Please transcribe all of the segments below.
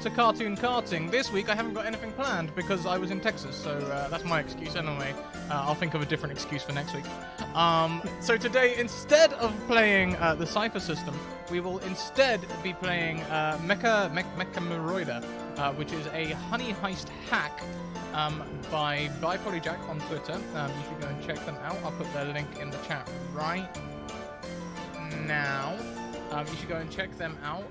to Cartoon Karting. This week I haven't got anything planned because I was in Texas, so that's my excuse anyway. I'll think of a different excuse for next week. So today, instead of playing the Cypher system, we will instead be playing MECHUROIDA, which is a honey heist hack by BiPolyJack on Twitter. You should go and check them out. I'll put their link in the chat right now. You should go and check them out.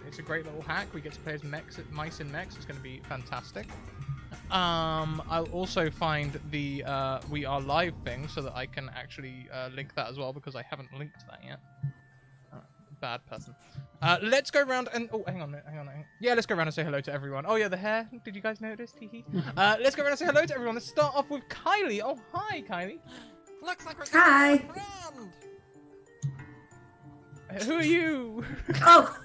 It's a great little hack. We get to play as mice in Mechs. It's going to be fantastic. I'll also find the We Are Live thing so that I can actually link that as well, because I haven't linked that yet. Bad person. Let's go around and... Oh, hang on. Yeah, let's go around and say hello to everyone. Oh, yeah, the hair. Did you guys notice? Let's go around and say hello to everyone. Let's start off with Kylie. Oh, hi, Kylie. Looks like we're Hi. friend. Who are you? Oh,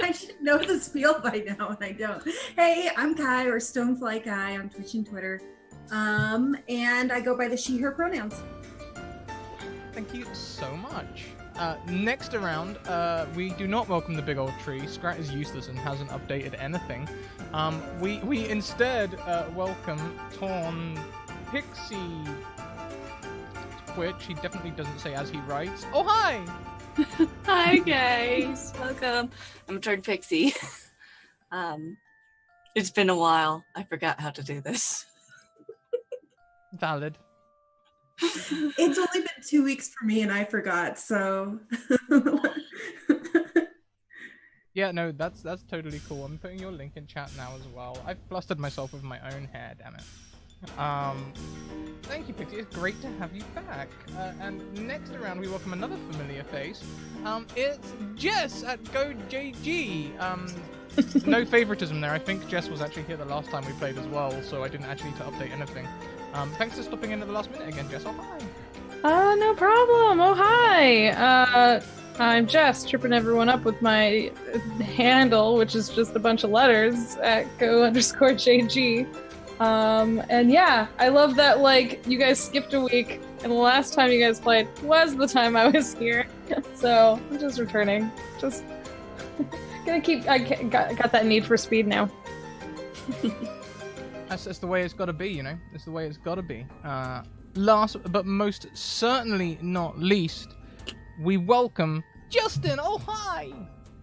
I should know the spiel by now, and I don't. Hey, I'm Kai, or Stonefly Kai on Twitch and Twitter, and I go by the she/her pronouns. Thank you so much. Next around, we do not welcome the big old tree. Scrat is useless and hasn't updated anything. We instead welcome Torn Pixie. Twitch. He definitely doesn't say as he writes. Oh, hi! Hi, guys. Welcome. I'm Turned Pixie. It's been a while. I forgot how to do this. Valid. It's only been 2 weeks for me, and I forgot, so... Yeah, no, that's totally cool. I'm putting your link in chat now as well. I've flustered myself with my own hair, damn it. Thank you, Pixie. It's great to have you back. And next around, we welcome another familiar face. It's Jess at GoJG. No favoritism there. I think Jess was actually here the last time we played as well, so I didn't actually need to update anything. Thanks for stopping in at the last minute again, Jess. Oh, hi. No problem. Oh, hi. I'm Jess, tripping everyone up with my handle, which is just a bunch of letters at go_JG. And yeah, I love that, like, you guys skipped a week, and the last time you guys played was the time I was here. So, I'm just returning. Just gonna keep, I got that need for speed now. That's the way it's gotta be, you know? It's the way it's gotta be. Last, but most certainly not least, we welcome Justin! Oh, hi!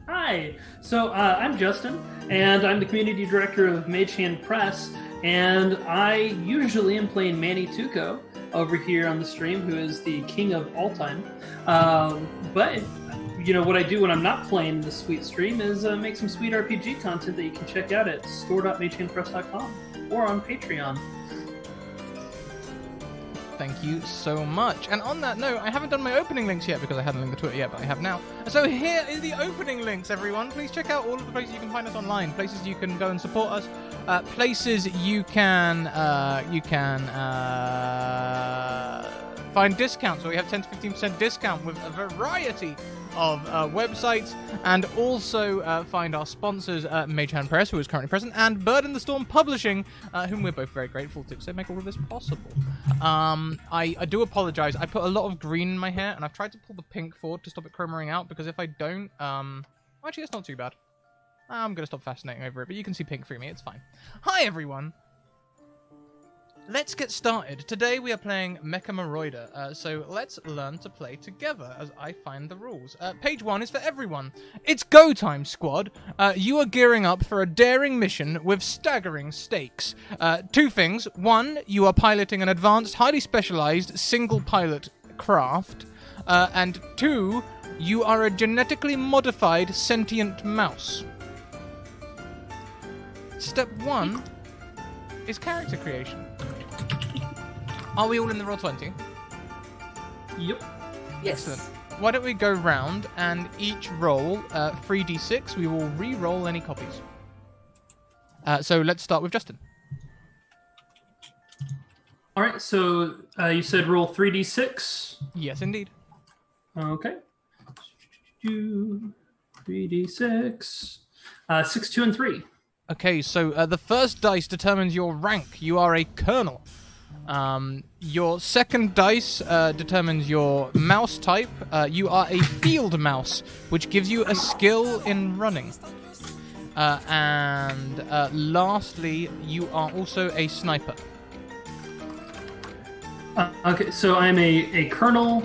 Hi! So, I'm Justin, and I'm the community director of Mage Hand Press, and I usually am playing Manny Tuco over here on the stream, who is the king of all time. But, you know, what I do when I'm not playing the sweet stream is make some sweet RPG content that you can check out at store.magehandpress.com or on Patreon. Thank you so much. And on that note, I haven't done my opening links yet because I hadn't linked the Twitter yet, but I have now. So here is the opening links, everyone. Please check out all of the places you can find us online, places you can go and support us, places you can find discounts. So we have 10 to 15% discount with a variety of websites, and also find our sponsors, Mage Hand Press, who is currently present, and Bird in the Storm Publishing, whom we're both very grateful to, because they make all of this possible. I do apologize. I put a lot of green in my hair, and I've tried to pull the pink forward to stop it chromaing out, because if I don't, actually, it's not too bad. I'm going to stop fascinating over it, but you can see pink through me. It's fine. Hi, everyone. Let's get started. Today we are playing MECHUROIDA, so let's learn to play together as I find the rules. Page 1 is for everyone. It's go time, squad. You are gearing up for a daring mission with staggering stakes. 2 things. 1, you are piloting an advanced, highly specialized single-pilot craft. And 2, you are a genetically modified sentient mouse. Step 1 is character creation. Are we all in the Roll20? Yep. Yes. Excellent. Why don't we go round and each roll 3d6. We will re-roll any copies. So let's start with Justin. All right, so you said roll 3d6. Yes, indeed. Okay. 3d6. 6, 2, and 3. Okay, so the first dice determines your rank. You are a colonel. Your second dice determines your mouse type. You are a field mouse, which gives you a skill in running. And lastly, you are also a sniper. Okay, so I'm a colonel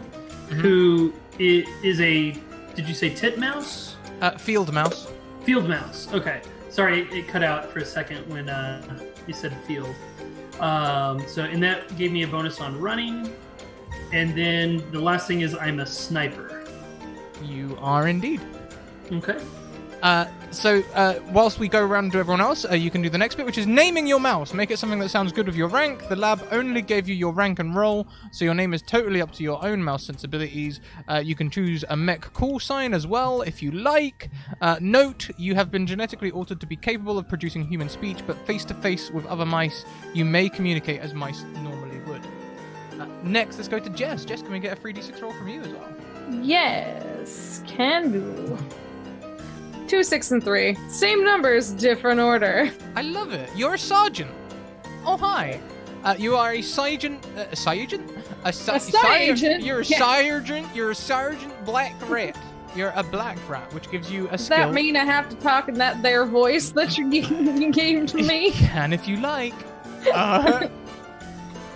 who is a. Did you say titmouse? Field mouse. Field mouse. Okay. Sorry, it cut out for a second when you said field. And that gave me a bonus on running. And then the last thing is I'm a sniper. You are indeed. Okay. So whilst we go around to everyone else, you can do the next bit, which is naming your mouse. Make it something that sounds good with your rank. The lab only gave you your rank and role, so your name is totally up to your own mouse sensibilities. You can choose a mech call sign as well, if you like. Note, you have been genetically altered to be capable of producing human speech, but face-to-face with other mice, you may communicate as mice normally would. Next, let's go to Jess. Jess, can we get a 3d6 roll from you as well? Yes, can do. 2, 6, and 3. Same numbers, different order. I love it. You're a sergeant. Oh, hi. You are a sergeant. A sergeant? sergeant? You're a sergeant. You're a sergeant black rat. You're a black rat, which gives you a Does skill. that mean I have to talk in that there voice that you gave to me? And if you like.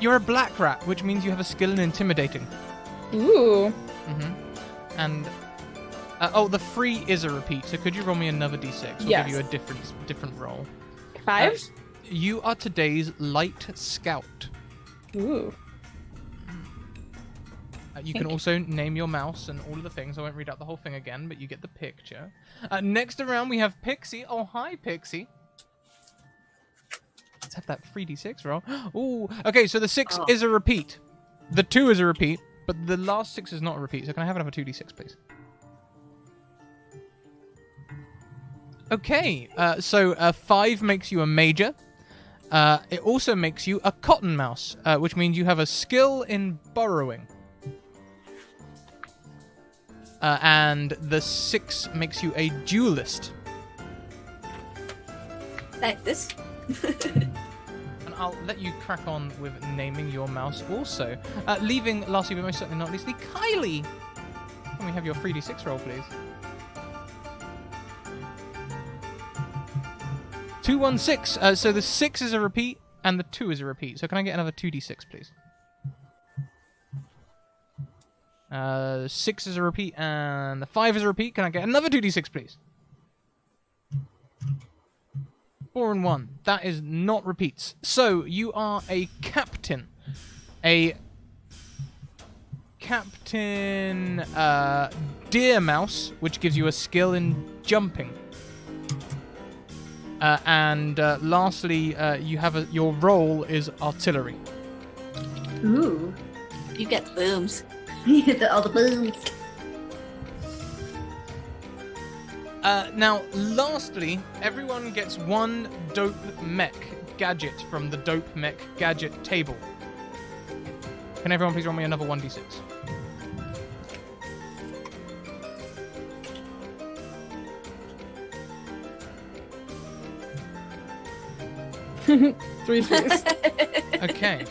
You're a black rat, which means you have a skill in intimidating. Ooh. And the 3 is a repeat. So could you roll me another d6? We'll give you a different roll. 5? You are today's light scout. Ooh. You can also name your mouse and all of the things. I won't read out the whole thing again, but you get the picture. Next around, we have Pixie. Oh, hi, Pixie. Let's have that 3d6 roll. Ooh. Okay, so the 6 is a repeat. The 2 is a repeat, but the last 6 is not a repeat. So can I have another 2d6, please? Okay, so 5 makes you a major. It also makes you a cotton mouse, which means you have a skill in burrowing. And the 6 makes you a duelist. Like this? And I'll let you crack on with naming your mouse also. Leaving, lastly but most certainly not leastly, Kylie! Can we have your 3d6 roll, please? 2, 1, 6. So the 6 is a repeat, and the 2 is a repeat. So can I get another 2d6, please? 6 is a repeat, and the 5 is a repeat. Can I get another 2d6, please? 4 and 1. That is not repeats. So you are a captain. A captain deer mouse, which gives you a skill in jumping. And lastly, you have your role is artillery. Ooh. You get the booms. All the booms. Now, lastly, everyone gets one dope mech gadget from the dope mech gadget table. Can everyone please roll me another 1d6? Three, please. Okay.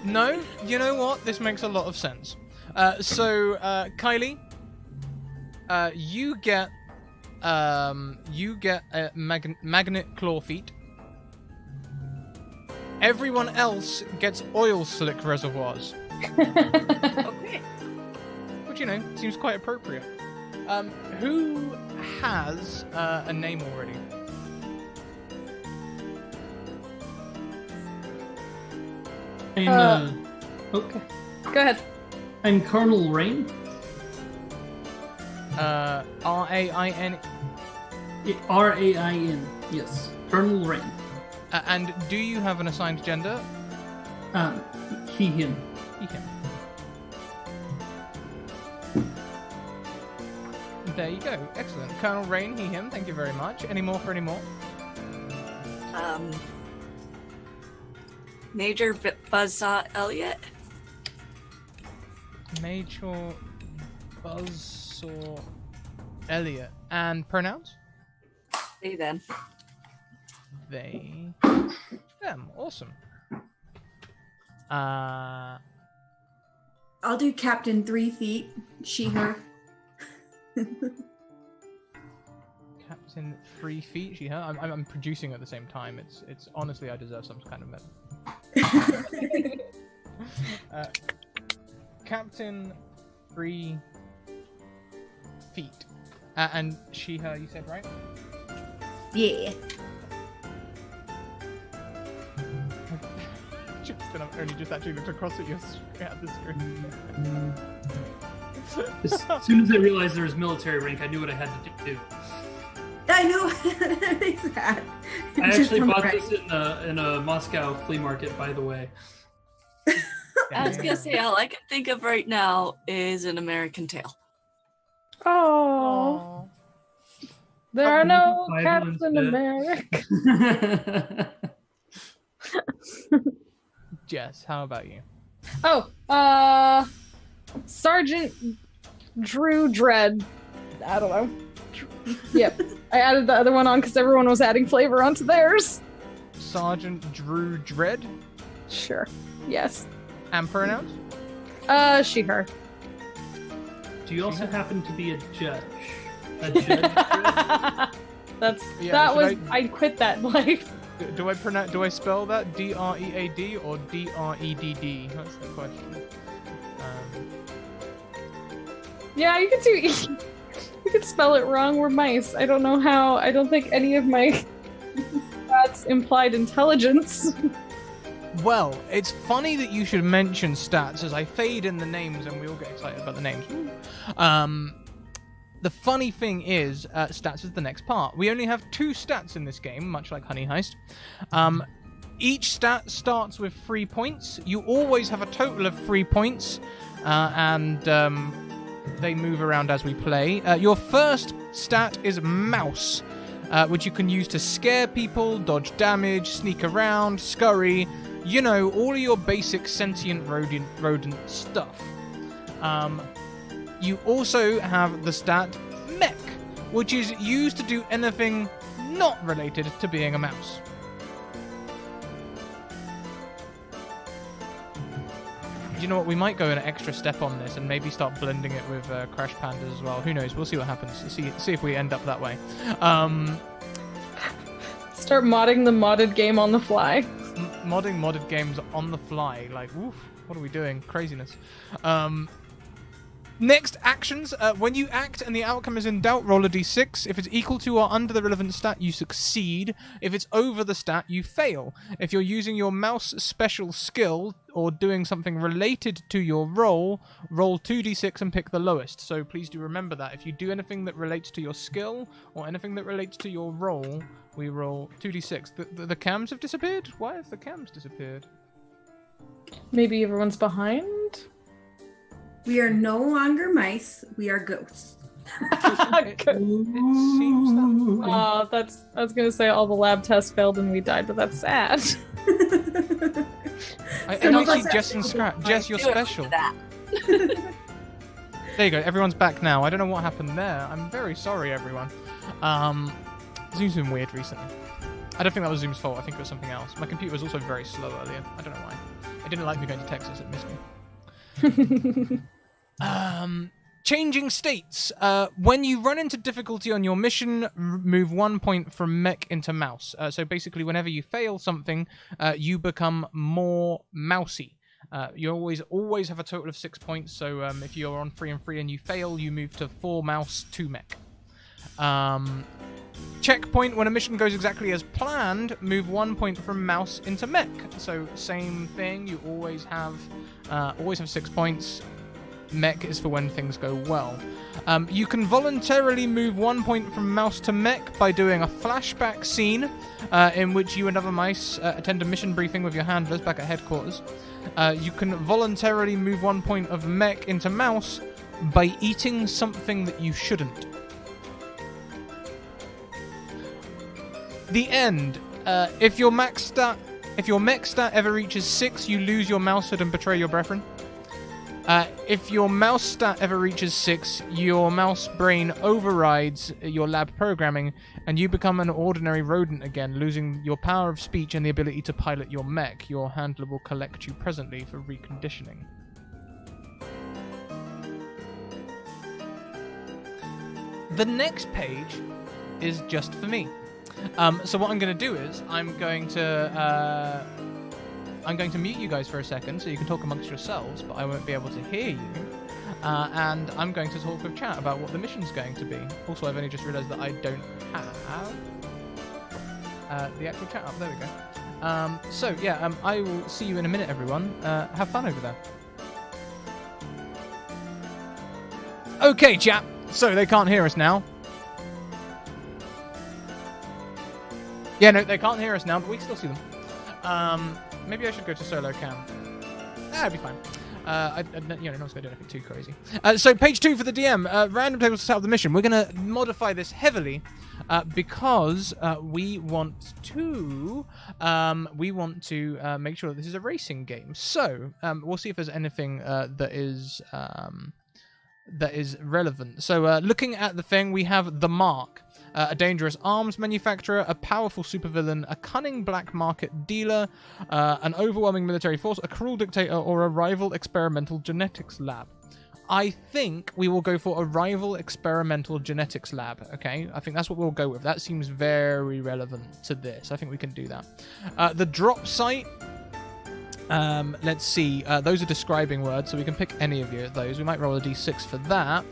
No, you know what? This makes a lot of sense. So, Kylie, you get a magnet claw feet. Everyone else gets oil slick reservoirs, Okay. which seems quite appropriate. Who has a name already? Okay. Go ahead. I'm Colonel Rain. R-A-I-N. R-A-I-N. Yes. Colonel Rain. And do you have an assigned gender? He, him. He, him. There you go. Excellent. Colonel Rain, he, him. Thank you very much. Any more for any more? Major Buzzsaw Elliot. Major Buzzsaw Elliot. And pronouns? They, them. They. Them. Awesome. I'll do Captain 3 feet. She, her. Captain Captain 3 feet. She, her. I'm producing at the same time. It's honestly, I deserve some kind of medal. Captain 3 feet. And she, her, you said, right? Yeah. I've only just actually looked across at the screen. As soon as I realized there was military rank, I knew what I had to do. I know. That. I actually bought this in a Moscow flea market, by the way. I was gonna say, all I can think of right now is an American Tail. Oh, there are no cats in America. Jess, how about you? Oh, Sergeant Drew Dread. I don't know. Yep. I added the other one on because everyone was adding flavor onto theirs. Sergeant Drew Dredd? Sure. Yes. And pronouns? She, her. Do you also happen to be a judge? A judge? I quit that life. Do I spell that D-R-E-A-D or D-R-E-D-D? That's the question. Yeah, you could do. You could spell it wrong. We're mice. I don't know how. I don't think any of my stats implied intelligence. Well, it's funny that you should mention stats as I fade in the names and we all get excited about the names. The funny thing is, stats is the next part. We only have 2 stats in this game, much like Honey Heist. Each stat starts with 3 points. You always have a total of 3 points, and they move around as we play. Your first stat is Mouse, which you can use to scare people, dodge damage, sneak around, scurry, you know, all of your basic sentient rodent stuff. You also have the stat Mech, which is used to do anything not related to being a mouse. You know what, we might go an extra step on this and maybe start blending it with Crash Pandas as well. Who knows? We'll see what happens. See if we end up that way. Start modding the modded game on the fly. Modding modded games on the fly. Like, woof, what are we doing? Craziness. Next, actions. When you act and the outcome is in doubt, roll a d6. If it's equal to or under the relevant stat, you succeed. If it's over the stat, you fail. If you're using your mouse special skill or doing something related to your roll 2d6 and pick the lowest. So please do remember that. If you do anything that relates to your skill or anything that relates to your roll, we roll 2d6. The cams have disappeared? Why have the cams disappeared? Maybe everyone's behind? We are no longer mice. We are ghosts. It seems that way. I was gonna say all the lab tests failed and we died, but that's sad. I only see Jess and Scrat. Jess, you're special. There you go. Everyone's back now. I don't know what happened there. I'm very sorry, everyone. Zoom's been weird recently. I don't think that was Zoom's fault. I think it was something else. My computer was also very slow earlier. I don't know why. It didn't like me going to Texas. It missed me. Changing states. When you run into difficulty on your mission, move 1 point from Mech into Mouse. So basically, whenever you fail something, you become more mousy. You always have a total of 6 points. So if you're on 3 and 3 and you fail, you move to 4 Mouse, 2 Mech. Checkpoint. When a mission goes exactly as planned, move 1 point from Mouse into Mech. So same thing. You always have 6 points. Mech is for when things go well. You can voluntarily move 1 point from Mouse to Mech by doing a flashback scene in which you and other mice attend a mission briefing with your handlers back at headquarters. You can voluntarily move 1 point of Mech into Mouse by eating something that you shouldn't. The end. If your Mech stat ever reaches 6, you lose your mousehood and betray your brethren. If your mouse stat ever reaches 6, your mouse brain overrides your lab programming, and you become an ordinary rodent again, losing your power of speech and the ability to pilot your mech. Your handler will collect you presently for reconditioning. The next page is just for me. So what I'm going to do is I'm going to mute you guys for a second so you can talk amongst yourselves, but I won't be able to hear you. And I'm going to talk with chat about what the mission's going to be. Also, I've only just realised that I don't have the actual chat up. There we go. So yeah, I will see you in a minute, everyone. Have fun over there. Okay, chat. So they can't hear us now. Yeah, no, they can't hear us now, but we can still see them. Maybe I should go to solo cam. That'd be fine. No one's going to do anything too crazy. So page 2 for the DM. Random tables to set up the mission. We're going to modify this heavily because we want to make sure that this is a racing game. So we'll see if there's anything that is relevant. So looking at the thing, we have the Mark. A dangerous arms manufacturer, a powerful supervillain, a cunning black market dealer, an overwhelming military force, a cruel dictator, or a rival experimental genetics lab. I think we will go for a rival experimental genetics lab, okay? I think that's what we'll go with. That seems very relevant to this. I think we can do that. The drop site, let's see. Those are describing words, so we can pick any of those. We might roll a d6 for that.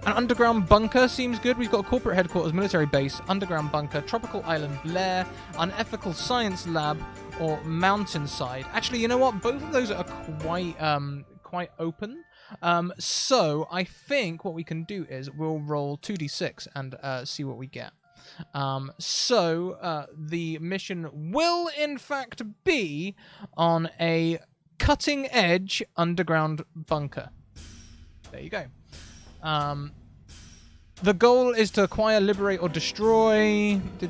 An underground bunker seems good. We've got a corporate headquarters, military base, underground bunker, tropical island lair, unethical science lab, or mountainside. Actually, you know what? Both of those are quite open. So I think what we can do is we'll roll 2d6 and see what we get. So the mission will in fact be on a cutting edge underground bunker. There you go. The goal is to acquire, liberate, or destroy. It's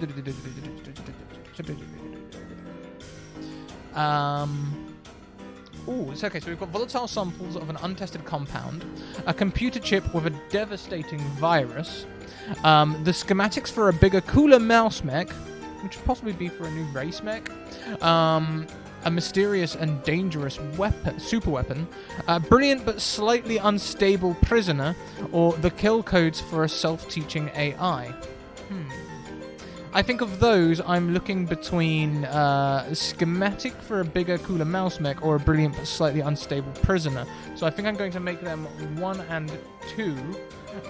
okay. So we've got volatile samples of an untested compound, a computer chip with a devastating virus, the schematics for a bigger, cooler mouse mech, which would possibly be for a new race mech, a mysterious and dangerous super weapon, a brilliant but slightly unstable prisoner, or the kill codes for a self-teaching AI. I think of those, I'm looking between schematic for a bigger, cooler mouse mech, or a brilliant but slightly unstable prisoner. So I think I'm going to make them 1 and 2,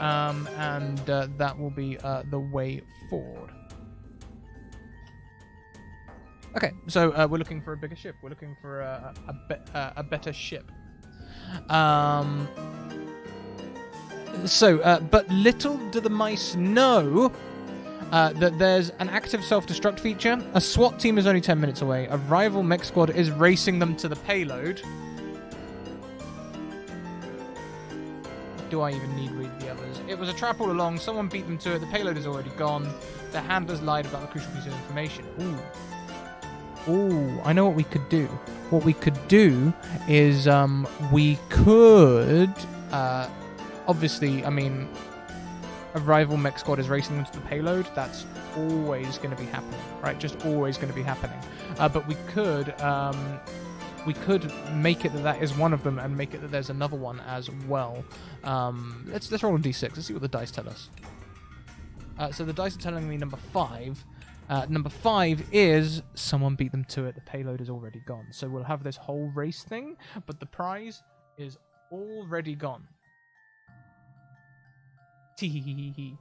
and that will be the way forward. Okay, so we're looking for a bigger ship. We're looking for a better ship. But little do the mice know that there's an active self-destruct feature. A SWAT team is only 10 minutes away. A rival mech squad is racing them to the payload. Do I even need to read the others? It was a trap all along. Someone beat them to it. The payload is already gone. The handlers lied about the crucial piece of information. Ooh, I know what we could do. What we could do is we could obviously, I mean, a rival mech squad is racing into the payload. That's always going to be happening, right? Just always going to be happening. But we could make it that is one of them, and make it that there's another one as well. Let's roll a d6. Let's see what the dice tell us. So the dice are telling me number 5. Number 5 is someone beat them to it. The payload is already gone. So we'll have this whole race thing, but the prize is already gone. Tee.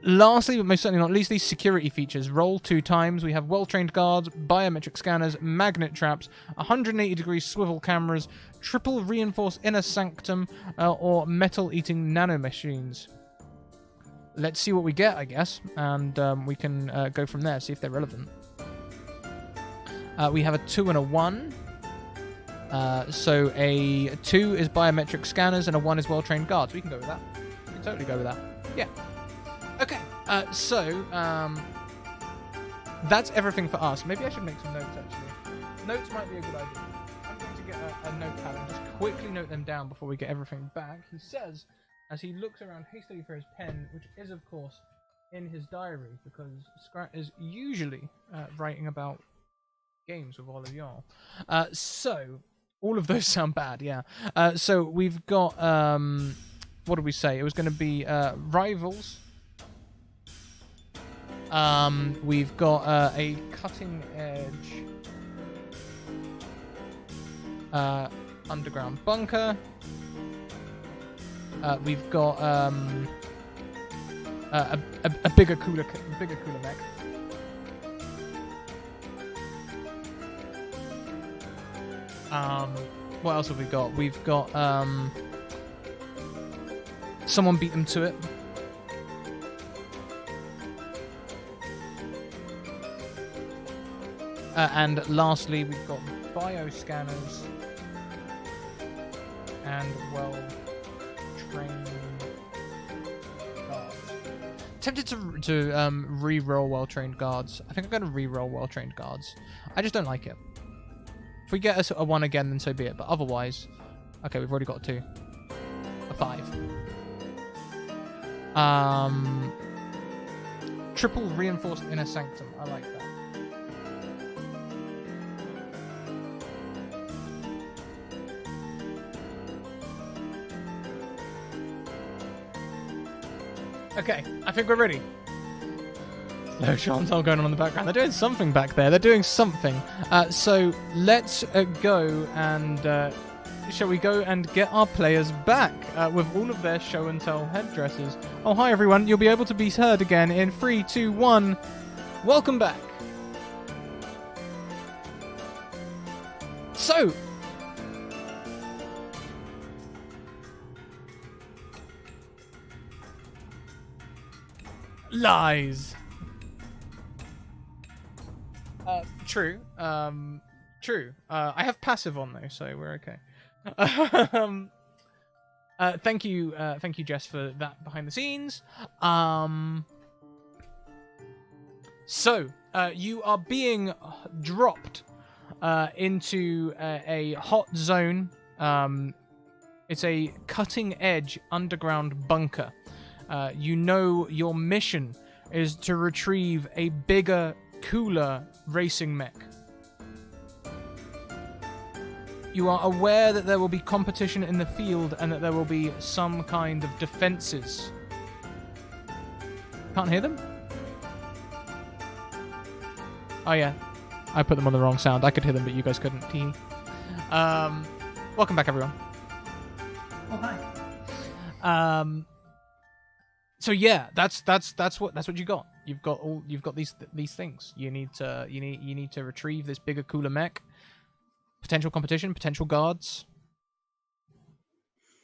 Lastly, but most certainly not least, these security features. Roll 2 times. We have well-trained guards, biometric scanners, magnet traps, 180-degree swivel cameras, triple reinforced inner sanctum, or metal-eating nanomachines. Let's see what we get, I guess, and we can go from there, see if they're relevant. We have a 2 and a 1. So a 2 is biometric scanners, and a 1 is well-trained guards. We can go with that. We can totally go with that. Yeah. Okay, so that's everything for us. Maybe I should make some notes, actually. Notes might be a good idea. I'm going to get a notepad and just quickly note them down before we get everything back. He says, as he looks around hastily for his pen, which is, of course, in his diary, because Scrat is usually writing about games with all of y'all. So, all of those sound bad, yeah. So, we've got what did we say? It was going to be rivals. We've got a cutting edge underground bunker. We've got a bigger cooler mech. What else have we got? We've got someone beat them to it. And lastly, we've got bioscanners and well-trained guards. Tempted to re-roll well-trained guards. I think I'm going to re-roll well-trained guards. I just don't like it. If we get a 1 again, then so be it. But otherwise, okay, we've already got a 2, a 5. Triple reinforced inner sanctum. I like that. Okay, I think we're ready. No chance all going on in the background. They're doing something back there. They're doing something. So let's go and... shall we go and get our players back with all of their show and tell headdresses? Oh, hi everyone. You'll be able to be heard again in 3, 2, 1. Welcome back. So... lies. True. True. I have passive on though, so we're okay. Thank you, Jess, for that behind the scenes. So you are being dropped into a hot zone. It's a cutting-edge underground bunker. You know your mission is to retrieve a bigger, cooler racing mech. You are aware that there will be competition in the field and that there will be some kind of defenses. Can't hear them? Oh yeah, I put them on the wrong sound. I could hear them, but you guys couldn't. Welcome back, everyone. Oh hi. So yeah, that's what you got. You've got these things. You need to retrieve this bigger, cooler mech. Potential competition, potential guards.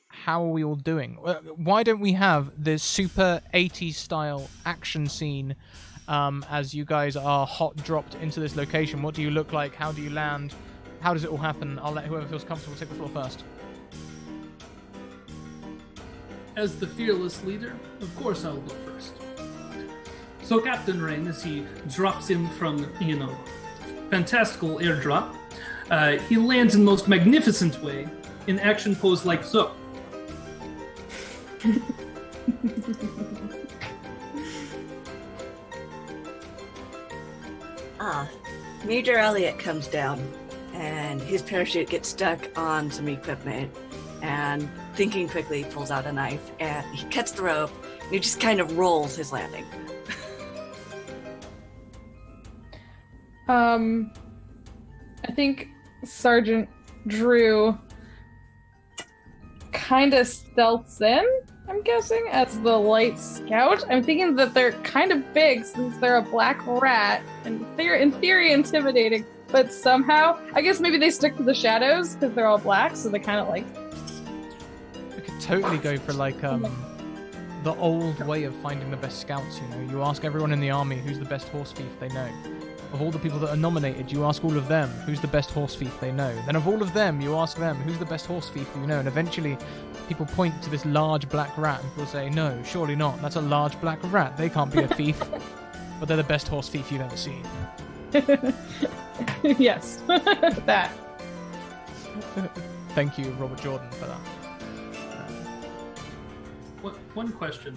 How are we all doing? Why don't we have this super 80s style action scene as you guys are hot dropped into this location? What do you look like? How do you land? How does it all happen? I'll let whoever feels comfortable take the floor first. As the fearless leader, of course I'll go first. So Captain Rain, as he drops in from, fantastical airdrop, he lands in the most magnificent way, in action pose like so. Major Elliot comes down, and his parachute gets stuck on some equipment, and thinking quickly, pulls out a knife, and he cuts the rope, and he just kind of rolls his landing. I think Sergeant Drew kind of stealths in, I'm guessing, as the light scout. I'm thinking that they're kind of big since they're a black rat, and they're in theory intimidating, but somehow, I guess maybe they stick to the shadows because they're all black, so they kind of like... We could totally go for like the old way of finding the best scouts, You ask everyone in the army who's the best horse thief they know. Of all the people that are nominated, you ask all of them who's the best horse thief they know. Then of all of them, you ask them who's the best horse thief you know. And eventually, people point to this large black rat and people say, no, surely not. That's a large black rat. They can't be a thief. But they're the best horse thief you've ever seen. Yes, that. Thank you, Robert Jordan, for that. One question.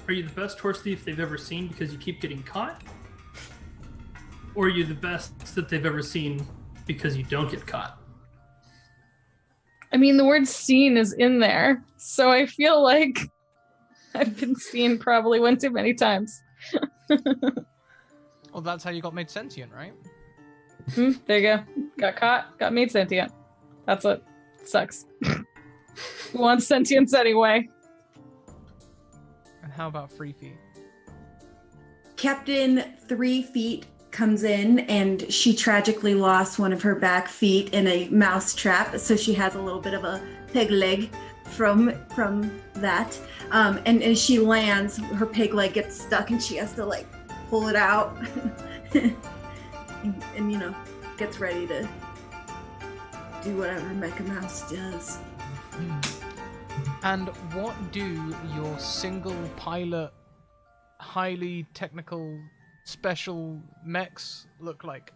Are you the best horse thief they've ever seen because you keep getting caught? Or are you the best that they've ever seen because you don't get caught? I mean, the word seen is in there, so I feel like I've been seen probably one too many times. Well, that's how you got made sentient, right? There you go. Got caught, got made sentient. That's what sucks. Who wants sentience anyway? And how about 3 feet? Captain 3 feet comes in and she tragically lost one of her back feet in a mouse trap, so she has a little bit of a peg leg from that. And as she lands, her peg leg gets stuck and she has to like pull it out and you know, gets ready to do whatever Mecha Mouse does. And what do your single pilot, highly technical, special mechs look like?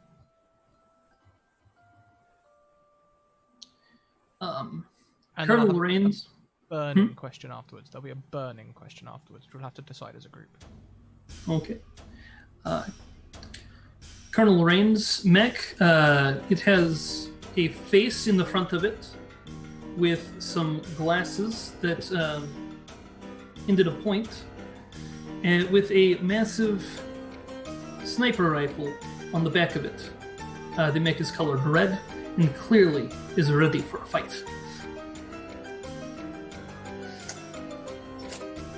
And Colonel Rains. Burning question afterwards. There'll be a burning question afterwards. We'll have to decide as a group. Okay. Colonel Rains' mech, it has a face in the front of it with some glasses that ended a point, and with a massive sniper rifle on the back of it. The mech is colored red and clearly is ready for a fight.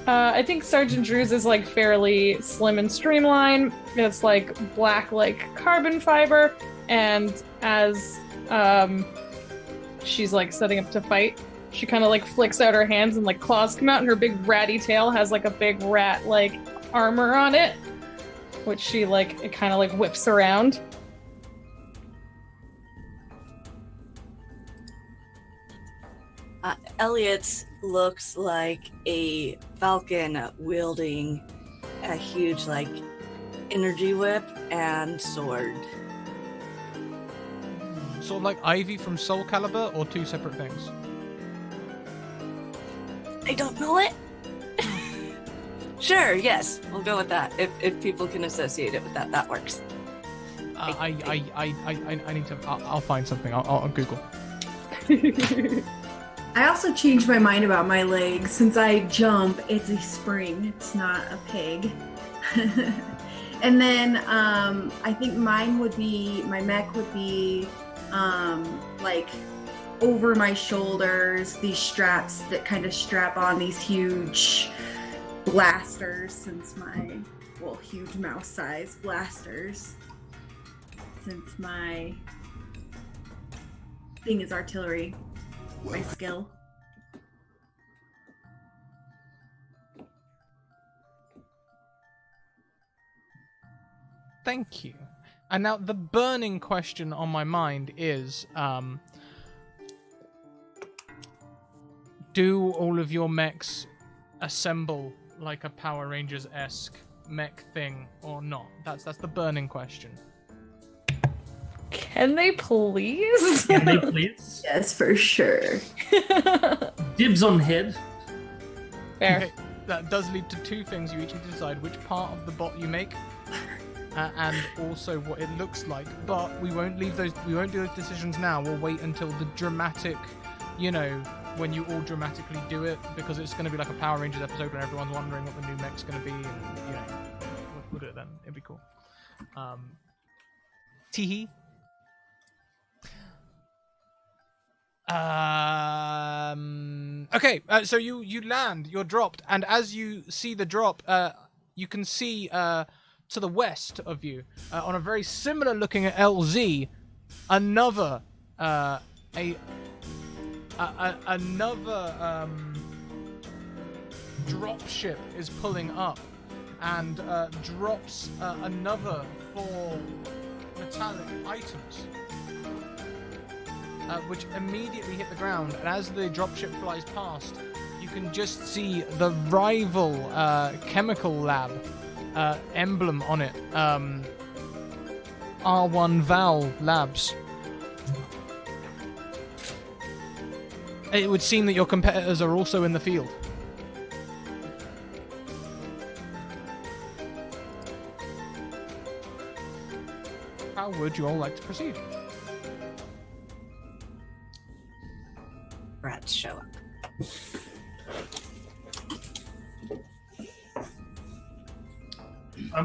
I think Sergeant Drew's is like fairly slim and streamlined. It's like black, like carbon fiber, and as she's like setting up to fight, she kind of like flicks out her hands and like claws come out, and her big ratty tail has like a big rat like armor on it, which she like it kind of like whips around. Elliot's looks like a falcon wielding a huge like energy whip and sword. Sort of like Ivy from Soul Calibur, or two separate things? I don't know it. Sure, yes, we'll go with that. If people can associate it with that, that works. I need to. I'll find something. I'll Google. I also changed my mind about my legs. Since I jump, it's a spring. It's not a peg. And then I think my mech would be like over my shoulders, these straps that kind of strap on these huge blasters, since huge mouse size blasters. Since my thing is artillery. My skill. Thank you. And now the burning question on my mind is, do all of your mechs assemble like a Power Rangers-esque mech thing or not? That's the burning question. Can they please? Can they please? Yes, for sure. Dibs on head. Fair. Okay, that does lead to two things. You each need to decide which part of the bot you make, and also what it looks like. But we won't leave those. We won't do those decisions now. We'll wait until the dramatic, when you all dramatically do it, because it's going to be like a Power Rangers episode when everyone's wondering what the new mech's going to be, and we'll do it then. It'd be cool. Teehee. Okay, so you land, you're dropped, and as you see the drop, you can see to the west of you, on a very similar looking at LZ, another drop ship is pulling up, and drops another 4 metallic items. Which immediately hit the ground, and as the dropship flies past, you can just see the rival chemical lab emblem on it. R1 Val Labs. It would seem that your competitors are also in the field. How would you all like to proceed?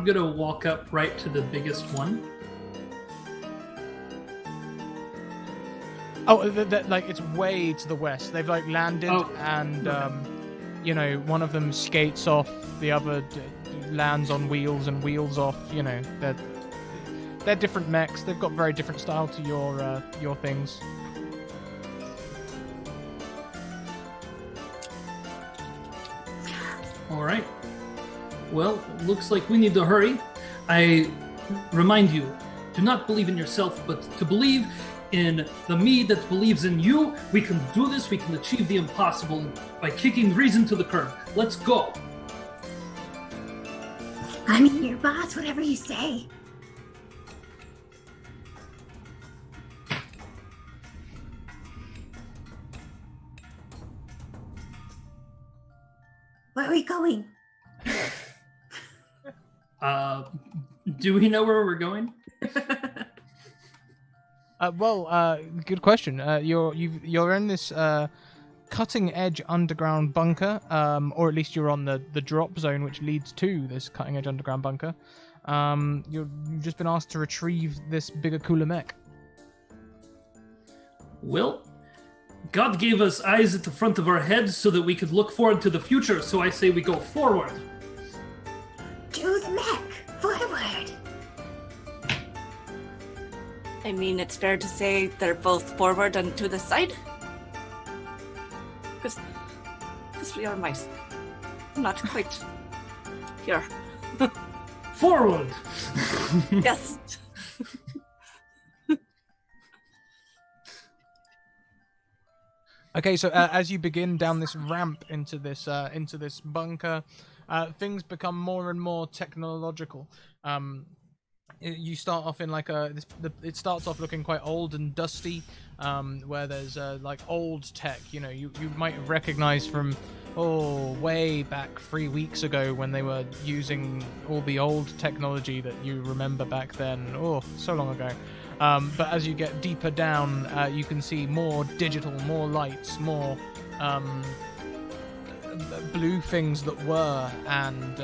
gonna walk up right to the biggest one. Oh, like it's way to the west. They've like landed, and one of them skates off, the other lands on wheels and wheels off. They're different mechs. They've got very different style to your things. All right. Well, looks like we need to hurry. I remind you, do not believe in yourself, but to believe in the me that believes in you. We can do this. We can achieve the impossible by kicking reason to the curb. Let's go. I'm your boss, whatever you say. Where are we going? Do we know where we're going? Good question. You're in this cutting edge underground bunker, or at least you're on the drop zone which leads to this cutting edge underground bunker. You've just been asked to retrieve this bigger, cooler mech. Well, God gave us eyes at the front of our heads so that we could look forward to the future, so I say we go forward. To the mech! Forward! I mean, it's fair to say they're both forward and to the side. Because we are mice. Not quite here. Forward! Yes. Okay, so as you begin down this ramp into this bunker, things become more and more technological. You start off in like it starts off looking quite old and dusty, where there's like old tech. You might have recognized from way back 3 weeks ago when they were using all the old technology that you remember back then. So long ago. But as you get deeper down, you can see more digital, more lights, more blue things that were, and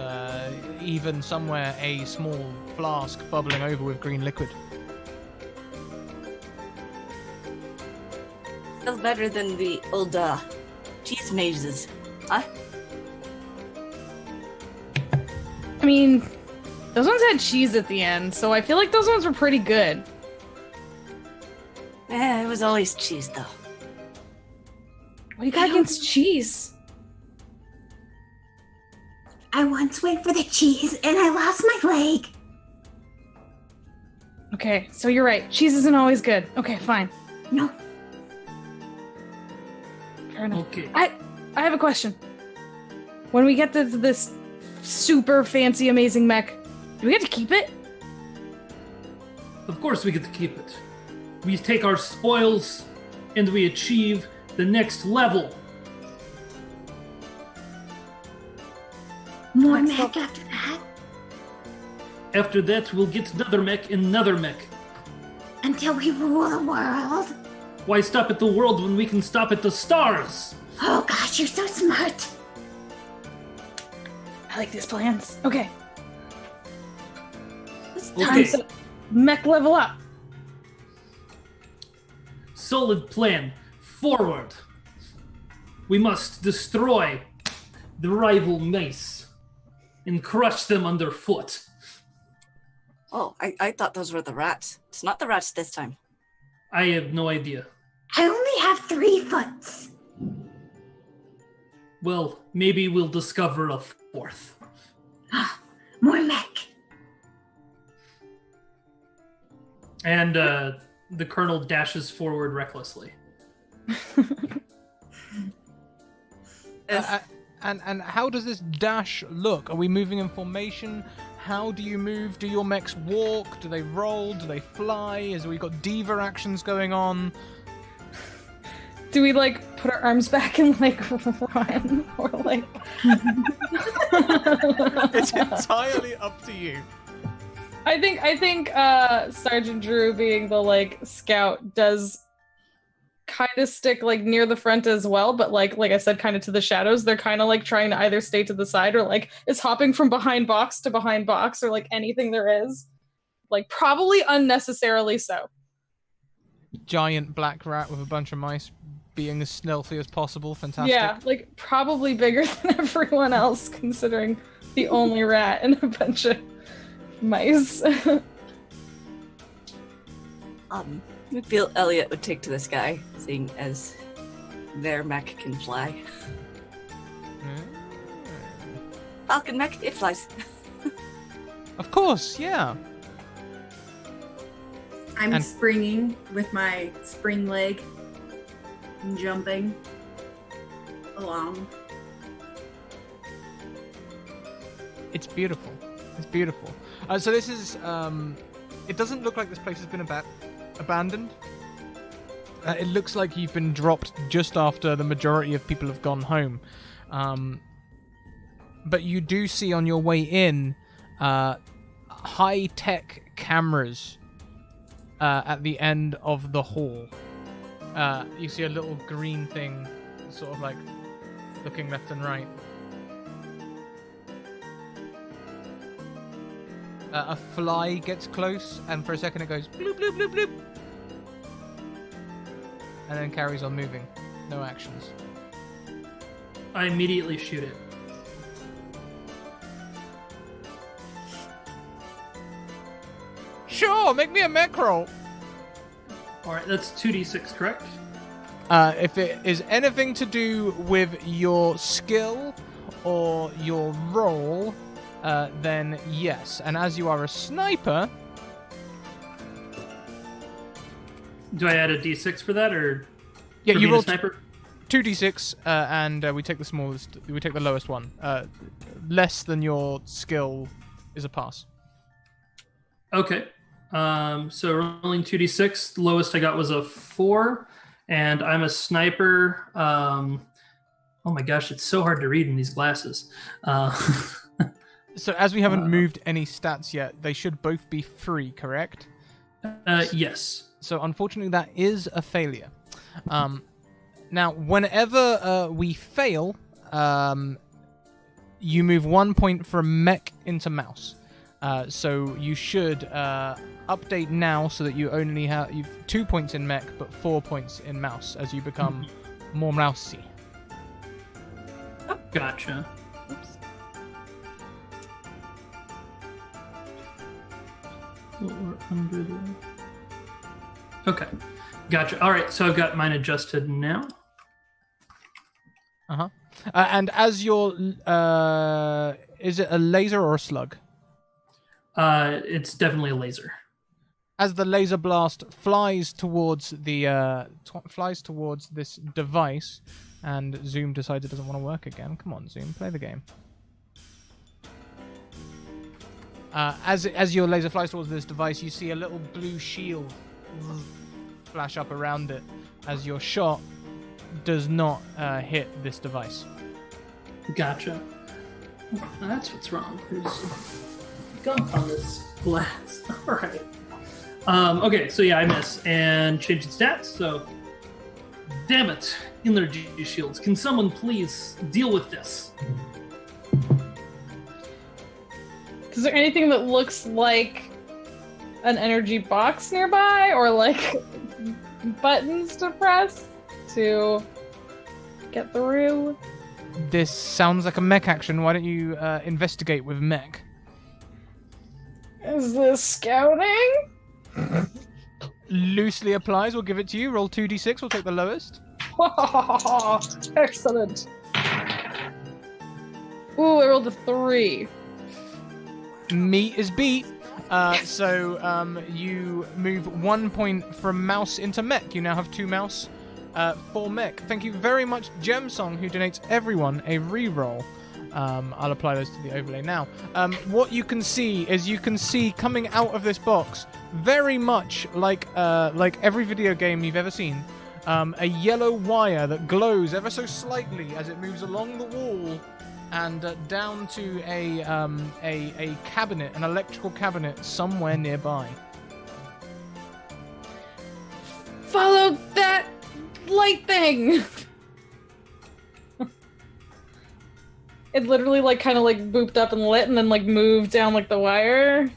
even somewhere a small flask bubbling over with green liquid. Feels better than the old cheese mazes, huh? I mean, those ones had cheese at the end, so I feel like those ones were pretty good. It was always cheese, though. What do you got against cheese? I once went for the cheese and I lost my leg. Okay, so you're right. Cheese isn't always good. Okay, fine. No. Fair enough. Okay. I have a question. When we get to this super fancy, amazing mech, do we get to keep it? Of course we get to keep it. We take our spoils and we achieve the next level. More mech after that? After that, we'll get another mech and another mech. Until we rule the world? Why stop at the world when we can stop at the stars? Oh gosh, you're so smart. I like these plans. Okay. It's Okay. time to mech level up. Solid plan. Forward. We must destroy the rival mice and crush them underfoot. Oh, I thought those were the rats. It's not the rats this time. I have no idea. I only have 3 foots. Well, maybe we'll discover a 4th. More mech. And the colonel dashes forward recklessly. And how does this dash look? Are we moving in formation? How do you move? Do your mechs walk? Do they roll? Do they fly? Is we got diva actions going on? Do we like put our arms back and like run, or like? It's entirely up to you. I think Sergeant Drew, being the like scout, does kind of stick like near the front as well, but like I said, kind of to the shadows. They're kind of like trying to either stay to the side or like it's hopping from behind box to behind box or like anything there is. Like probably unnecessarily so. Giant black rat with a bunch of mice being as stealthy as possible. Fantastic. Yeah, like probably bigger than everyone else considering the only rat and a bunch of mice. I feel Elliot would take to this guy, seeing as their mech can fly. Falcon mech, it flies. Of course, yeah. I'm springing with my spring leg and jumping along. It's beautiful. It's beautiful. So this is, it doesn't look like this place has been abandoned. It looks like you've been dropped just after the majority of people have gone home. But you do see on your way in high-tech cameras at the end of the hall. You see a little green thing sort of like looking left and right. A fly gets close, and for a second it goes bloop, bloop, bloop, bloop. And then carries on moving. No actions. I immediately shoot it. Sure, make me a mech roll. Alright, that's 2d6, correct? If it is anything to do with your skill or your roll, then yes. And as you are a sniper... Do I add a d6 for that, or Yeah, for you being a roll sniper? 2d6, and we take the smallest. We take the lowest one. Less than your skill is a pass. Okay. So rolling 2d6, the lowest I got was a 4, and I'm a sniper. Oh my gosh, it's so hard to read in these glasses. So as we haven't moved any stats yet, they should both be free, correct? Yes. So unfortunately, that is a failure. Now, whenever we fail, you move 1 point from mech into mouse. So you should update now so that you only have 2 points in mech, but 4 points in mouse as you become more mousey. Gotcha. Oops. Okay. Gotcha. All right, so I've got mine adjusted now. Uh-huh. And as your... is it a laser or a slug? It's definitely a laser. As the laser blast flies towards the this device, and Zoom decides it doesn't want to work again. Come on, Zoom, play the game. As your laser flies towards this device, you see a little blue shield flash up around it as your shot does not hit this device. Gotcha. That's what's wrong. There's gunk on this glass. All right. Okay, so yeah, I miss and change the stats. So, damn it, energy shields. Can someone please deal with this? Is there anything that looks like an energy box nearby or like buttons to press to get through? This sounds like a mech action. Why don't you investigate with mech? Is this scouting? Loosely applies. We'll give it to you. Roll 2d6. We'll take the lowest. Excellent. Ooh, I rolled a 3. Meat is beat. So you move 1 point from mouse into mech. You now have 2 mouse for mech. Thank you very much, Gemsong, who donates everyone a reroll. I'll apply those to the overlay now. What you can see is coming out of this box, very much like every video game you've ever seen, a yellow wire that glows ever so slightly as it moves along the wall and down to a cabinet, an electrical cabinet somewhere nearby. Follow that light thing. It literally like kind of like booped up and lit and then like moved down like the wire.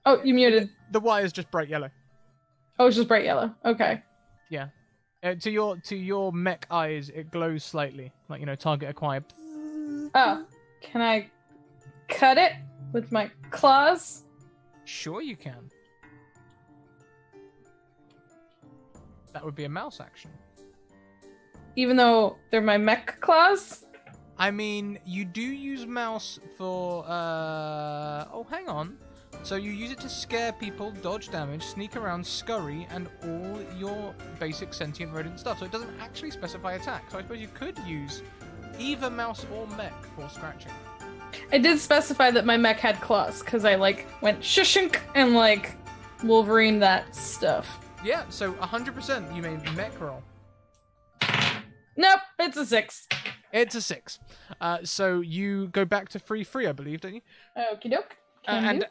Oh, you muted. The wire is just bright yellow. Oh, it's just bright yellow. Okay. Yeah. To your mech eyes, it glows slightly, like target acquired. Oh, can I cut it with my claws? Sure, you can. That would be a mouse action. Even though they're my mech claws? I mean, you do use mouse for, oh, hang on. So you use it to scare people, dodge damage, sneak around, scurry, and all your basic sentient rodent stuff. So it doesn't actually specify attack. So I suppose you could use either mouse or mech for scratching. I did specify that my mech had claws, because I, like, went shushink and, like, Wolverine that stuff. Yeah, so 100% you may mech roll. Nope, it's a 6. It's a 6. So you go back to free, I believe, don't you? Okie doke. And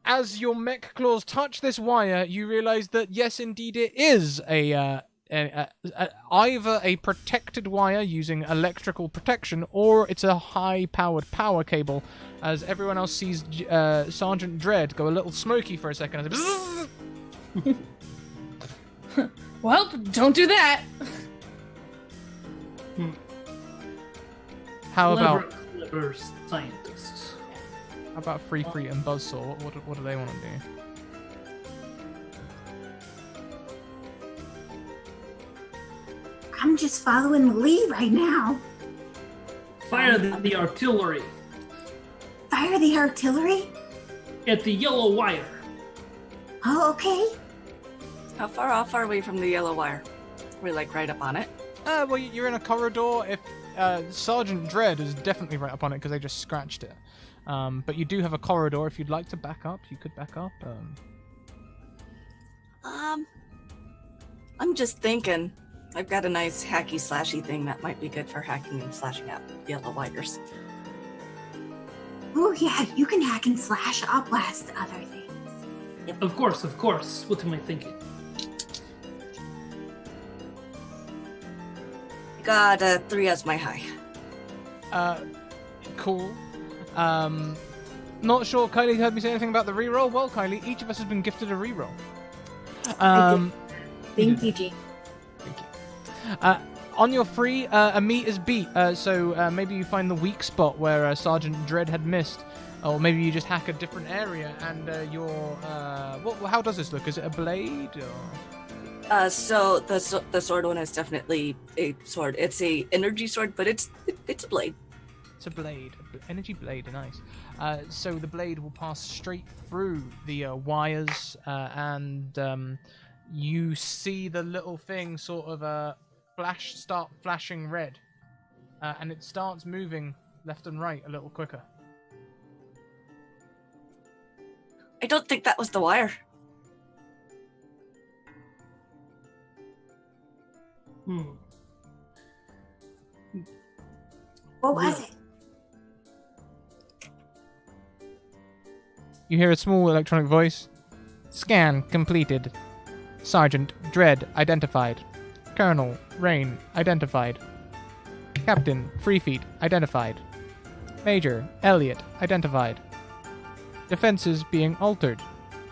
as your mech claws touch this wire, you realize that yes, indeed, it is either a protected wire using electrical protection, or it's a high-powered power cable. As everyone else sees Sergeant Dredd go a little smoky for a second. As Well, don't do that. How about clever scientists? How about Free and Buzzsaw? What do they want to do? I'm just following the lead right now. Fire the artillery Fire the artillery? at the yellow wire. Oh, okay. How far off are we from the yellow wire? We're like right up on it. Well, you're in a corridor. If Sergeant Dredd is definitely right up on it because they just scratched it. But you do have a corridor. If you'd like to back up, you could back up. I'm just thinking. I've got a nice hacky slashy thing that might be good for hacking and slashing out yellow wires. Oh, yeah, you can hack and slash. I'll blast other things. Of course. What am I thinking? Got a 3 as my high. Cool. Not sure Kylie heard me say anything about the reroll. Well, Kylie, each of us has been gifted a reroll. Thank you, G. Thank you. On your free, a meat is beat, so maybe you find the weak spot where Sergeant Dredd had missed, or maybe you just hack a different area and how does this look? Is it a blade? Or... So the sword one is definitely a sword. It's a energy sword, but it's a blade. It's a blade, energy blade, nice. So the blade will pass straight through the wires, and you see the little thing sort of start flashing red, and it starts moving left and right a little quicker. I don't think that was the wire. What was it? You hear a small electronic voice. Scan completed. Sergeant Dredd identified. Colonel Rain identified. Captain Freefeet identified. Major Elliot identified. Defenses being altered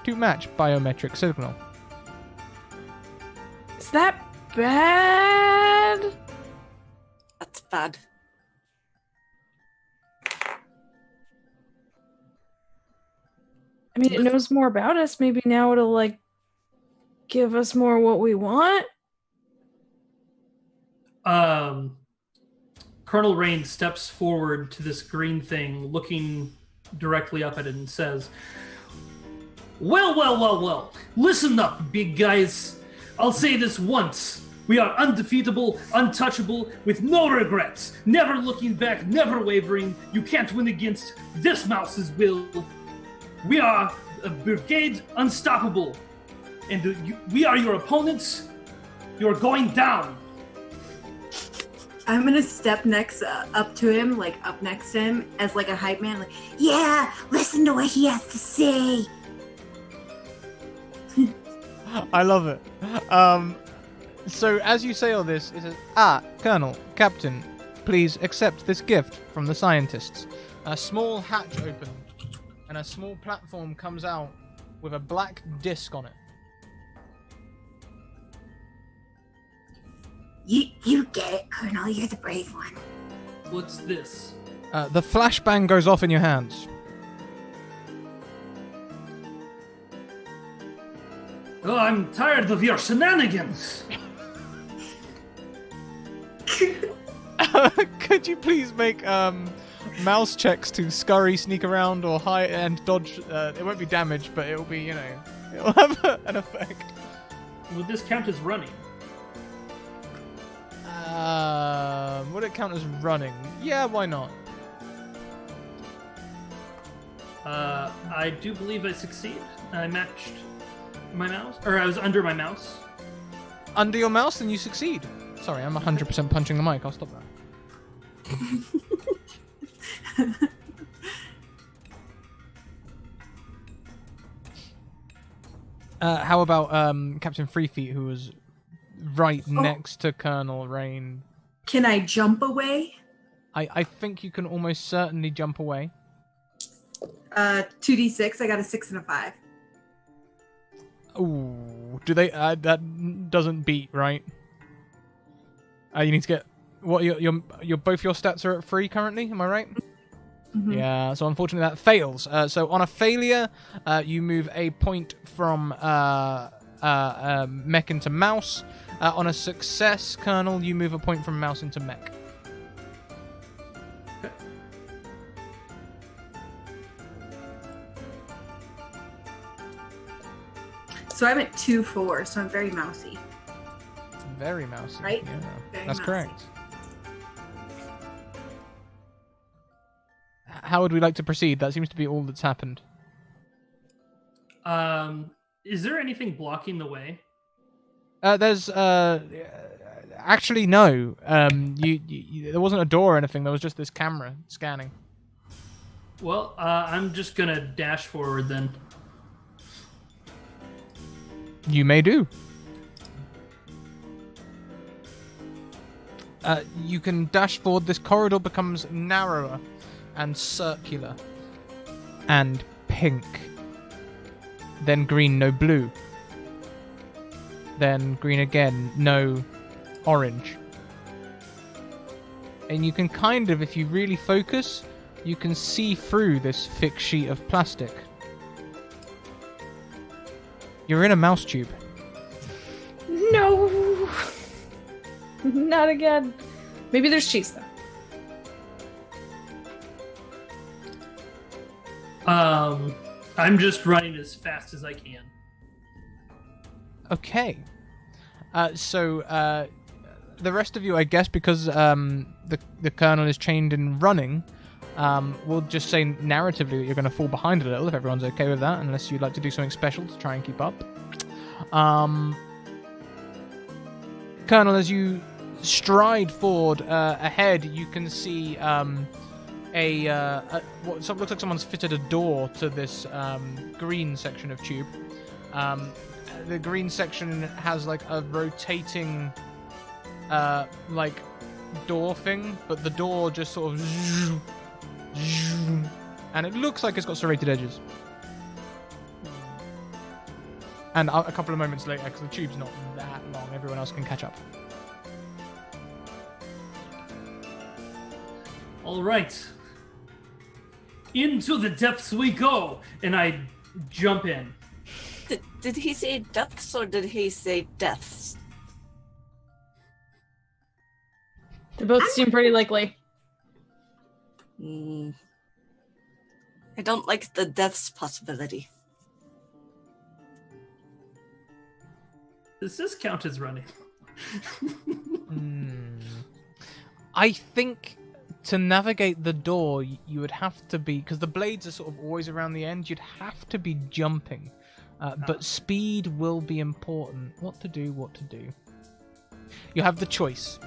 to match biometric signal. Is that bad? That's bad. I mean, it knows more about us. Maybe now it'll, like, give us more what we want? Colonel Rain steps forward to this green thing, looking directly up at it, and says, Well. Listen up, big guys. I'll say this once. We are undefeatable, untouchable, with no regrets. Never looking back, never wavering. You can't win against this mouse's will. We are a brigade unstoppable. And we are your opponents. You're going down. I'm gonna step up to him, like up next to him, as like a hype man. Like, yeah, listen to what he has to say. I love it. So as you say all this, it says, Colonel, Captain, please accept this gift from the scientists. A small hatch opens, and a small platform comes out with a black disc on it. You get it, Colonel. You're the brave one. What's this? The flashbang goes off in your hands. Oh, I'm tired of your shenanigans. Could you please make mouse checks to scurry, sneak around, or hide and dodge? It won't be damage, but it will be, it'll have an effect. Would this count as running? Would it count as running? Yeah, why not? I do believe I succeed. I matched my mouse, or I was under my mouse. Under your mouse, then you succeed. Sorry, I'm 100% punching the mic. I'll stop that. How about Captain Freefeet, who was right next to Colonel Rain? Can I jump away? I think you can almost certainly jump away. 2d6. I got a 6 and a 5. Ooh, do they? That doesn't beat, right? You need to get what your both your stats are at 3 currently. Am I right? Mm-hmm. Yeah. So unfortunately, that fails. So on a failure, you move a point from mech into mouse. On a success, Colonel, you move a point from mouse into mech. So I'm at 2-4, so I'm very mousy. Very mousy. Right? Yeah, Very that's mousy. correct. How would we like to proceed? That seems to be all that's happened. Is there anything blocking the way? There's actually no. There wasn't a door or anything. There was just this camera scanning. Well, I'm just gonna dash forward then. You may do. You can dash forward. This corridor becomes narrower and circular and pink. Then green, no blue. Then green again, no orange. And you can kind of, if you really focus, you can see through this thick sheet of plastic. You're in a mouse tube. No! Not again. Maybe there's cheese, though. I'm just running as fast as I can. Okay. So the rest of you, I guess, because the colonel is chained in running, we'll just say narratively that you're going to fall behind a little, if everyone's okay with that, unless you'd like to do something special to try and keep up. Colonel, as you stride forward ahead, you can see what looks like someone's fitted a door to this green section of tube. The green section has like a rotating like door thing, but the door just sort of and it looks like it's got serrated edges. And a couple of moments later, because the tube's not that long, everyone else can catch up. All right. Into the depths we go, and I jump in. Did he say depths or did he say deaths? They both seem pretty likely. I don't like the deaths possibility. Does this count as running? I think to navigate the door, you would have to be, because the blades are sort of always around the end, you'd have to be jumping. But speed will be important. What to do. You have the choice.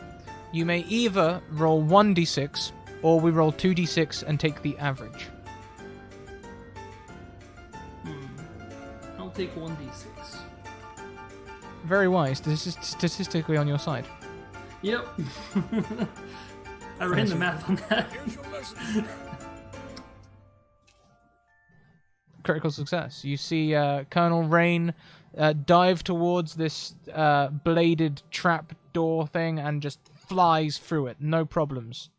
You may either roll 1d6, or we roll 2d6 and take the average. I'll take 1d6. very wise. This is statistically on your side. Yep. I ran the math on that. Critical success. You see Colonel Rain dive towards this bladed trap door thing and just flies through it. No problems.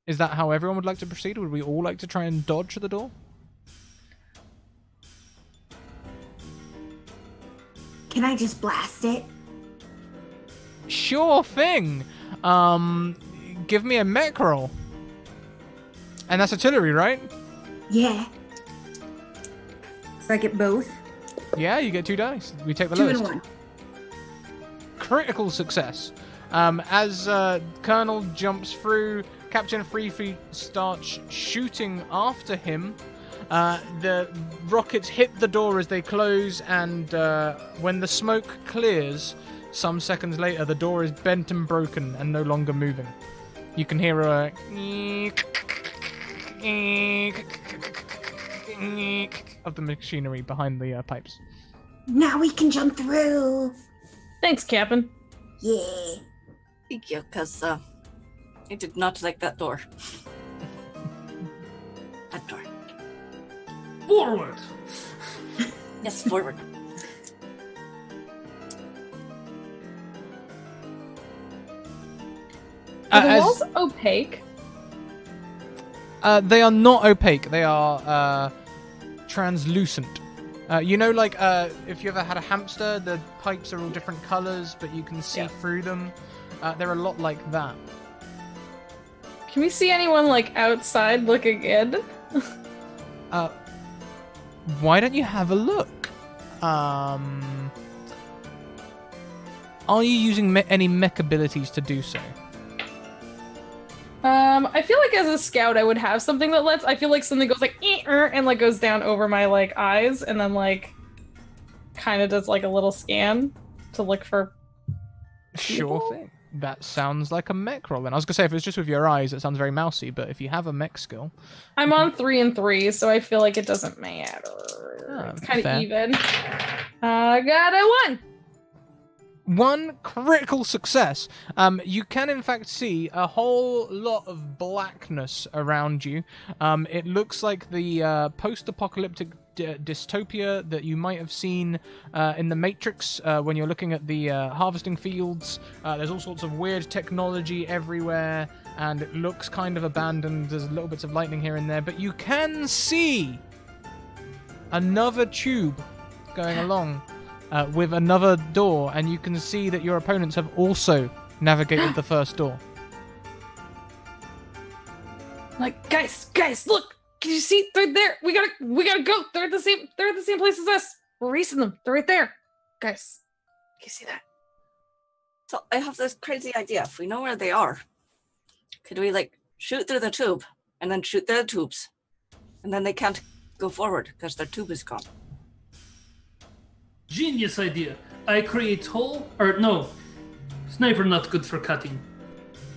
Is that how everyone would like to proceed? Would we all like to try and dodge the door? Can I just blast it? Sure thing. Give me a mech roll. And that's artillery, right? Yeah. So I get both? Yeah, you get 2 dice. We take the 2 lowest. and 1. Critical success. As Colonel jumps through, Captain Freefeet starts shooting after him. The rockets hit the door as they close, and when the smoke clears, some seconds later, the door is bent and broken and no longer moving. You can hear a of the machinery behind the pipes. Now we can jump through. Thanks, Captain. Yeah. Thank you, because I did not like that door. That door. Forward! Yes, forward. Are the walls opaque? They are not opaque. They are translucent. You know, like if you ever had a hamster, the pipes are all different colors, but you can see through them. They're a lot like that. Can we see anyone like outside looking in? Why don't you have a look? Are you using any mech abilities to do so? I feel like as a scout, I would have something that lets. I feel like something goes like and like goes down over my like eyes, and then like kind of does like a little scan to look for. Sure thing. That sounds like a mech roll. Then I was gonna say if it's just with your eyes, it sounds very mousy. But if you have a mech skill, I'm on 3 and 3, so I feel like it doesn't matter. It's kind of even. I got a 1. 1 critical success. You can in fact see a whole lot of blackness around you. It looks like the post-apocalyptic dystopia that you might have seen in the Matrix when you're looking at the harvesting fields. There's all sorts of weird technology everywhere, and it looks kind of abandoned. There's little bits of lightning here and there, but you can see another tube going along with another door, and you can see that your opponents have also navigated the first door. Like, guys, look! Can you see? They're there. We gotta go. They're at the same place as us. We're racing them. They're right there, guys. Can you see that? So I have this crazy idea. If we know where they are, could we like shoot through the tube and then shoot their tubes, and then they can't go forward because their tube is gone? Genius idea. I create hole, or no, sniper not good for cutting.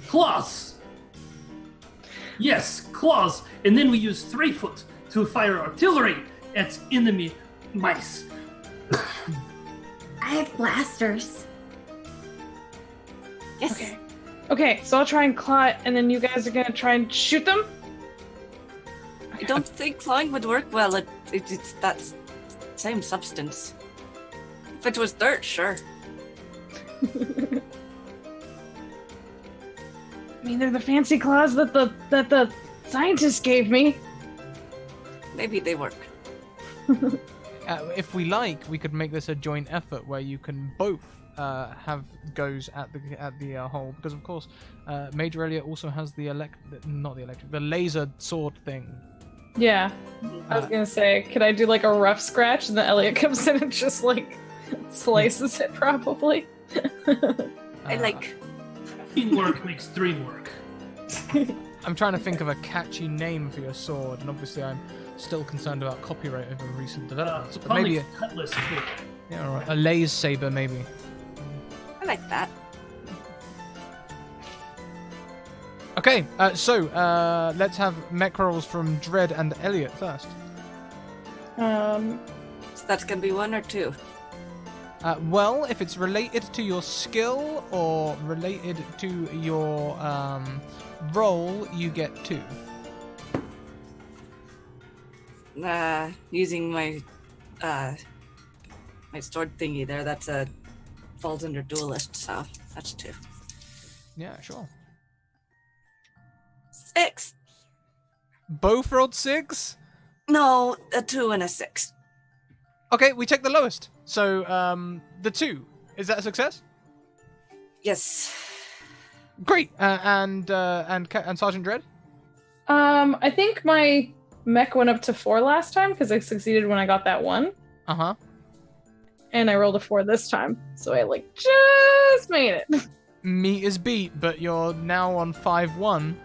Claws. Yes, claws, and then we use 3-foot to fire artillery at enemy mice. I have blasters. Yes. Okay. So I'll try and claw it, and then you guys are gonna try and shoot them. I don't think clawing would work well. It's that same substance. If it was dirt, sure. I mean, they're the fancy claws that the scientists gave me. Maybe they work. If we like, we could make this a joint effort where you can both have goes at the hole, because of course Major Elliot also has the laser sword thing. Yeah, I was gonna say, could I do like a rough scratch, and then Elliot comes in and just like slices it, probably. I like. Teamwork makes dream work. I'm trying to think of a catchy name for your sword, and obviously I'm still concerned about copyright over recent developments. But maybe cutlass too. Yeah, right. A laser saber, maybe. I like that. Okay, so let's have mech rolls from Dread and Elliot first. So that's gonna be 1 or 2. Well, if it's related to your skill or related to your role, you get 2. Using my my sword thingy there, that's falls under duelist, so that's 2. Yeah, sure. 6. Both rolled 6? No, a 2 and a 6. Okay, we take the lowest. So, the 2. Is that a success? Yes. Great. And Sergeant Dredd? I think my mech went up to 4 last time because I succeeded when I got that 1. Uh-huh. And I rolled a 4 this time, so I just made it. Meat is beat, but you're now on 5-1.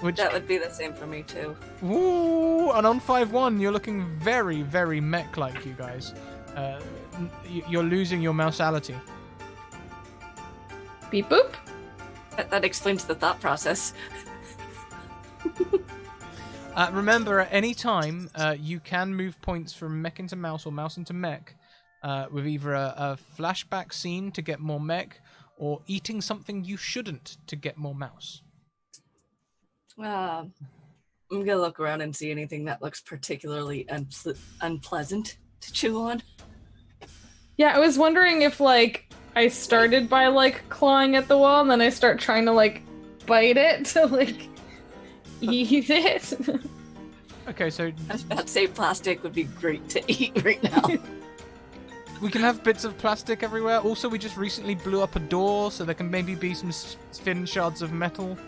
Which That would be the same for me too. Ooh, and on 5-1, you're looking very, very mech-like, you guys. You're losing your mousality. Beep boop. That explains the thought process. Remember, at any time, you can move points from mech into mouse or mouse into mech with either a flashback scene to get more mech or eating something you shouldn't to get more mouse. I'm gonna look around and see anything that looks particularly unpleasant to chew on. Yeah, I was wondering if, like, I started by, like, clawing at the wall and then I start trying to, like, bite it to, like, eat it. Okay, so I was about to say plastic would be great to eat right now. we can have bits of plastic everywhere. Also, we just recently blew up a door, so there can maybe be some thin shards of metal.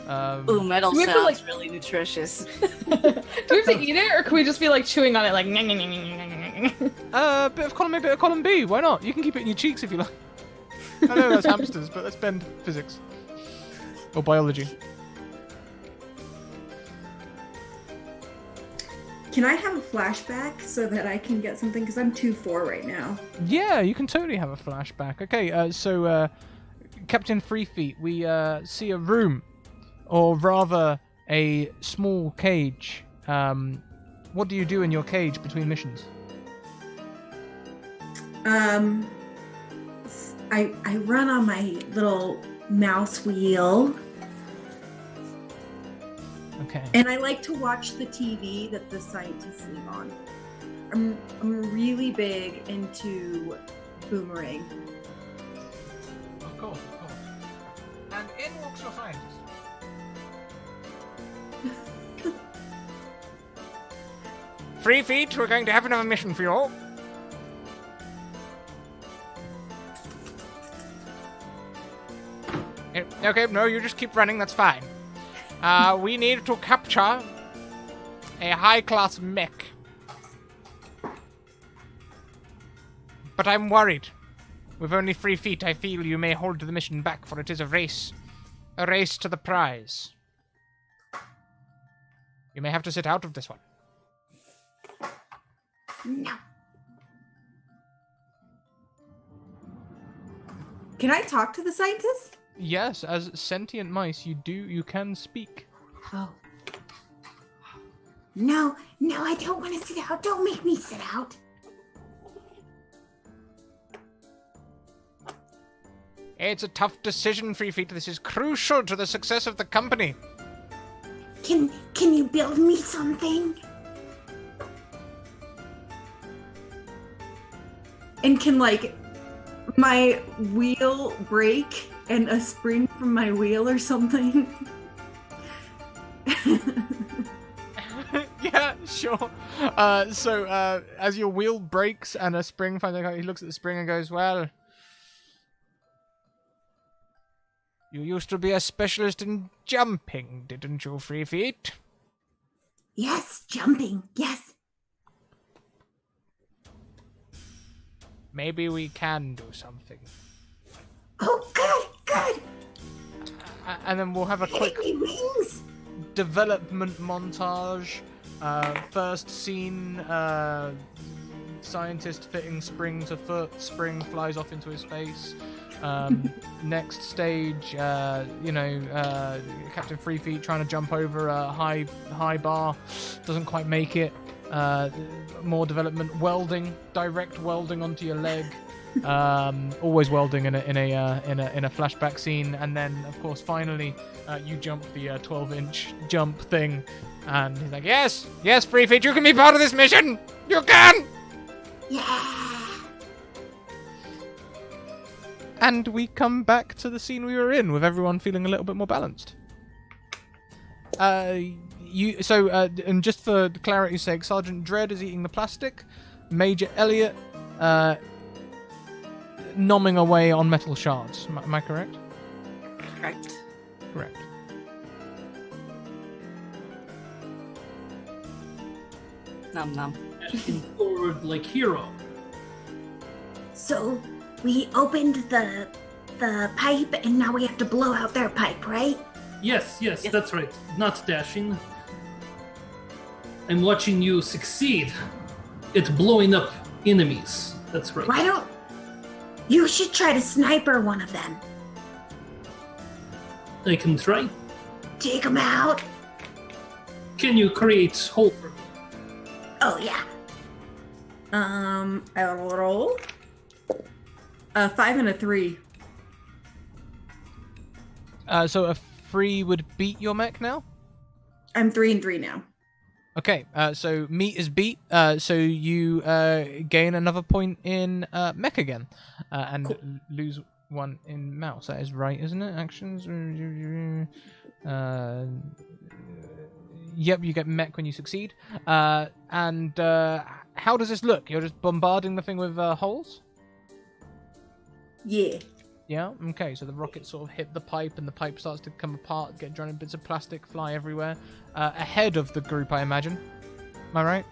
Ooh, metal we have sounds to, really nutritious. Do we have to eat it, or can we just be, like, chewing on it, like, bit of column A, bit of column B. Why not? You can keep it in your cheeks if you like. I know that's hamsters, but let's bend physics. Or biology. Can I have a flashback so that I can get something? Because I'm 2-4 right now. Yeah, you can totally have a flashback. Okay, so Captain Free Feet, we see a room, or rather a small cage. What do you do in your cage between missions? I run on my little mouse wheel. Okay. And I like to watch the TV that the scientists leave on. I'm really big into Boomerang. Of course. And in walks your scientist. Free Feet, we're going to have another mission for you all. Okay, no, you just keep running, that's fine. We need to capture a high-class mech. But I'm worried. With only 3 feet, I feel you may hold the mission back, for it is a race. A race to the prize. You may have to sit out of this one. No. Can I talk to the scientist? Yes, as sentient mice, you can speak. Oh. No, I don't want to sit out. Don't make me sit out. It's a tough decision, Free Feet. This is crucial to the success of the company. Can you build me something? And can, like, my wheel break and a spring from my wheel or something? Yeah, sure. So as your wheel breaks and a spring finds out, he looks at the spring and goes, well, you used to be a specialist in jumping, didn't you, Free Feet? Yes, jumping, yes. Maybe we can do something. Oh, good. And then we'll have a quick Give me wings. development montage. First scene, scientist fitting spring to foot, spring flies off into his face. Next stage, Captain Free Feet trying to jump over a high bar, doesn't quite make it. more development, welding, direct welding onto your leg. Always welding in a flashback scene, and then of course finally you jump the 12-inch jump thing, and he's like, yes, Free Feet, you can be part of this mission. You can. Yeah. And we come back to the scene we were in, with everyone feeling a little bit more balanced. And just for clarity's sake, Sergeant Dredd is eating the plastic. Major Elliot, nomming away on metal shards. Am I correct? Correct. Correct. Nom nom. Dashing forward like hero. So we opened the pipe, and now we have to blow out their pipe, right? Yes, that's right. Not dashing. I'm watching you succeed at blowing up enemies. That's right. Why don't you should try to sniper one of them? I can try. Take them out. Can you create hole for me? Oh yeah. I'll roll. 5 and a 3. So a 3 would beat your mech now? I'm 3 and 3 now. Okay, so meat is beat, so you gain another point in mech again, and Cool. lose 1 in mouse. That is right, isn't it? Actions. Yep, you get mech when you succeed. And how does this look? You're just bombarding the thing with holes? Yeah. Yeah. Okay. So the rockets sort of hit the pipe, and the pipe starts to come apart, get giant bits of plastic fly everywhere. Ahead of the group, I imagine. Am I right?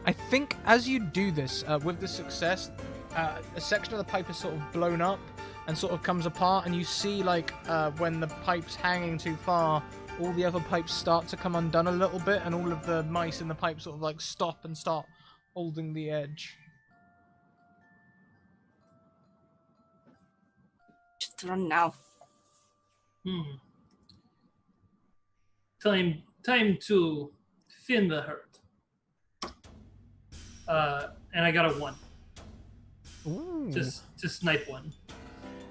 I think as you do this, with the success, a section of the pipe is sort of blown up and sort of comes apart, and you see like when the pipe's hanging too far, all the other pipes start to come undone a little bit, and all of the mice in the pipe sort of like stop and start holding the edge. Just run now. Time to thin the herd. And I got a 1. Ooh. Just to snipe one.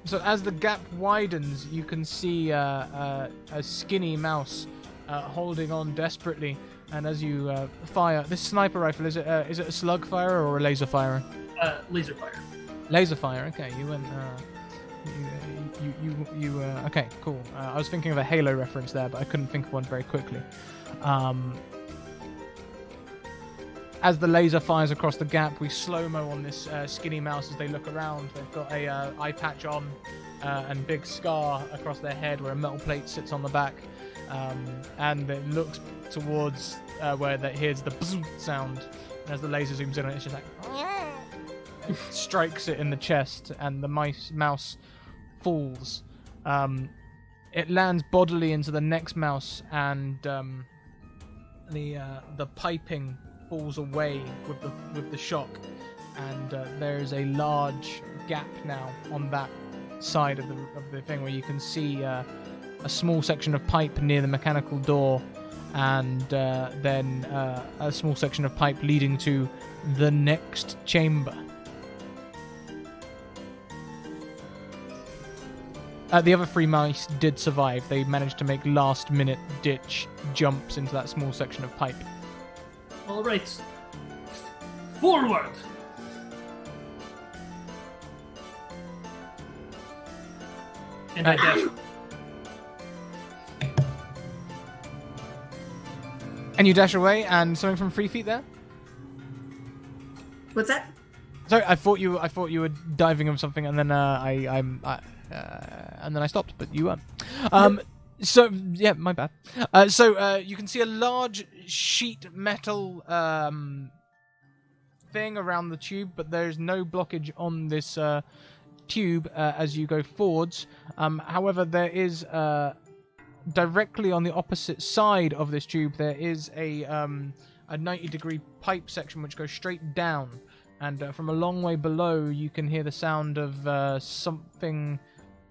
So as the gap widens, you can see a skinny mouse holding on desperately. And as you fire this sniper rifle, is it a slug fire or a laser fire? Laser fire. Laser fire. Okay, you went. Okay, cool. I was thinking of a Halo reference there, but I couldn't think of one very quickly. As the laser fires across the gap, we slow-mo on this skinny mouse as they look around. They've got a eye patch on and big scar across their head where a metal plate sits on the back. And it looks towards where it hears the bzzz sound. And as the laser zooms in on it, it's just like... It strikes it in the chest, and the mouse falls. It lands bodily into the next mouse, and the piping falls away with the shock, and there is a large gap now on that side of the thing where you can see a small section of pipe near the mechanical door, and then a small section of pipe leading to the next chamber. The other 3 mice did survive. They managed to make last-minute ditch jumps into that small section of pipe. All right. Forward. And I dash. And you dash away, and something from 3 feet there? What's that? Sorry, I thought you were diving of something, and then and then I stopped, but you weren't. So yeah, my bad. So you can see a large sheet metal thing around the tube, but there's no blockage on this tube as you go forwards. However, there is directly on the opposite side of this tube, there is a 90-degree pipe section which goes straight down, and from a long way below, you can hear the sound of something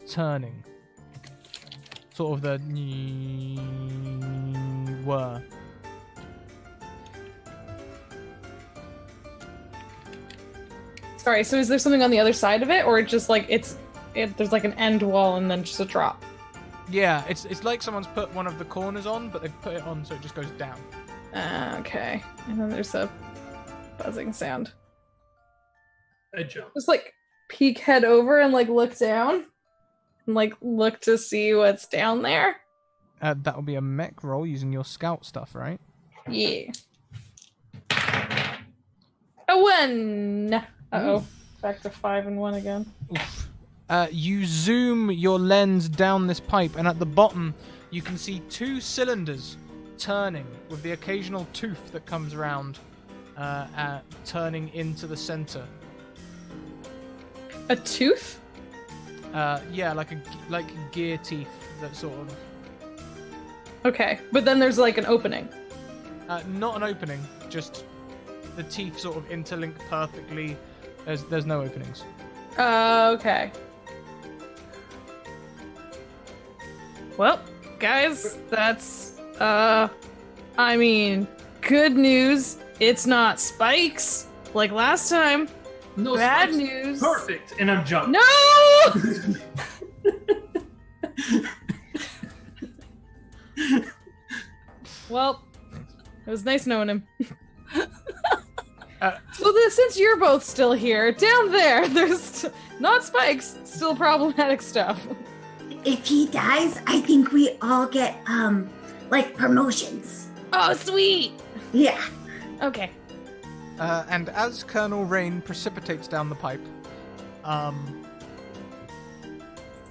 turning. sort of the were. Sorry, so is there something on the other side of it, or just like there's like an end wall and then just a drop? Yeah, it's like someone's put one of the corners on, but they've put it on so it just goes down. Okay. And then there's a buzzing sound. I jump. Just like peek head over and like look down and like look to see what's down there. That will be a mech roll using your scout stuff, right? Yeah. A 1. Uh-oh. Back to 5 and 1 again. Oof. You zoom your lens down this pipe, and at the bottom you can see 2 cylinders turning, with the occasional tooth that comes around, turning into the center. A tooth? Yeah, like gear teeth that sort of. Okay, but then there's like an opening. Not an opening, just the teeth sort of interlink perfectly. There's no openings. Okay. Well, guys, that's I mean, good news. It's not spikes like last time. No Bad spikes. news. Perfect. And I'm jumping. No! Well, it was nice knowing him. So since you're both still here, down there's not spikes, still problematic stuff. If he dies, I think we all get like promotions. Oh, sweet. Yeah. Okay. And as Colonel Rain precipitates down the pipe,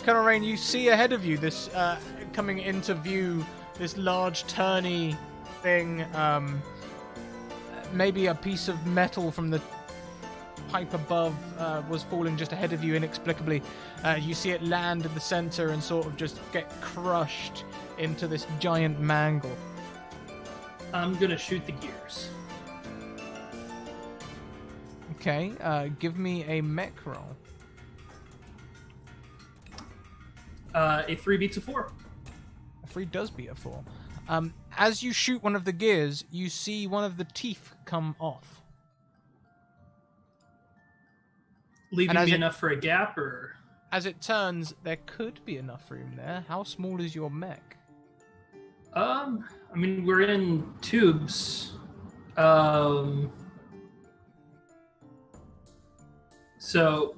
Colonel Rain, you see ahead of you this coming into view, this large turny thing. Maybe a piece of metal from the pipe above was falling just ahead of you inexplicably. You see it land in the center and sort of just get crushed into this giant mangle. I'm gonna shoot the gears. Okay, give me a mech roll. A 3 beats a 4. A 3 does beat a 4. As you shoot one of the gears, you see one of the teeth come off. Leaving me enough for a gap, or? As it turns, there could be enough room there. How small is your mech? I mean, we're in tubes. So,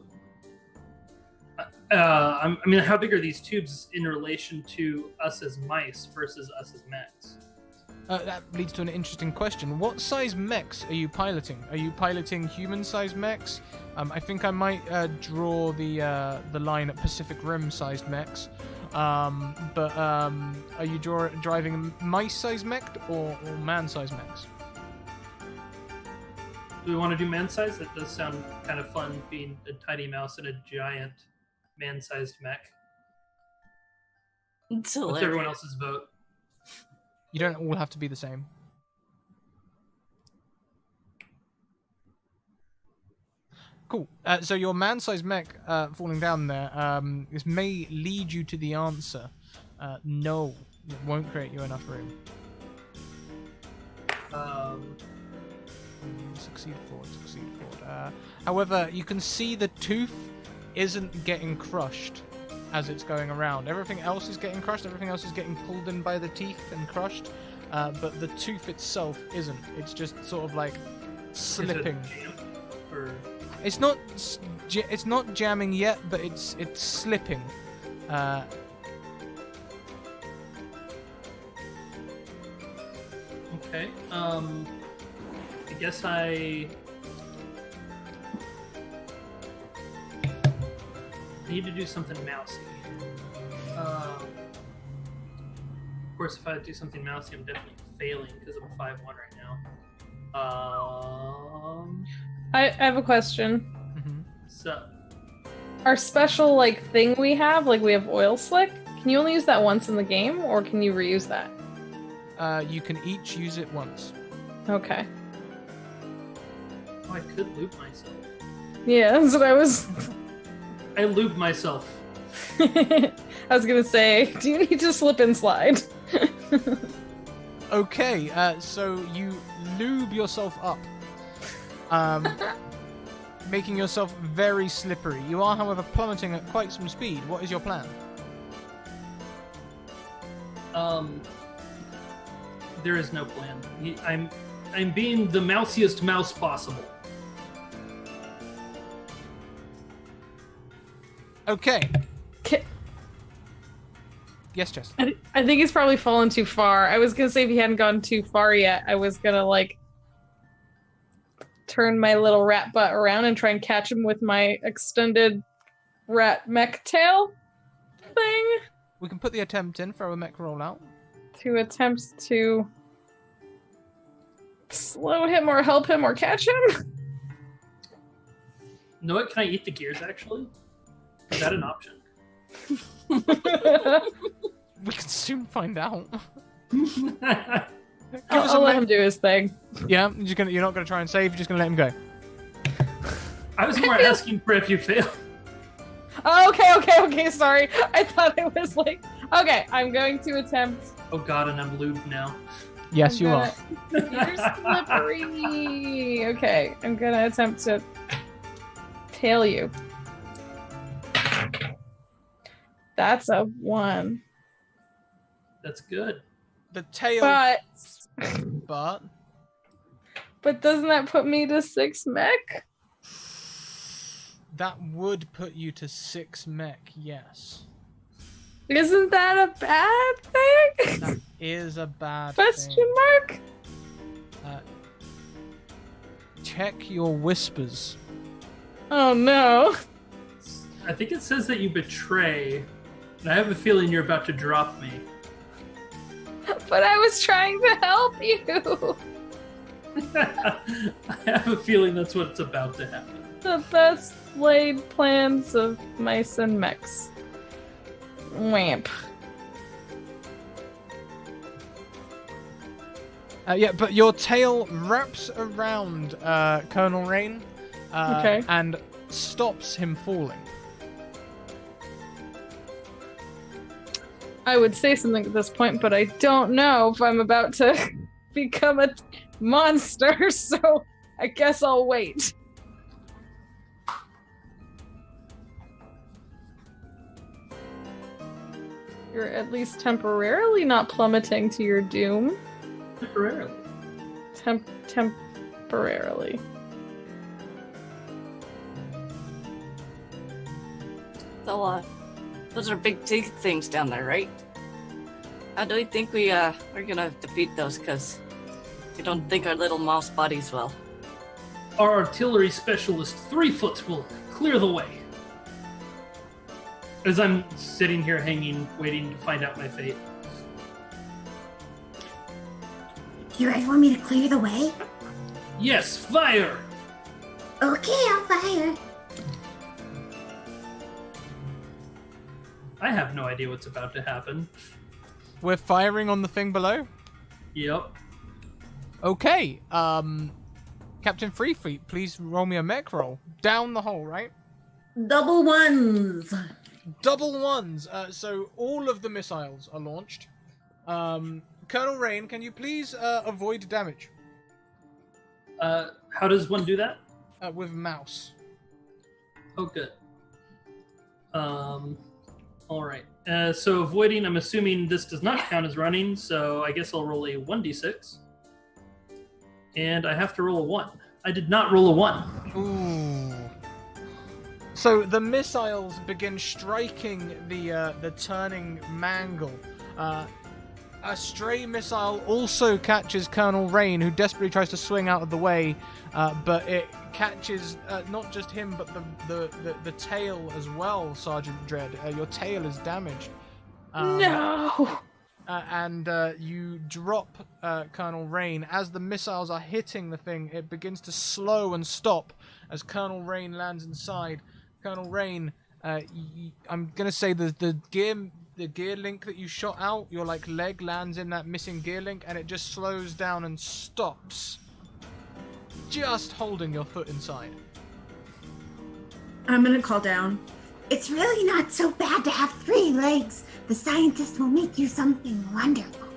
I mean, how big are these tubes in relation to us as mice versus us as mechs? That leads to an interesting question. What size mechs are you piloting? Are you piloting human-sized mechs? I think I might draw the line at Pacific Rim-sized mechs. But are you driving mice-sized mech or man-sized mechs? Do we want to do man-sized? That does sound kind of fun, being a tiny mouse in a giant man-sized mech. It's What's hilarious. everyone else's vote? You don't all have to be the same. Cool. So your man-sized mech falling down there, this may lead you to the answer. No, it won't create you enough room. Succeed forward. However, you can see the tooth isn't getting crushed as it's going around. Everything else is getting crushed, everything else is getting pulled in by the teeth and crushed, but the tooth itself isn't. It's just sort of like slipping. It's not jamming yet, but it's slipping. Okay. I guess I need to do something mousy. Of course, if I do something mousy, I'm definitely failing because I'm 5-1 right now. I have a question. Mm-hmm. So, Our special like thing we have oil slick. Can you only use that once in the game, or can you reuse that? You can each use it once. Okay. I could lube myself. Yeah, that's what I was. I lube myself. I was gonna say, do you need to slip and slide? Okay, so you lube yourself up, making yourself very slippery. You are, however, plummeting at quite some speed. What is your plan? There is no plan. I'm being the mousiest mouse possible. Okay. Yes, Jess. I think he's probably fallen too far. I was gonna say if he hadn't gone too far yet, I was gonna like turn my little rat butt around and try and catch him with my extended rat mech tail thing. We can put the attempt in, throw a mech roll out. To attempt to slow him or help him or catch him. You know what? Can I eat the gears, actually? Is that an option? We can soon find out. I'll let him do his thing. Yeah, you're not gonna try and save. You're just gonna let him go. I was more asking for if you fail. Oh, okay. Sorry, I thought it was like. Okay, I'm going to attempt. Oh god, and I'm lubed now. Yes, you are. You're slippery. Okay, I'm gonna attempt to tail you. That's a 1. That's good. The tail. But doesn't that put me to 6 mech? That would put you to 6 mech, yes. Isn't that a bad thing? That is a bad Question thing. mark? Check your whispers. Oh no. I think it says that you betray, and I have a feeling you're about to drop me. But I was trying to help you. I have a feeling that's what's about to happen. The best laid plans of mice and mechs. Wamp. Yeah, but your tail wraps around Colonel Rain Okay. and stops him falling. I would say something at this point, but I don't know if I'm about to become a monster, so I guess I'll wait. You're at least temporarily not plummeting to your doom. Temporarily. Temporarily. So, those are big things down there, right? How do we think we're gonna defeat those? Because we don't think our little mouse bodies will. Our artillery specialist 3-foot will clear the way. As I'm sitting here hanging, waiting to find out my fate. You guys want me to clear the way? Yes, fire! Okay, I'll fire. I have no idea what's about to happen. We're firing on the thing below? Yep. Okay, Captain Free Feet, please roll me a mech roll. Down the hole, right? Double ones. Double ones. So all of the missiles are launched. Colonel Rain, can you please avoid damage? How does one do that? With mouse. Oh, good. All right. So avoiding, I'm assuming this does not count as running, so I guess I'll roll a 1d6. And I have to roll a 1. I did not roll a 1. Ooh. So the missiles begin striking the turning mangle. A stray missile also catches Colonel Rain, who desperately tries to swing out of the way, but it catches not just him, but the tail as well, Sergeant Dredd. Your tail is damaged. No! And you drop Colonel Rain. As the missiles are hitting the thing, it begins to slow and stop as Colonel Rain lands inside. Colonel Rain, I'm going to say the gear link that you shot out, your leg lands in that missing gear link, and it just slows down and stops, just holding your foot inside. I'm gonna call down. It's really not so bad to have 3 legs. The scientist will make you something wonderful.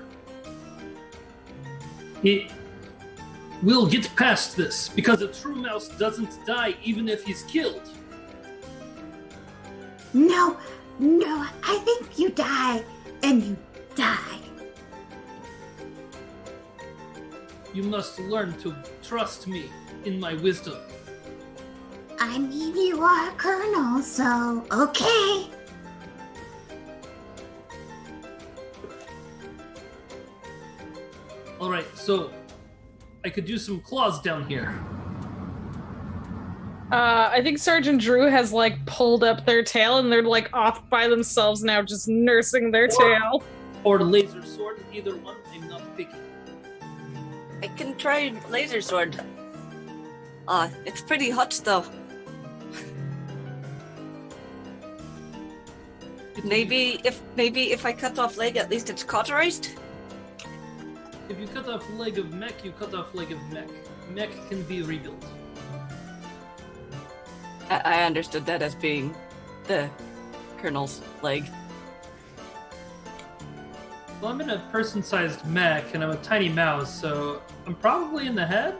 We'll get past this, because a true mouse doesn't die even if he's killed. No, I think you die, and you die. You must learn to trust me in my wisdom. I mean, you are a colonel, so okay. Alright, so I could use some claws down here. I think Sergeant Drew has like pulled up their tail and they're like off by themselves now, just nursing their tail. Or laser sword, either one, I'm not picky. I can try laser sword. It's pretty hot though. Maybe if I cut off leg, at least it's cauterized. If you cut off leg of Mech, you cut off leg of Mech. Mech can be rebuilt. I understood that as being the colonel's leg. Well, I'm in a person-sized mech, and I'm a tiny mouse, so I'm probably in the head?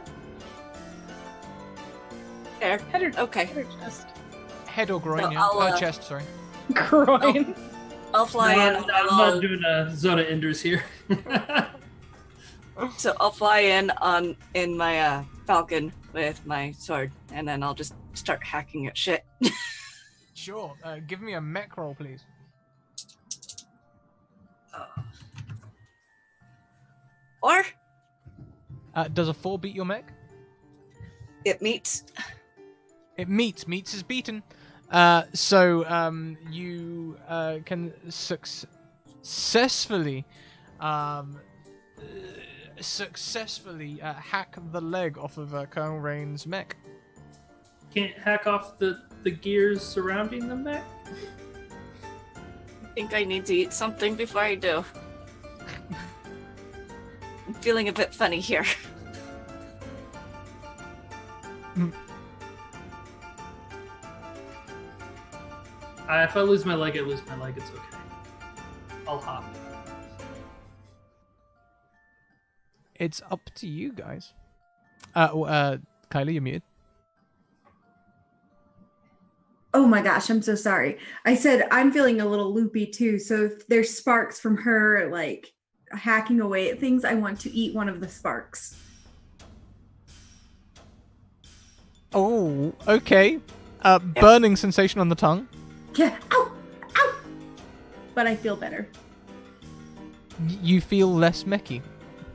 Fair. Head or, Okay. head or chest? Head or groin, So yeah. I'll, Chest, sorry. Groin. I'll fly in. I'm not doing a Zona Enders here. So I'll fly in my falcon with my sword, and then I'll just start hacking at shit. Sure. Give me a mech roll, please. Or Does a 4 beat your mech? it meets. It meets. Meets is beaten. So you can successfully hack the leg off of Colonel Rain's mech. Can't hack off the gears surrounding the mech? I think I need to eat something before I do. I'm feeling a bit funny here. If I lose my leg, I lose my leg. It's okay. I'll hop. It's up to you guys. Kylie, you're muted. Oh my gosh, I'm so sorry. I said I'm feeling a little loopy too. So if there's sparks from her like hacking away at things, I want to eat one of the sparks. Oh, okay. Burning sensation on the tongue. Yeah. Ow! Ow! But I feel better. You feel less mechy.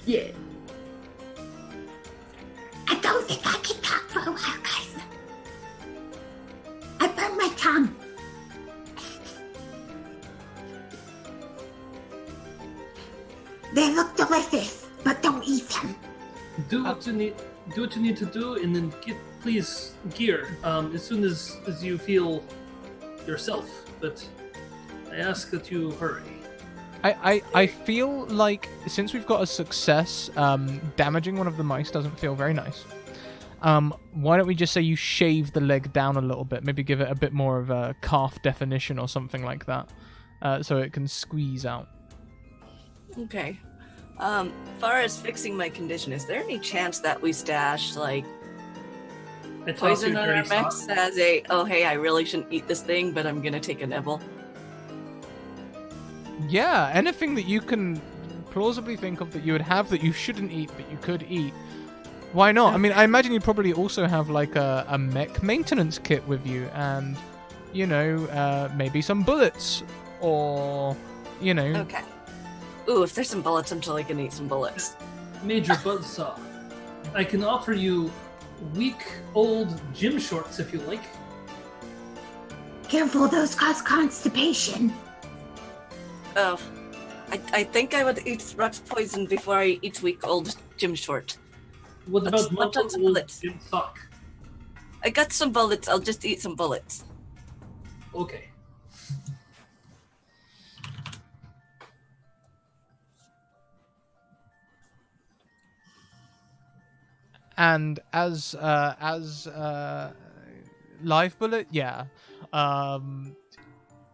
Yeah. I don't think I can talk for a while, guys. I burned my tongue. They look delicious, but don't eat them. Do what you need. Do what you need to do, and then get please gear as soon as you feel yourself. But I ask that you hurry. I feel like since we've got a success, damaging one of the mice doesn't feel very nice. Why don't we just say you shave the leg down a little bit, maybe give it a bit more of a calf definition or something like that, so it can squeeze out. Okay. Far as fixing my condition, is there any chance that we stash like I toss poison you a on our dirty sock. mechs as a hey, I really shouldn't eat this thing, but I'm gonna take a nibble? Yeah, anything that you can plausibly think of that you would have that you shouldn't eat but you could eat. Why not? I mean, I imagine you probably also have like a mech maintenance kit with you, and you know, maybe some bullets, or you know. Okay. Ooh, if there's some bullets, I'm totally gonna eat some bullets. Major Buzzsaw. I can offer you week old gym shorts if you like. Careful, those cause constipation. Oh, I think I would eat rat poison before I eat week old gym short. What Let's about put on month some old bullets. gym sock? I got some bullets, I'll just eat some bullets. Okay. And as live bullet, yeah.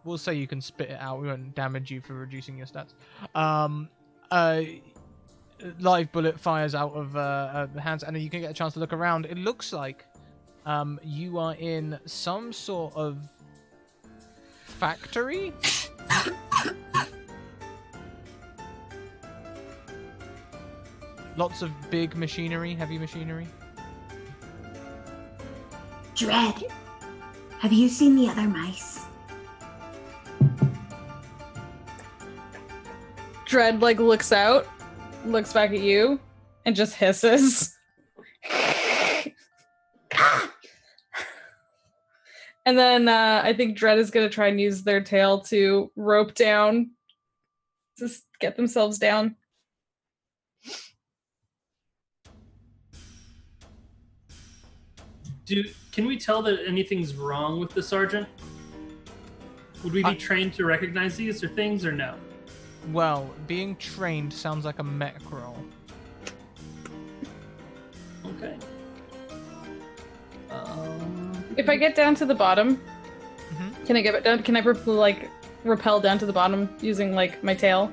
we'll say you can spit it out. We won't damage you for reducing your stats. Live bullet fires out of the hands, and then you can get a chance to look around. It looks like you are in some sort of factory. Lots of big machinery, heavy machinery. Dread, have you seen the other mice? Dread like looks out, looks back at you, and just hisses. And then I think Dread is gonna try and use their tail to rope down, just get themselves down. Can we tell that anything's wrong with the sergeant? Would we be trained to recognize these or things, or no? Well, being trained sounds like a mech roll. Okay. If I get down to the bottom, can I get down? Can I rappel down to the bottom using like my tail?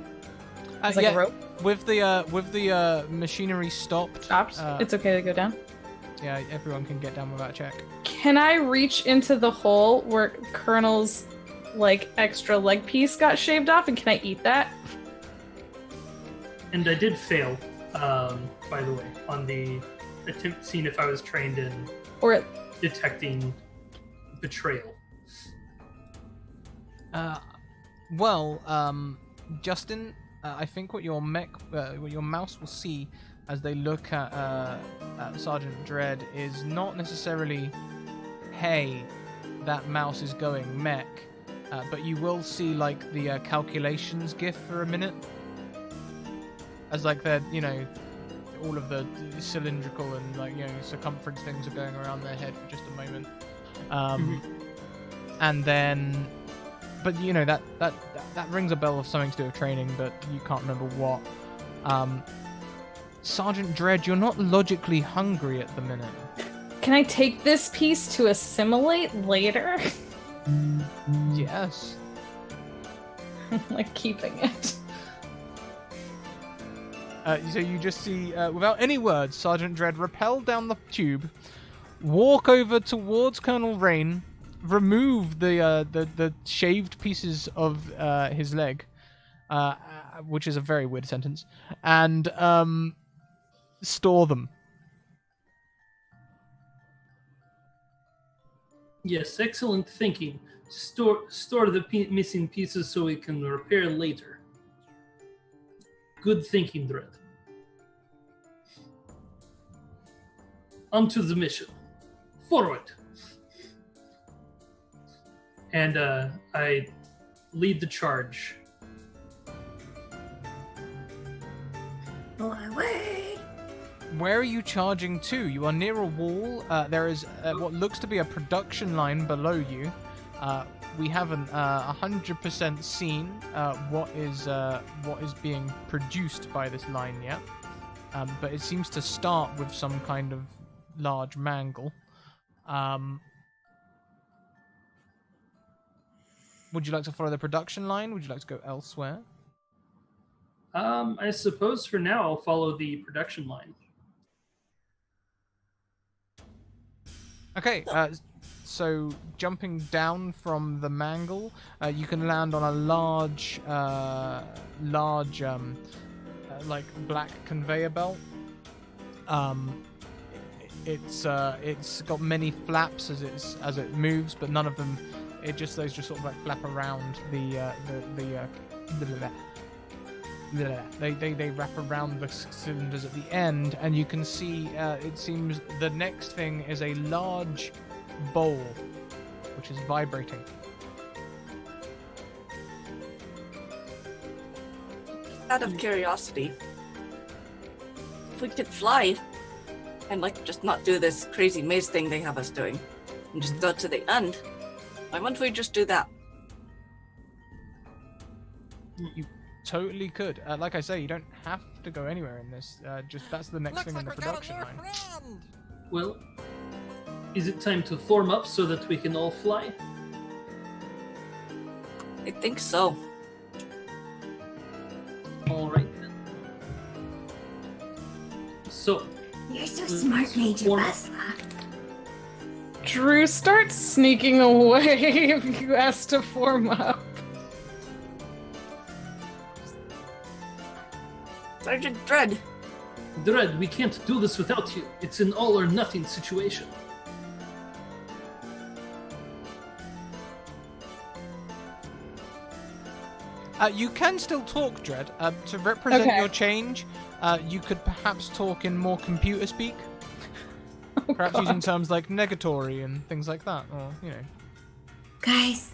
As like a rope? With the machinery stopped. It's okay to go down. Yeah, everyone can get down without a check. Can I reach into the hole where Colonel's like extra leg piece got shaved off, and can I eat that? And I did fail, by the way, on the attempt seeing if I was trained in detecting betrayal. Justin, I think what your mouse will see as they look at Sergeant Dredd is not necessarily, hey, that mouse is going mech, but you will see like the calculations gif for a minute, as like they're, all of the cylindrical and circumference things are going around their head for just a moment, and then, but that rings a bell of something to do with training, but you can't remember what. Sergeant Dredd, you're not logically hungry at the minute. Can I take this piece to assimilate later? Yes. Like keeping it. So you just see, without any words, Sergeant Dredd rappel down the tube, walk over towards Colonel Rain, remove the shaved pieces of his leg, which is a very weird sentence, and store them. Yes, excellent thinking. Store the missing pieces so we can repair later. Good thinking, Dredd. Onto the mission. Forward. And I lead the charge. Away. Where are you charging to? You are near a wall. There is what looks to be a production line below you. We haven't 100% seen what is being produced by this line yet, but it seems to start with some kind of large mangle. Would you like to follow the production line? Would you like to go elsewhere? I suppose for now I'll follow the production line. Okay, so jumping down from the mangle, you can land on a large, like black conveyor belt. It's got many flaps as it moves, but none of them. Those just sort of like flap around They wrap around the cylinders at the end, and you can see it seems the next thing is a large bowl which is vibrating. Out of curiosity, if we could fly and just not do this crazy maze thing they have us doing and just go to the end, why wouldn't we just do that? You totally could. Like I say, you don't have to go anywhere in this. That's the next thing in the production line. Well, is it time to form up so that we can all fly? I think so. All right then. So, You're so smart, Major Busla. Drew, start sneaking away if you ask to form up. Sergeant Dredd. Dredd, we can't do this without you. It's an all or nothing situation. You can still talk, Dredd. To represent Okay. your change, you could perhaps talk in more computer speak. Perhaps God. using terms like negatory and things like that, or, you know. Guys,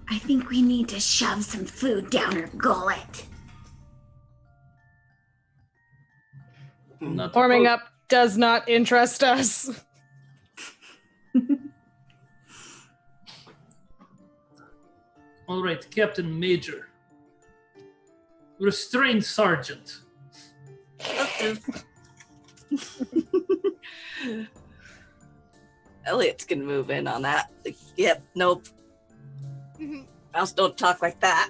I think we need to shove some food down her gullet. Not Forming opposed. up does not interest us. All right, Captain Major. Restrain Sergeant. Elliot's gonna move in on that. Like, yep, nope. Mouse don't talk like that.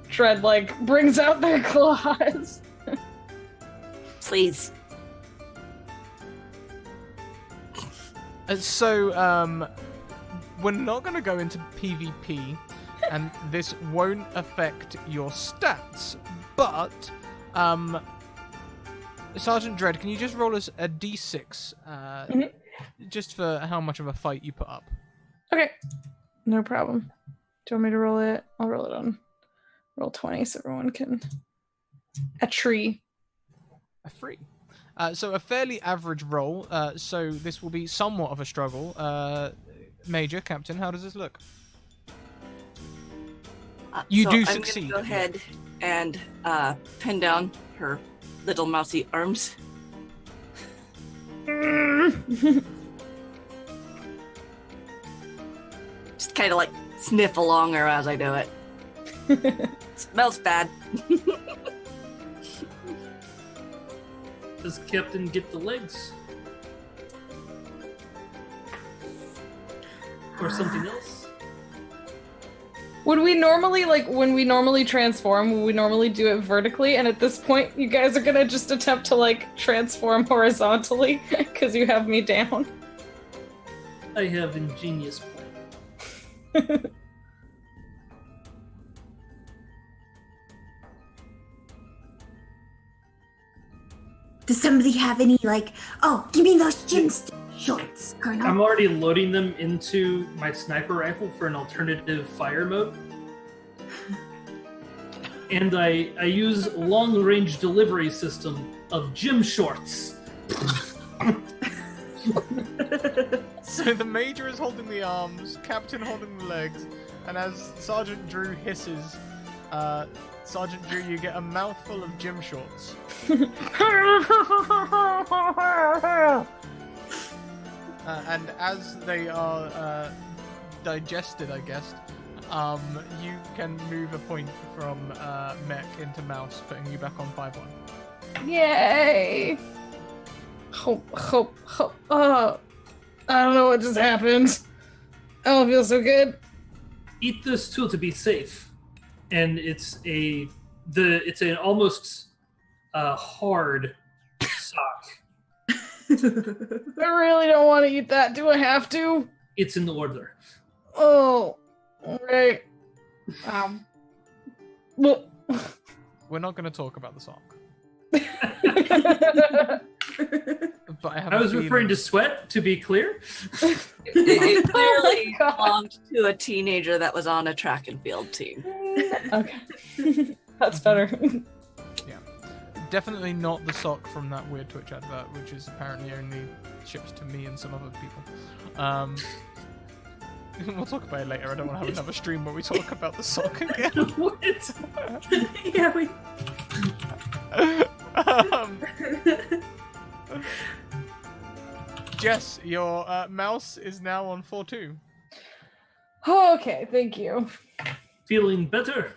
Dread, like, brings out their claws. Please. So, we're not going to go into PvP, and this won't affect your stats, but, Sergeant Dredd, can you just roll us a d6, just for how much of a fight you put up? Okay. No problem. Do you want me to roll it? I'll roll it on roll 20 so everyone can... A tree. A 3. So a fairly average roll, so this will be somewhat of a struggle. Major, Captain, how does this look? You do succeed. I'm gonna go ahead and pin down her little mousy arms. Just kind of like sniff along her as I do it. Smells bad. Does Captain get the legs? Or something else? Would we normally, like, when we normally transform, would we normally do it vertically? And at this point, you guys are gonna just attempt to, like, transform horizontally because you have me down. I have ingenious plan. Does somebody have any, like, oh, give me those gym shorts, Colonel? I'm already loading them into my sniper rifle for an alternative fire mode. And I use long-range delivery system of gym shorts. So the Major is holding the arms, Captain holding the legs, and as Sergeant Drew hisses, Sergeant Drew, you get a mouthful of gym shorts. And as they are digested, I guess, you can move a point from Mech into Mouse, putting you back on 5-1. Yay! Hope. I don't know what just happened. I don't feel so good. Eat this too to be safe. And it's an almost hard sock. I really don't want to eat that. Do I have to? It's in the order. Oh, right. Well. We're not going to talk about the sock. But I was referring to sweat, to be clear. It clearly God. belonged to a teenager that was on a track and field team. Okay. That's better. Definitely not the sock from that weird Twitch advert, which is apparently only shipped to me and some other people. We'll talk about it later. I don't want to have another stream where we talk about the sock again. What? Yeah, we... Jess, your mouse is now on 4-2. Okay, thank you. Feeling better?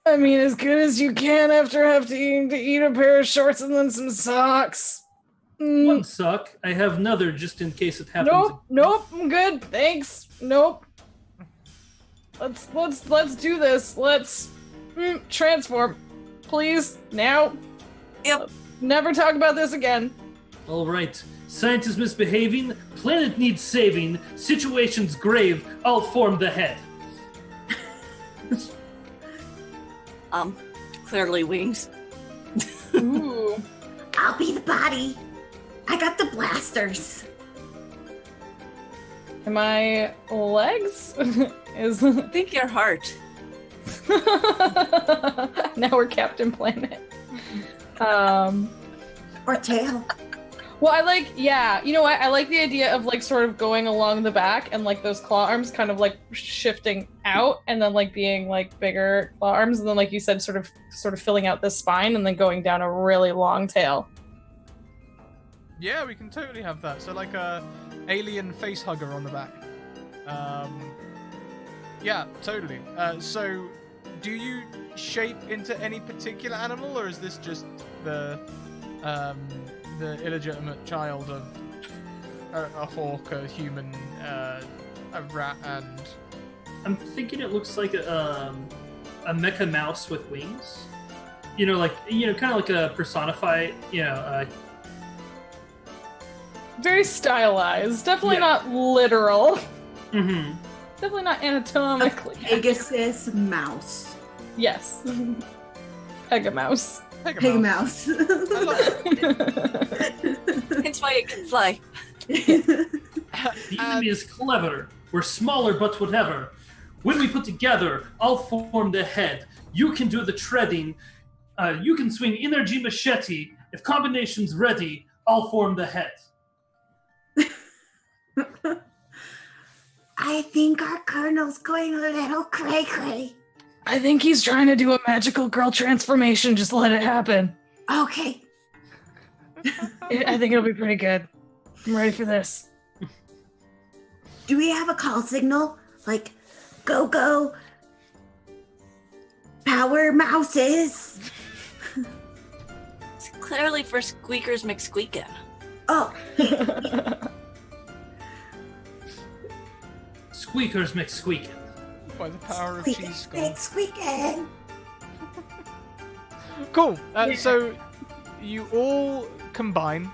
I mean, as good as you can after having to eat a pair of shorts and then some socks. One suck. I have another just in case it happens. Nope, I'm good. Thanks. Nope. Let's do this. Let's transform. Please, now. Yep. Never talk about this again. All right. Scientists misbehaving. Planet needs saving. Situation's grave. I'll form the head. Clearly wings. Ooh. I'll be the body. I got the blasters. Am I legs? Is I think your heart. now we're Captain Planet. Or tail. Well, I like, yeah, you know what? I like the idea of like sort of going along the back and like those claw arms kind of like shifting out and then like being like bigger claw arms and then like you said, sort of filling out the spine and then going down a really long tail. Yeah, we can totally have that. So like a alien face hugger on the back. Yeah, totally. So do you shape into any particular animal, or is this just the illegitimate child of a hawk, a human, a rat, and... I'm thinking it looks like a mecha mouse with wings. You know, like, you know, kind of like a personified, you know... Very stylized. Definitely not literal. Mm-hmm. Definitely not anatomically. Pegasus mouse. Yes. Pegamouse. Pegamouse. I love it. That's why it can fly. The enemy is clever. We're smaller, but whatever. When we put together, I'll form the head. You can do the treading. You can swing energy machete. If combination's ready, I'll form the head. I think our colonel's going a little cray-cray. I think he's trying to do a magical girl transformation. Just let it happen. Okay. I think it'll be pretty good. I'm ready for this. Do we have a call signal? Like, go, go, power mouses? It's clearly for squeakers McSqueakin'. Oh. Squeakers McSqueakin'. By the power of cheese skull. Squeaking. Cool. So you all combine,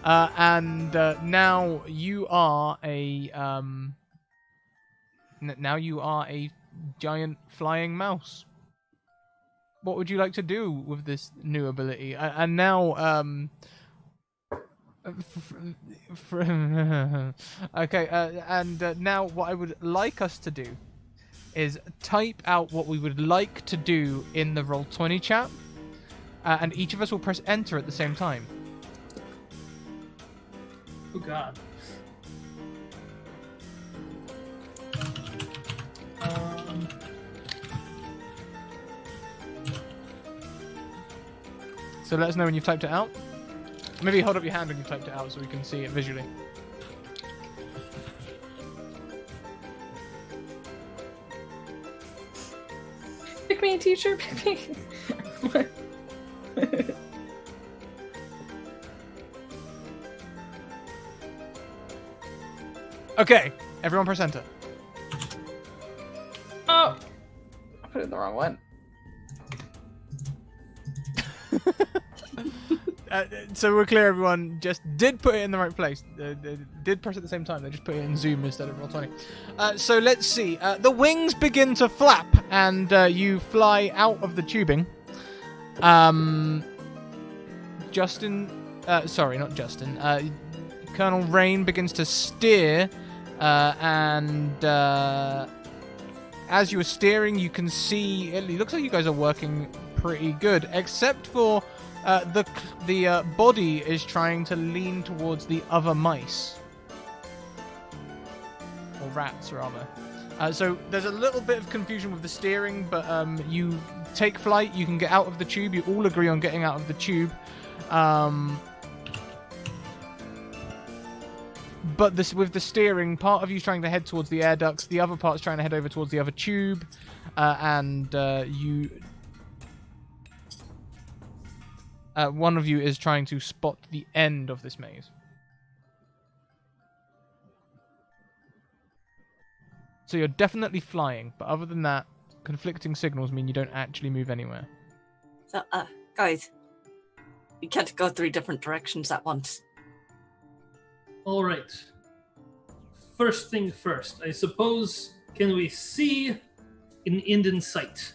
and now you are a giant flying mouse. What would you like to do with this new ability? And now, okay. And now, what I would like us to do is type out what we would like to do in the Roll20 chat, and each of us will press enter at the same time. Oh god. So let us know when you've typed it out. Maybe hold up your hand when you've typed it out so we can see it visually. Pick me, teacher, pick me. Okay, everyone press enter. Oh, I put it in the wrong one. So we're clear, everyone just did put it in the right place. They did press at the same time. They just put it in Zoom instead of Roll20. So let's see. The wings begin to flap, and you fly out of the tubing. Justin, sorry, not Justin. Colonel Rain begins to steer, and as you are steering, you can see it looks like you guys are working pretty good, except for the body is trying to lean towards the other mice. Or rats, rather. So there's a little bit of confusion with the steering, but you take flight, you can get out of the tube, you all agree on getting out of the tube. But this, with the steering, part of you's trying to head towards the air ducts, the other part's trying to head over towards the other tube, and you... one of you is trying to spot the end of this maze. So you're definitely flying, but other than that, conflicting signals mean you don't actually move anywhere. So, guys, we can't go 3 different directions at once. All right. First thing first, I suppose, can we see an end in sight?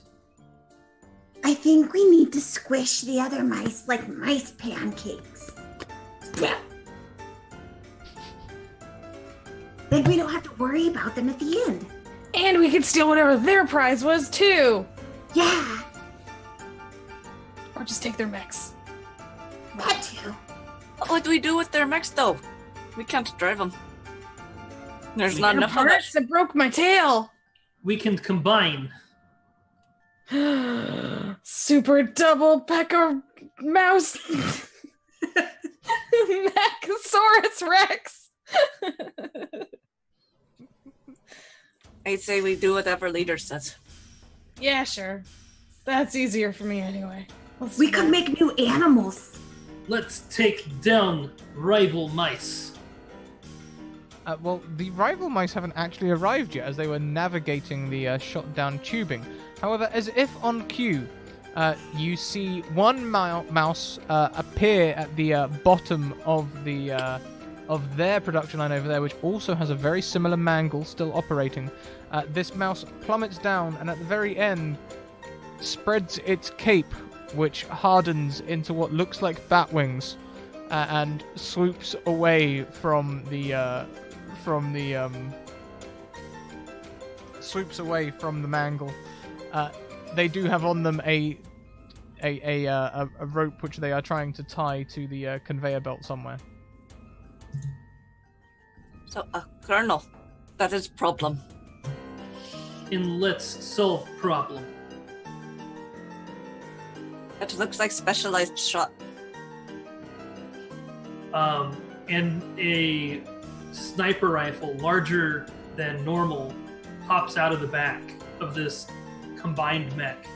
I think we need to squish the other mice like mice pancakes. Yeah. Then we don't have to worry about them at the end. And we could steal whatever their prize was, too. Yeah, Or just take their mechs. that too. What do we do with their mechs, though? We can't drive them. There's not Their enough of parts us. that broke my tail. We can combine. Super double pecker mouse. Mechosaurus Rex. I say we do whatever leader says. Yeah, sure. That's easier for me anyway. Let's We do could it. make new animals. Let's take down rival mice. Well, the rival mice haven't actually arrived yet, as they were navigating the shot-down tubing. However, as if on cue, you see one mouse appear at the bottom of their production line over there, which also has a very similar mangle still operating. This mouse plummets down, and at the very end, spreads its cape, which hardens into what looks like bat wings, and swoops away from the mangle. They do have on them a rope which they are trying to tie to the conveyor belt somewhere. So, Colonel, that is problem. And let's solve problem. It looks like specialized shot. And a sniper rifle larger than normal pops out of the back of this combined mech,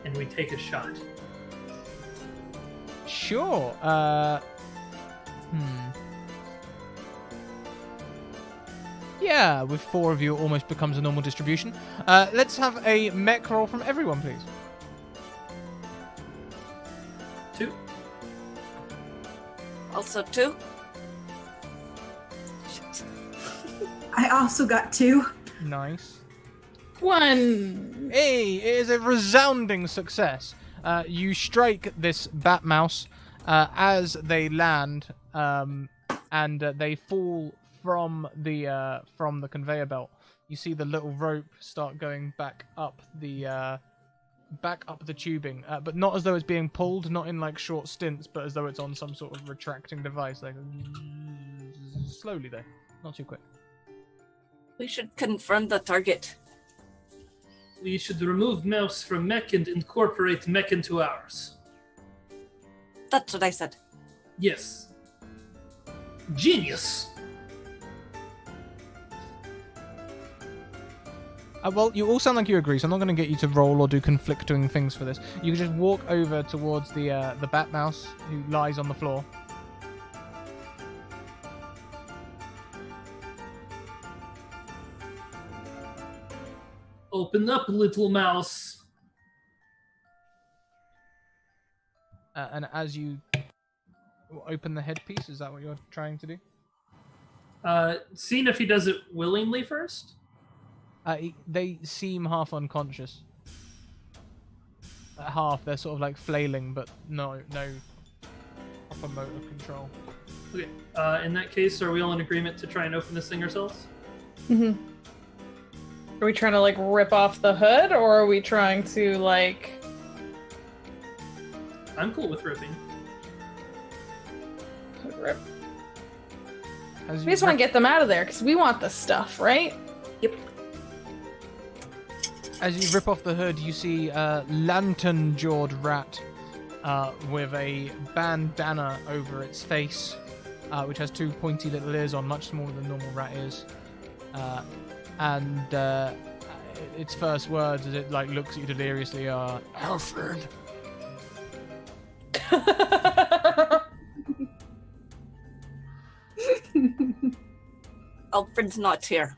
and we take a shot. Sure. Yeah, with 4 of you, it almost becomes a normal distribution. Let's have a mech roll from everyone, please. 2. Also 2. I also got 2. Nice. 1. Hey, it is a resounding success. You strike this bat mouse as they land, and they fall from the conveyor belt. You see the little rope start going back up the tubing, but not as though it's being pulled, not in like short stints, but as though it's on some sort of retracting device, like slowly though, not too quick. We should confirm the target. We should remove mouse from mech and incorporate mech into ours. That's what I said. Yes. Genius! Well, you all sound like you agree, so I'm not going to get you to roll or do conflicting things for this. You can just walk over towards the bat mouse who lies on the floor. Open up, little mouse. And as you open the headpiece, is that what you're trying to do? Seeing if he does it willingly first. They seem half unconscious. Half, they're sort of like flailing, but no proper motor control. Okay. In that case, are we all in agreement to try and open this thing ourselves? Mm-hmm. Are we trying to like rip off the hood, or are we trying to like? I'm cool with ripping. Hood rip. As We you just want to get them out of there because we want the stuff, right? As you rip off the hood, you see a lantern-jawed rat with a bandana over its face, which has 2 pointy little ears on, much smaller than normal rat ears. And its first words, as it like looks at you deliriously, are "Alfred." Alfred's not here.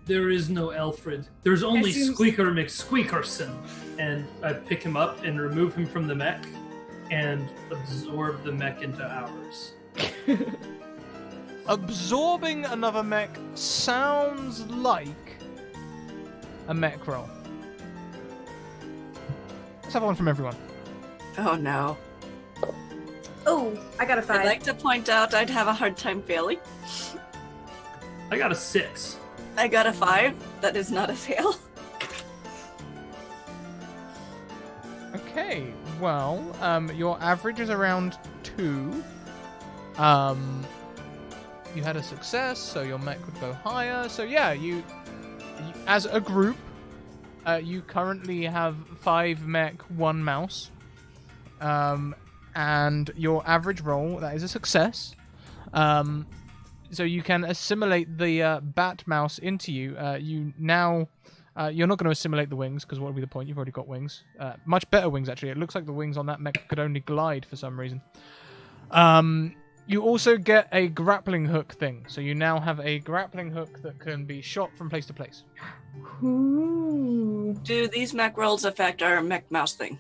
There is no Alfred. There's only seems- Squeaker McSqueakerson. And I pick him up and remove him from the mech and absorb the mech into ours. Absorbing another mech sounds like a mech roll. Let's have one from everyone. Oh no. Oh, I got a 5. I'd like to point out I'd have a hard time failing. I got a 6. I got a 5. That is not a fail. Okay, well, your average is around 2. You had a success, so your mech would go higher. So yeah, you as a group, you currently have 5 mech, 1 mouse. And your average roll, that is a success. So you can assimilate the bat mouse into you. You now... you're not going to assimilate the wings, because what would be the point? You've already got wings. Much better wings, actually. It looks like the wings on that mech could only glide for some reason. You also get a grappling hook thing. So you now have a grappling hook that can be shot from place to place. Ooh. Do these mech rolls affect our mech mouse thing?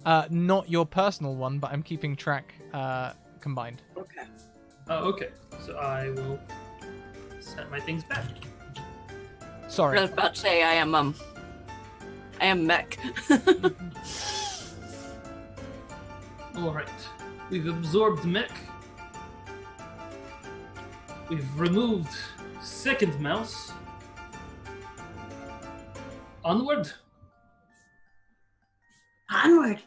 Not your personal one, but I'm keeping track combined. Okay. Oh, okay. So I will set my things back. I Sorry. was about to say I am mech. Alright. We've absorbed mech. We've removed second mouse. Onward. Onward.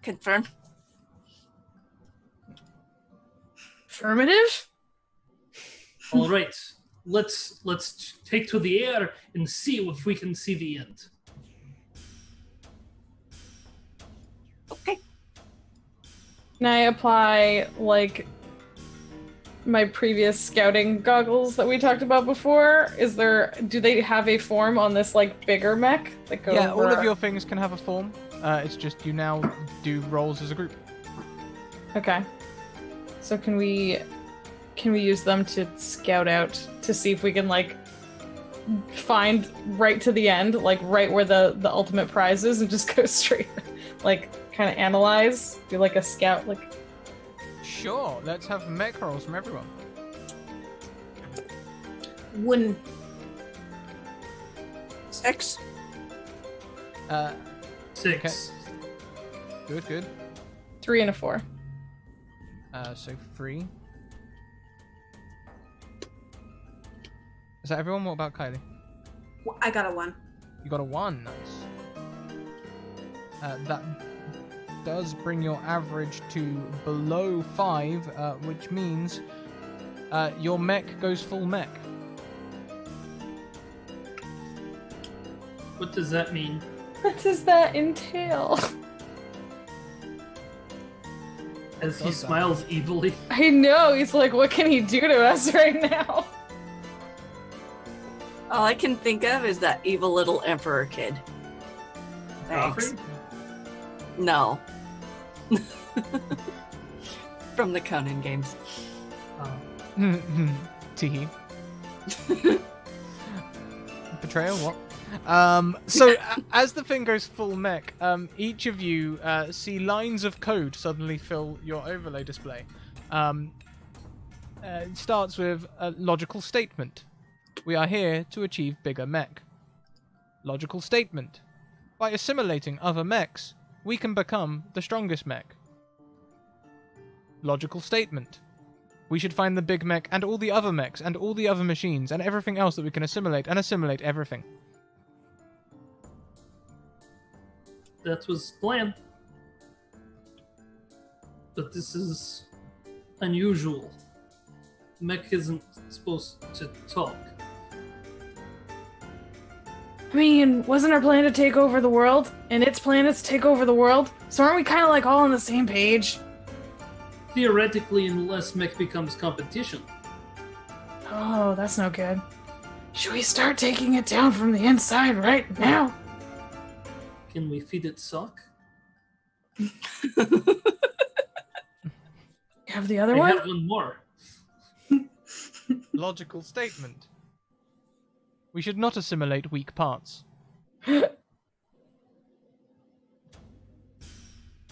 Confirm. Affirmative? Alright. Let's take to the air and see if we can see the end. Okay. Can I apply, like, my previous scouting goggles that we talked about before? Do they have a form on this, like, bigger mech that goes Yeah, all of your things can have a form. It's just you now do rolls as a group. Okay. So can we use them to scout out to see if we can, like, find right to the end, like right where the ultimate prize is, and just go straight, like, kind of analyze, do like a scout, like. Sure, let's have mech rolls from everyone. Wooden. 6. 6. Good. 3 and a 4. So 3. Is that everyone? What about Kylie? I got a 1. You got a 1, nice. That does bring your average to below 5, which means your mech goes full mech. What does that mean? What does that entail? As he smiles evilly. I know, he's like, what can he do to us right now? All I can think of is that evil little emperor kid. Thanks. Alfred? No. From the Conan games. Teehee. Betrayal, what? So as the thing goes full mech, each of you see lines of code suddenly fill your overlay display. It starts with a logical statement. We are here to achieve bigger mech. Logical statement. By assimilating other mechs, we can become the strongest mech. Logical statement. We should find the big mech and all the other mechs and all the other machines and everything else that we can assimilate and assimilate everything. That was the plan. But this is unusual. Mech isn't supposed to talk. I mean, wasn't our plan to take over the world? And its plan is to take over the world? So aren't we kind of like all on the same page? Theoretically, unless Mech becomes competition. Oh, that's no good. Should we start taking it down from the inside right now? Can we feed it sock? You have the other I one? have one more. Logical statement. We should not assimilate weak parts.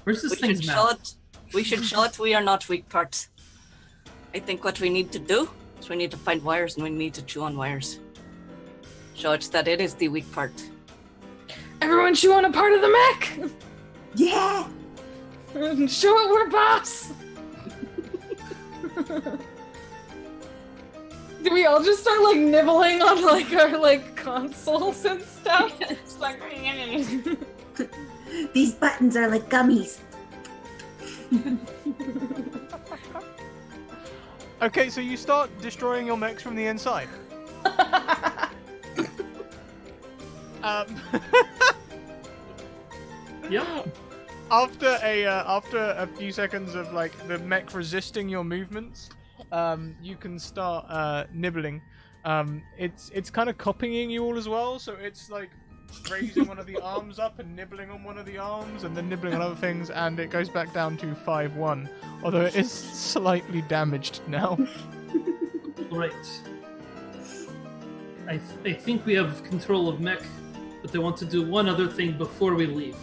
Where's this We thing's should mouth? show it we are not weak parts. I think what we need to do is we need to find wires and we need to chew on wires. Show it that it is the weak part. Everyone chew on a part of the mech! Yeah. Show it we're boss! Do we all just start like nibbling on like our like consoles and stuff? It's like These buttons are like gummies. Okay, so you start destroying your mechs from the inside. Um, Yep. after a few seconds of like the mech resisting your movements, you can start nibbling. It's kind of copying you all as well, so it's like raising one of the arms up and nibbling on one of the arms, and then nibbling on other things, and it goes back down to 5-1. Although it is slightly damaged now. Right. I think we have control of Mech, but they want to do one other thing before we leave.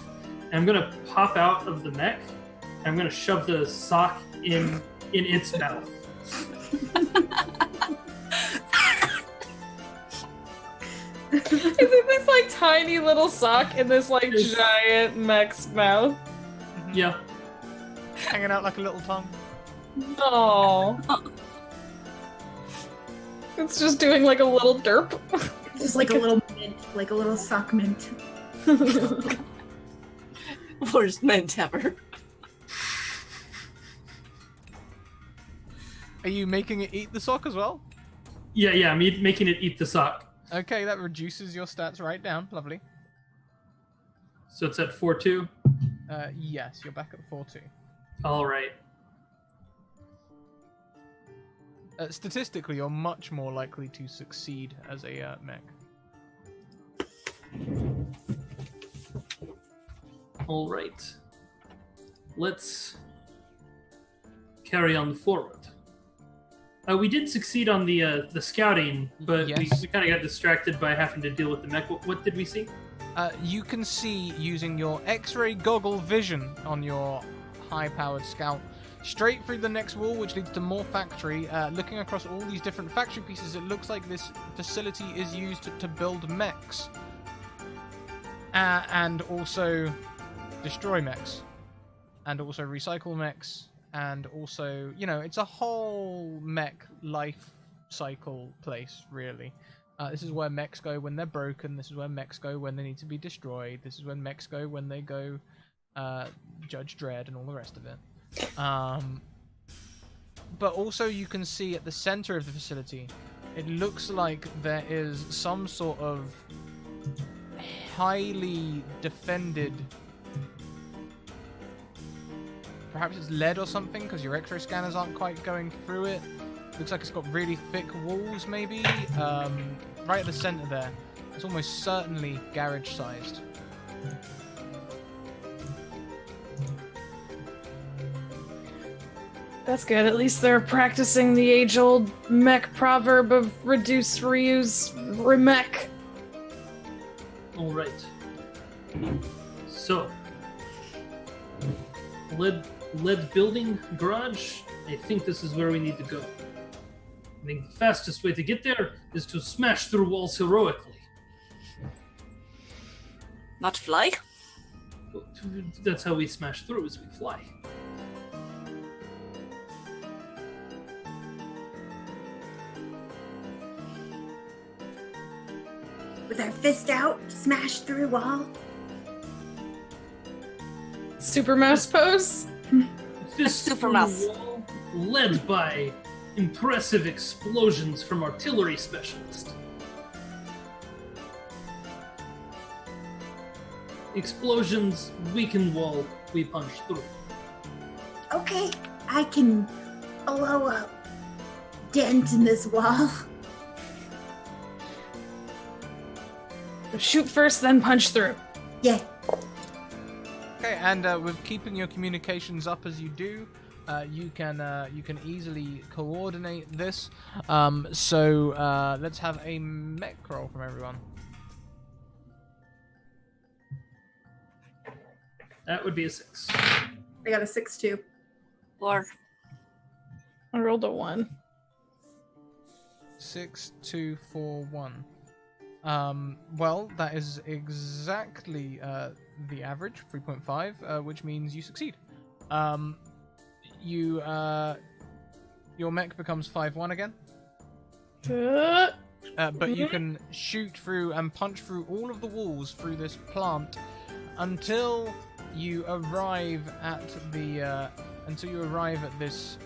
And I'm gonna pop out of the Mech, and I'm gonna shove the sock in its mouth. Is it this like tiny little sock in this like giant mech's mouth? Yeah. Hanging out like a little tongue. Oh. It's just doing like a little derp. Just like a little mint, like a little sock mint. Worst mint ever. Are you making it eat the sock as well? Yeah, I'm making it eat the sock. Okay, that reduces your stats right down. Lovely. So it's at 4-2. Yes, you're back at 4-2. Alright. Statistically, you're much more likely to succeed as a mech. Alright. Let's carry on forward. We did succeed on the scouting, but Yes. we kind of got distracted by having to deal with the mech. What did we see? You can see, using your X-ray goggle vision on your high-powered scout, straight through the next wall, which leads to more factory. Looking across all these different factory pieces, it looks like this facility is used to build mechs. And also destroy mechs. And also recycle mechs. And also, you know, it's a whole mech life cycle place, really. This is where mechs go when they're broken. This is where mechs go when they need to be destroyed. This is when mechs go when they go Judge Dredd and all the rest of it. But also you can see at the center of the facility, it looks like there is some sort of highly defended, perhaps it's lead or something, because your X-ray scanners aren't quite going through it. Looks like it's got really thick walls, maybe. Right at the center there. It's almost certainly garage-sized. That's good. At least they're practicing the age-old mech proverb of reduce, reuse, remech. Alright. So, lead building garage, I think this is where we need to go. I think the fastest way to get there is to smash through walls heroically. Not fly? That's how we smash through, is we fly. With our fist out, smash through wall. Super mouse pose? Fist Super through mouse. wall, led by impressive explosions from artillery specialist. Explosions weaken wall, we punch through. Okay, I can blow a dent in this wall. Shoot first, then punch through. Yeah. Okay, and with keeping your communications up as you do, you can easily coordinate this. So let's have a mech roll from everyone. That would be a 6. I got a 6 too. 4. I rolled a 1. 6, 2, 4, 1. Well, that is exactly the average, 3.5, which means you succeed. Your mech becomes 5-1 again. But you can shoot through and punch through all of the walls through this plant until you arrive at this.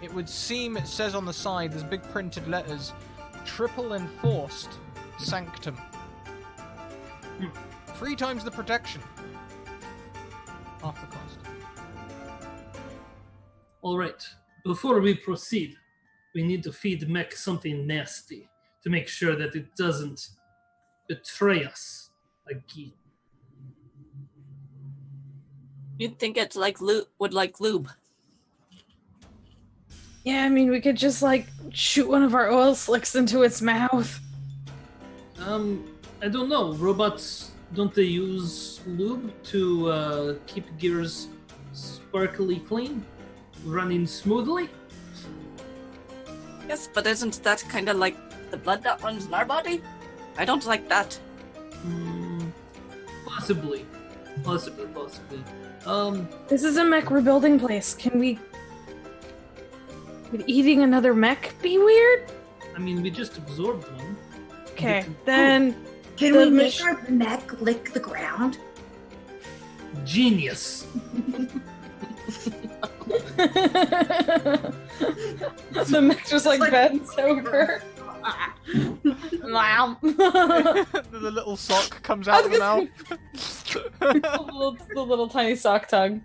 It would seem, it says on the side, there's big printed letters, triple enforced sanctum. 3 times the protection. Half the cost. All right. Before we proceed, we need to feed Mech something nasty to make sure that it doesn't betray us again. You'd think it's like lube. Yeah, I mean, we could just, like, shoot one of our oil slicks into its mouth. I don't know. Robots, don't they use lube to keep gears sparkly clean? Running smoothly? Yes, but isn't that kind of like the blood that runs in our body? I don't like that. Possibly. This is a mech rebuilding place. Can we... Would eating another mech be weird? I mean, we just absorbed one. Okay, then... Can The we make mission- our mech lick the ground? Genius. The mech just, like, bends over. Wow. The little sock comes out of the mouth. the little tiny sock tongue.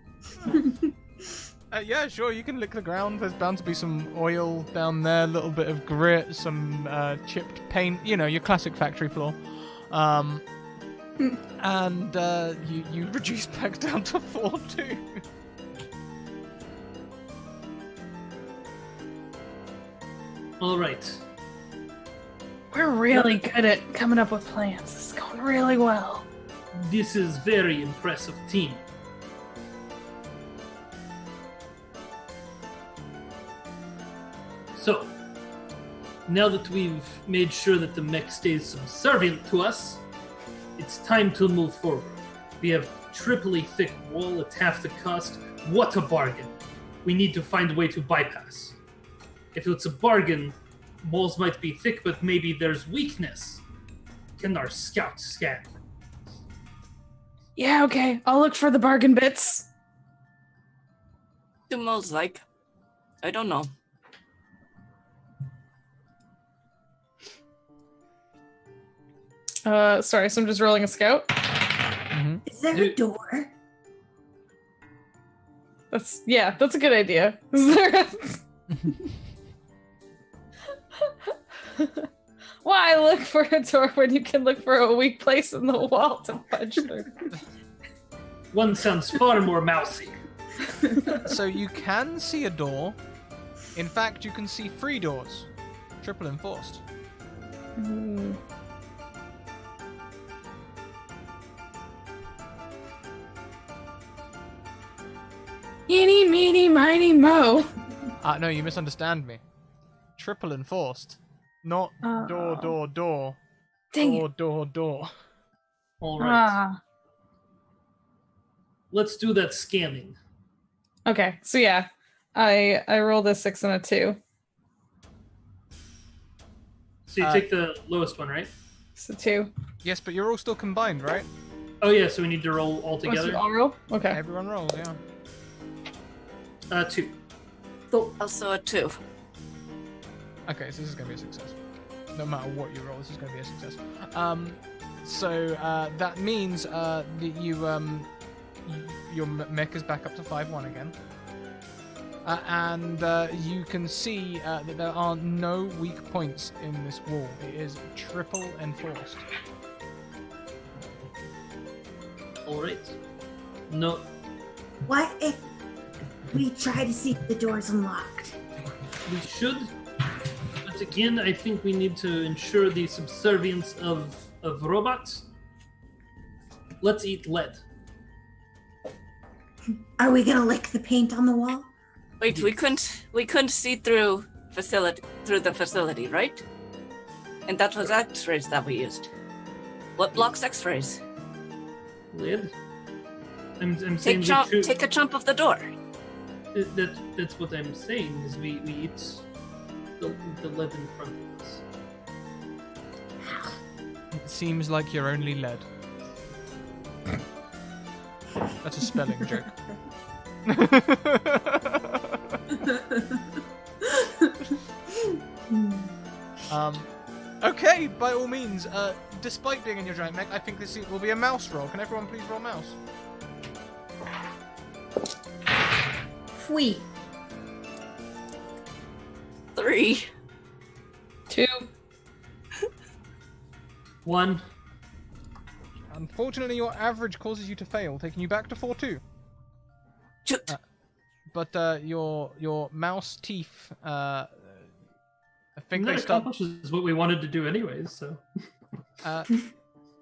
Yeah, sure, you can lick the ground. There's bound to be some oil down there, a little bit of grit, some chipped paint, you know, your classic factory floor. And you reduce back down to 4 too. All right. We're really good at coming up with plans. This is going really well. This is very impressive team. So, now that we've made sure that the mech stays subservient to us, it's time to move forward. We have triply thick wall at half the cost. What a bargain. We need to find a way to bypass. If it's a bargain, walls might be thick, but maybe there's weakness. Can our scouts scan? Yeah, okay. I'll look for the bargain bits. Smells like. I don't know. Sorry, so I'm just rolling a scout. Is there a door? That's a good idea. Is there Why look for a door when you can look for a weak place in the wall to punch through? One sounds far more mousy. So you can see a door. In fact, you can see 3 doors. Triple enforced. Eeny, meeny, miny, mo. No, you misunderstand me. Triple enforced. Not door, door, door. Dang door, it. door, door. All right. Ah. Let's do that scanning. Okay, so yeah. I rolled a 6 and a 2. So you take the lowest one, right? So 2. Yes, but you're all still combined, right? Oh yeah, so we need to roll all So together. I'll roll? Okay. Everyone rolls, yeah. 2. Also a 2. Okay, so this is going to be a success. No matter what you roll, this is going to be a success. So that means that your mech is back up to 5-1 again. And you can see that there are no weak points in this wall. It is triple enforced. All right. No. What if we try to see if the door's unlocked? We should, but again, I think we need to ensure the subservience of robots. Let's eat lead. Are we gonna lick the paint on the wall? Wait, we couldn't see through the facility, right? And that was X-rays that we used. What blocks X-rays? Lead? I'm saying Take a chunk of the door. That's what I'm saying, is we eat the lead in front of us. It seems like you're only lead. That's a spelling joke. Okay, by all means, despite being in your giant mech, I think this will be a mouse roll. Can everyone please roll mouse? Fwee. 3. 2. 1. Unfortunately, your average causes you to fail, taking you back to 4-2. Shoot. But your mouse teeth, I think That they start. accomplishes what we wanted to do anyways, so...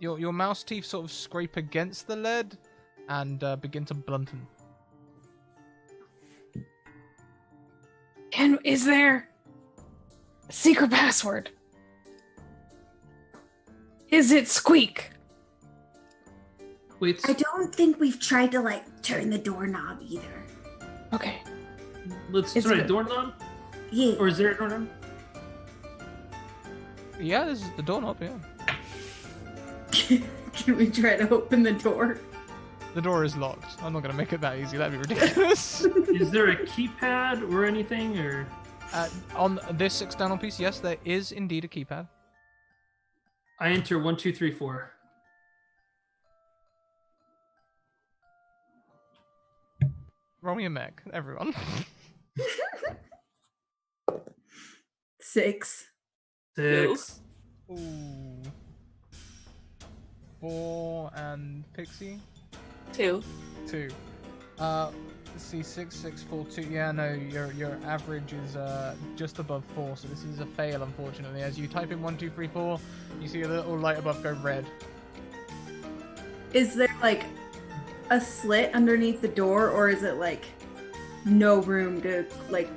Your mouse teeth sort of scrape against the lead and begin to blunten. Is there a secret password? Is it squeak? Wait, I don't think we've tried to turn the doorknob either. Okay. let's Is try it- a doorknob? Yeah. Or is there a doorknob? Yeah, this is the doorknob, yeah. Can we try to open the door? The door is locked. I'm not going to make it that easy. That'd be ridiculous. Is there a keypad or anything, or... On this external piece, yes, there is indeed a keypad. I enter 1, 2, 3, 4. Roll me a mech, everyone. 6. 6. Ooh. 4 and Pixie? 2. 2. Let's see, 6, 6, 4, 2. Yeah, no, your average is just above 4, so this is a fail, unfortunately. As you type in 1, 2, 3, 4, you see a little light above go red. Is there a slit underneath the door, or is it no room to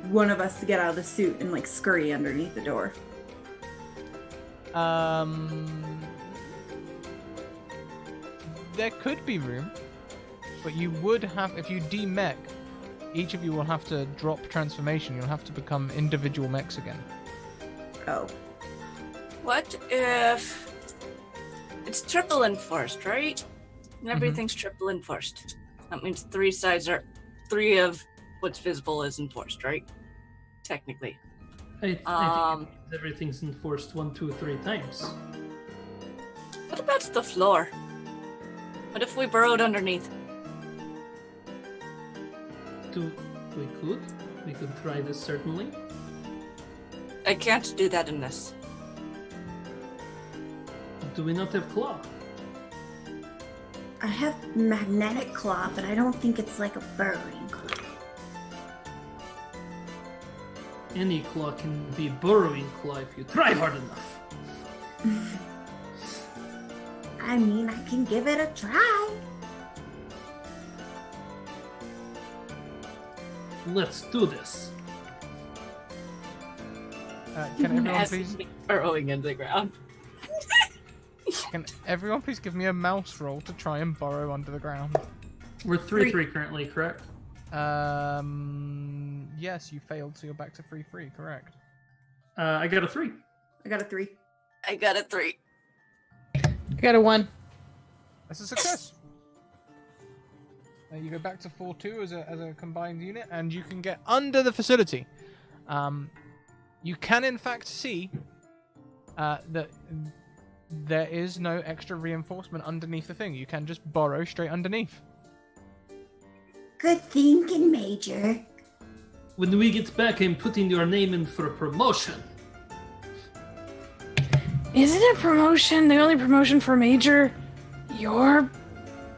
one of us to get out of the suit and scurry underneath the door? There could be room, but you would have, if you de-mech, each of you will have to drop transformation. You'll have to become individual mechs again. Oh. What if it's triple enforced, right? And everything's triple enforced. That means 3 sides are 3 of what's visible is enforced, right? Technically. I think everything's enforced 1, 2, 3 times. What about the floor? What if we burrowed underneath? We could try this, certainly. I can't do that in this. Do we not have claw? I have magnetic claw, but I don't think it's like a burrowing claw. Any claw can be burrowing claw if you try hard enough. I mean, I can give it a try. Let's do this. Can everyone As please? burrowing into the ground. Can everyone please give me a mouse roll to try and burrow under the ground? We're 3-3 currently, correct? Yes, you failed, so you're back to 3-3. Correct. I got a 3. I got a 3. I got a 3. I got a 1. That's a success. You go back to 4-2 as a combined unit, and you can get under the facility. You can, in fact, see that there is no extra reinforcement underneath the thing. You can just burrow straight underneath. Good thinking, Major. When we get back, I'm putting your name in for a promotion. Isn't a promotion the only promotion for Major your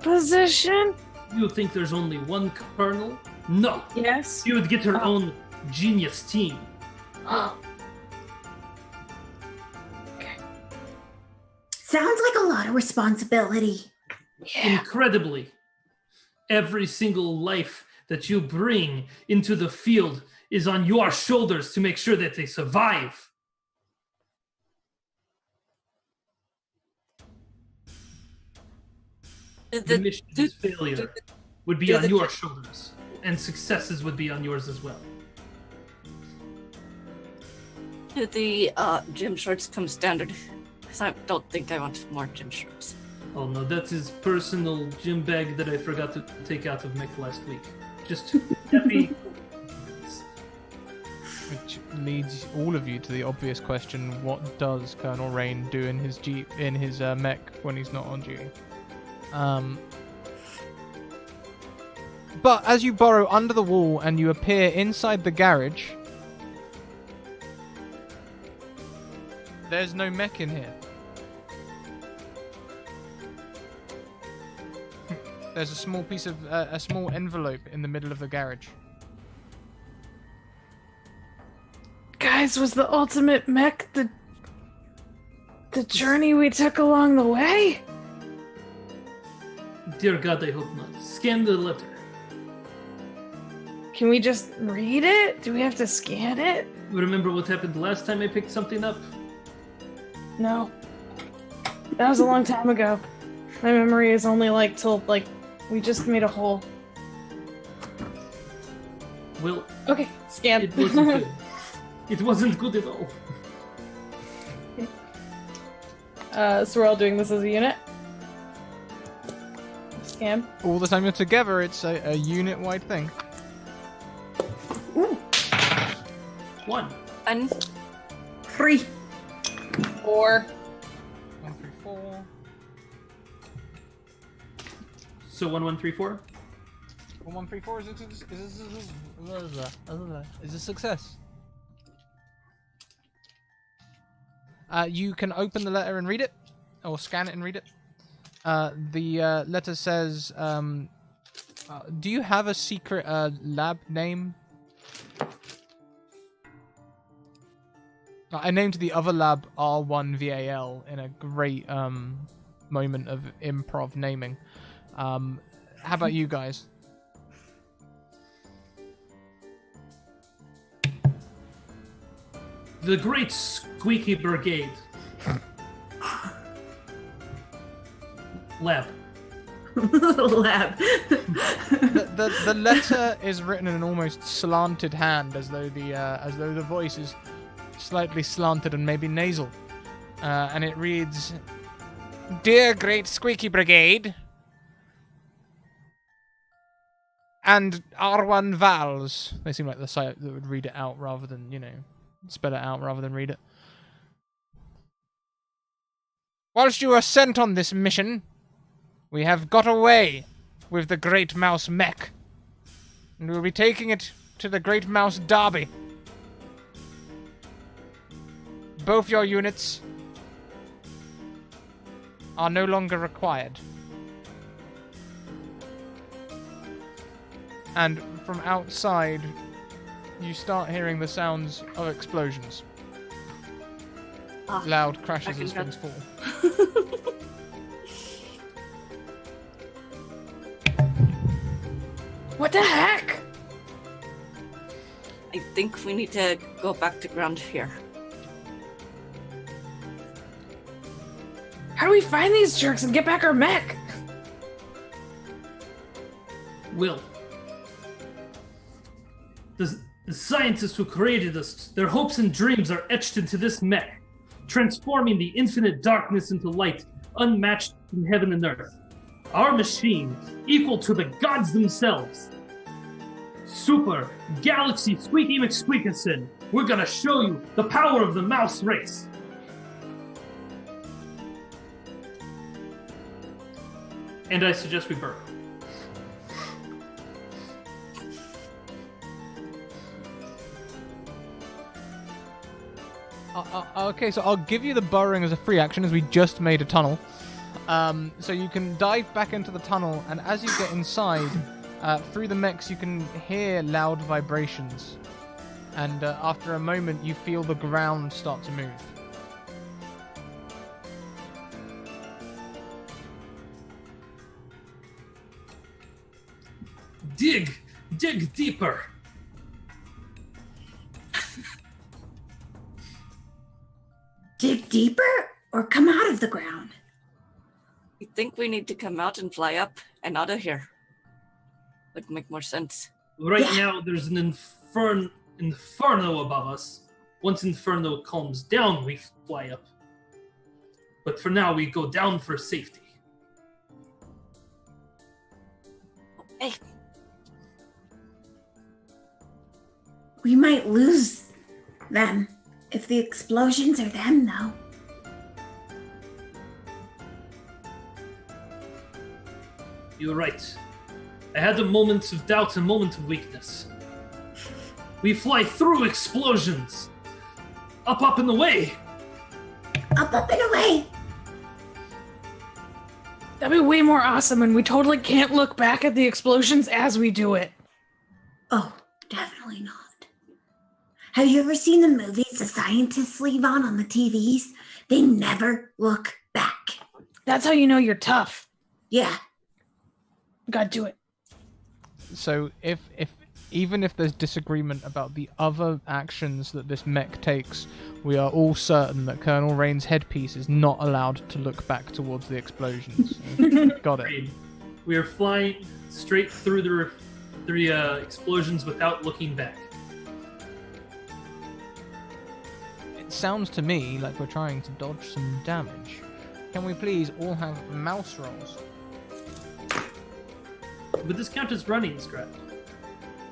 position? You think there's only one colonel? No. Yes. She would get her own genius team. Sounds like a lot of responsibility. Incredibly. Every single life that you bring into the field is on your shoulders to make sure that they survive. The mission's failure would be on your shoulders, and successes would be on yours as well. The gym shorts come standard. 'Cause I don't think I want more gym shorts. Oh no, that's his personal gym bag that I forgot to take out of Mech last week. Just happy. Which leads all of you to the obvious question: what does Colonel Rain do in his mech when he's not on duty? But as you burrow under the wall and you appear inside the garage, there's no mech in here. There's a small piece of a small envelope in the middle of the garage. Guys, was the ultimate mech the journey we took along the way? Dear God, I hope not. Scan the letter. Can we just read it? Do we have to scan it? Remember what happened last time I picked something up? No. That was a long time ago. My memory is only till we just made a hole. Well, Okay, scan. it wasn't good. It wasn't good at all. So we're all doing this as a unit? Scan. All the time you're together, it's a unit-wide thing. Ooh, 1. And 3. 4. 1 through 4. So 1, 1, 3, 4. 1, 1, 3, 4 is a success. You can open the letter and read it, or scan it and read it. The letter says, do you have a secret lab name? I named the other lab R1VAL in a great moment of improv naming. How about you guys? The Great Squeaky Brigade. Lab. Lab. The letter is written in an almost slanted hand, as though the voice is slightly slanted and maybe nasal, and it reads, "Dear Great Squeaky Brigade, and R1 Vals." They seem like the site that would read it out rather than spell it out rather than read it. Whilst you are sent on this mission, we have got away with the Great Mouse Mech, and we'll be taking it to the Great Mouse Derby. Both your units are no longer required. And from outside, you start hearing the sounds of explosions. Loud crashes as things fall. What the heck? I think we need to go back to ground here. How do we find these jerks and get back our mech? Will. The scientists who created us, their hopes and dreams are etched into this mech, transforming the infinite darkness into light, unmatched in heaven and earth. Our machine, equal to the gods themselves. Super Galaxy Squeaky McSqueakison, we're gonna show you the power of the mouse race. And I suggest we burrow. Okay, so I'll give you the burrowing as a free action, as we just made a tunnel. So you can dive back into the tunnel, and as you get inside, through the mechs, you can hear loud vibrations. And after a moment, you feel the ground start to move. Dig deeper. Dig deeper or come out of the ground? You think we need to come out and fly up and out of here? Would make more sense. Right now, there's an inferno above us. Once inferno calms down, we fly up. But for now, we go down for safety. Hey, We might lose them if the explosions are them, though. You're right. I had a moment of doubt, a moment of weakness. We fly through explosions. Up and away. Up and away. That'd be way more awesome, and we totally can't look back at the explosions as we do it. Oh, definitely not. Have you ever seen the movies the scientists leave on the TVs? They never look back. That's how you know you're tough. Yeah. Gotta do it. So even if there's disagreement about the other actions that this mech takes, we are all certain that Colonel Rain's headpiece is not allowed to look back towards the explosions. Got it. We are flying straight through the explosions without looking back. It sounds to me like we're trying to dodge some damage. Can we please all have mouse rolls? But this count as running, Scrat.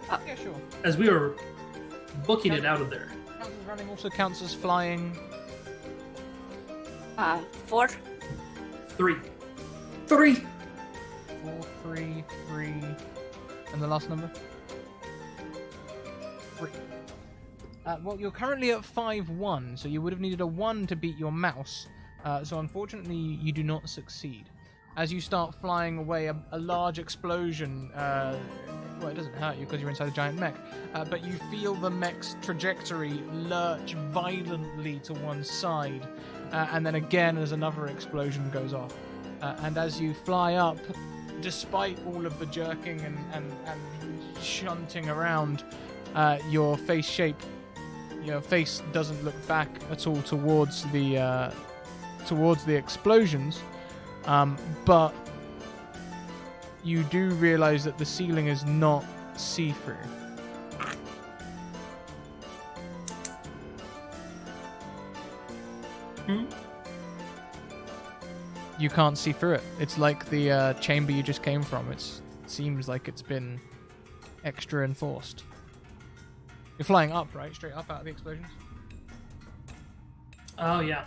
Yeah, sure. As we are booking it out of there. Counts as running also counts as flying. 4. 3. 3. 4, 3, 3. And the last number? 3. Well, you're currently at 5-1, so you would have needed a 1 to beat your mouse. So unfortunately, you do not succeed. As you start flying away, a large explosion, well, it doesn't hurt you because you're inside a giant mech, but you feel the mech's trajectory lurch violently to one side, and then again as another explosion goes off. And as you fly up, despite all of the jerking and shunting around, your face doesn't look back at all towards the explosions. But you do realize that the ceiling is not see-through. You can't see through it. It's like the chamber you just came from. It seems like it's been extra enforced. You're flying up, right? Straight up out of the explosions? Oh, yeah.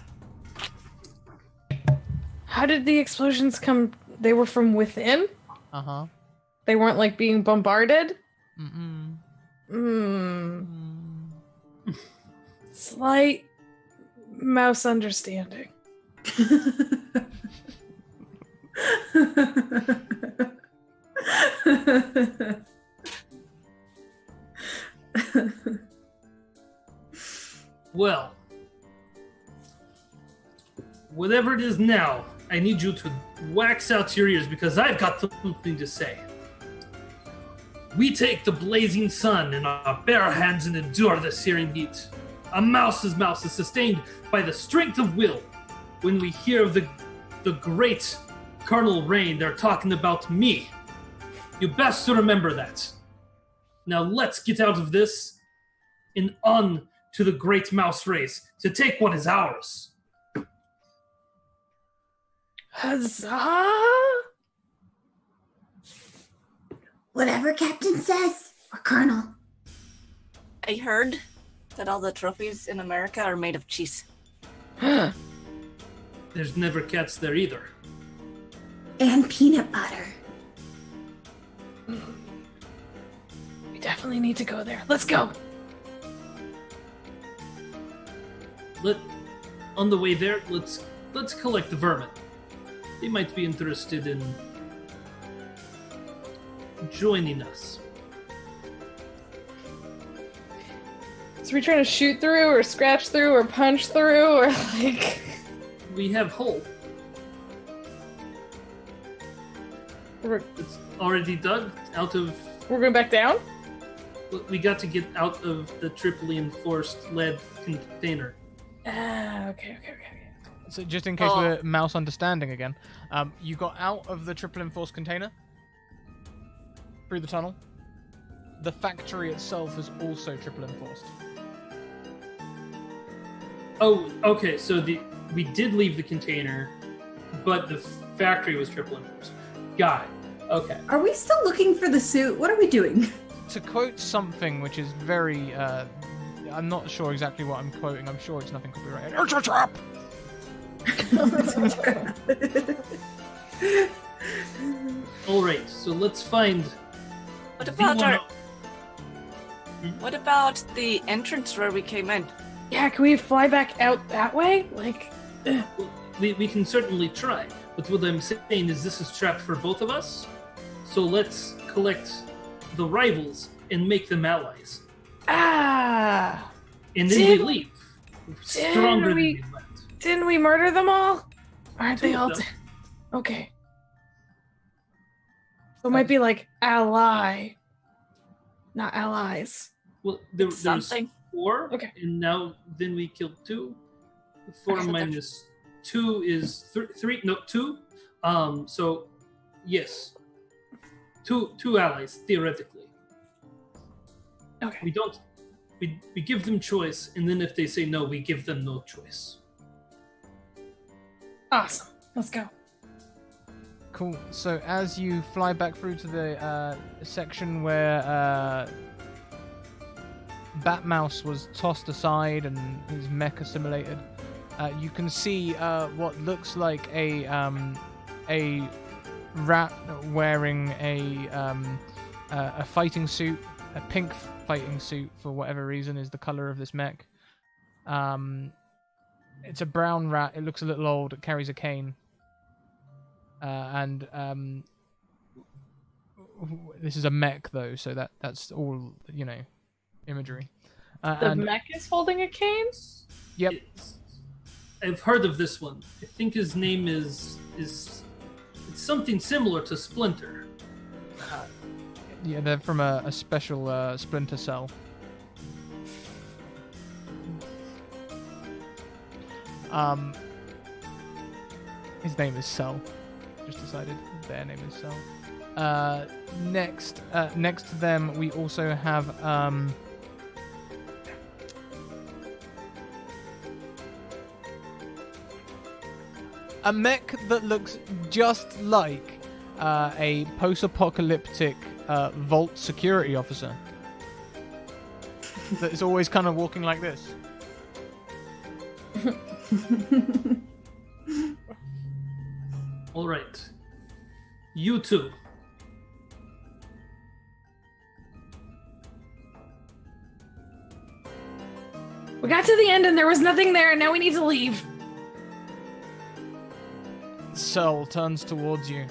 How did the explosions come? They were from within? Uh-huh. They weren't like being bombarded? Slight mouse understanding. Well, whatever it is now, I need you to wax out your ears because I've got something to say. We take the blazing sun in our bare hands and endure the searing heat. A mouse's mouse is sustained by the strength of will. When we hear of the great Colonel Rain, they're talking about me. You best to remember that. Now let's get out of this and on to the great mouse race to take what is ours. Huzzah! Whatever Captain says, or Colonel. I heard that all the trophies in America are made of cheese. There's never cats there either. And peanut butter. We definitely need to go there. Let's go. On the way there, let's collect the vermin. they might be interested in joining us. So we trying to shoot through, or scratch through, or punch through, or like? We have hole. It's already dug out of. We're going back down? We got to get out of the triply enforced lead container. Okay. So just in case we're mouse understanding again, you got out of the triple enforced container through the tunnel. The factory itself is also triple enforced. Oh, okay. So we did leave the container, but the factory was triple enforced. Got it. Okay. Are we still looking for the suit? What are we doing? To quote something which is very, I'm not sure exactly what I'm quoting. I'm sure it's nothing copyrighted. It's a trap! All right. So let's find. What about What about the entrance where we came in? Yeah, can we fly back out that way? Like, We can certainly try, but what I'm saying is this is trapped for both of us. So let's collect the rivals and make them allies. and And then we leave. Stronger than we went. didn't we murder them all? Aren't they all? Two of them. Okay. So it might be like ally, not allies. Well, there's Something. 4, Okay. and now then we killed 2. 4 Okay. minus 2 is 3. No, 2. So yes, two allies theoretically. Okay. We don't. We give them choice, and then if they say no, we give them no choice. Awesome. Let's go. Cool. So as you fly back through to the section where Batmouse was tossed aside and his mech assimilated, you can see what looks like a rat wearing a fighting suit, a pink fighting suit for whatever reason is the color of this mech. It's a brown rat. It looks a little old. It carries a cane. And this is a mech though, so that's all imagery. The mech is holding a cane? Yep. I've heard of this one. I think his name is it's something similar to Splinter. Yeah, they're from a special Splinter Cell. His name is Cell. Just decided their name is Cell. Next to them, we also have a mech that looks just like a post-apocalyptic vault security officer that is always kind of walking like this. All right, you two. We got to the end and there was nothing there, and now we need to leave. Cell turns towards you.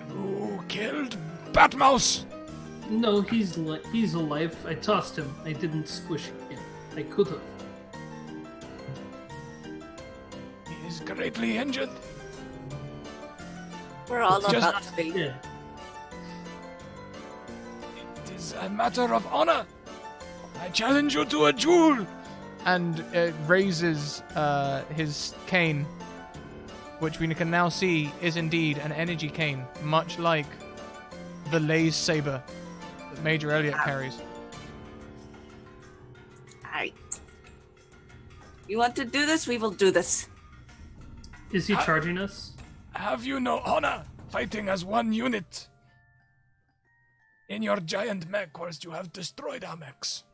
You killed Batmouse! No, he's alive. I tossed him. I didn't squish him. I could have. He is greatly injured. We're all Just- about to be. Yeah. It is a matter of honor. I challenge you to a duel. And it raises his cane, which we can now see is indeed an energy cane, much like the laser saber that Major Elliott carries. Alright. You want to do this? We will do this. Is he charging us? Have you no honor fighting as one unit? In your giant mech, whilst you have destroyed our mechs.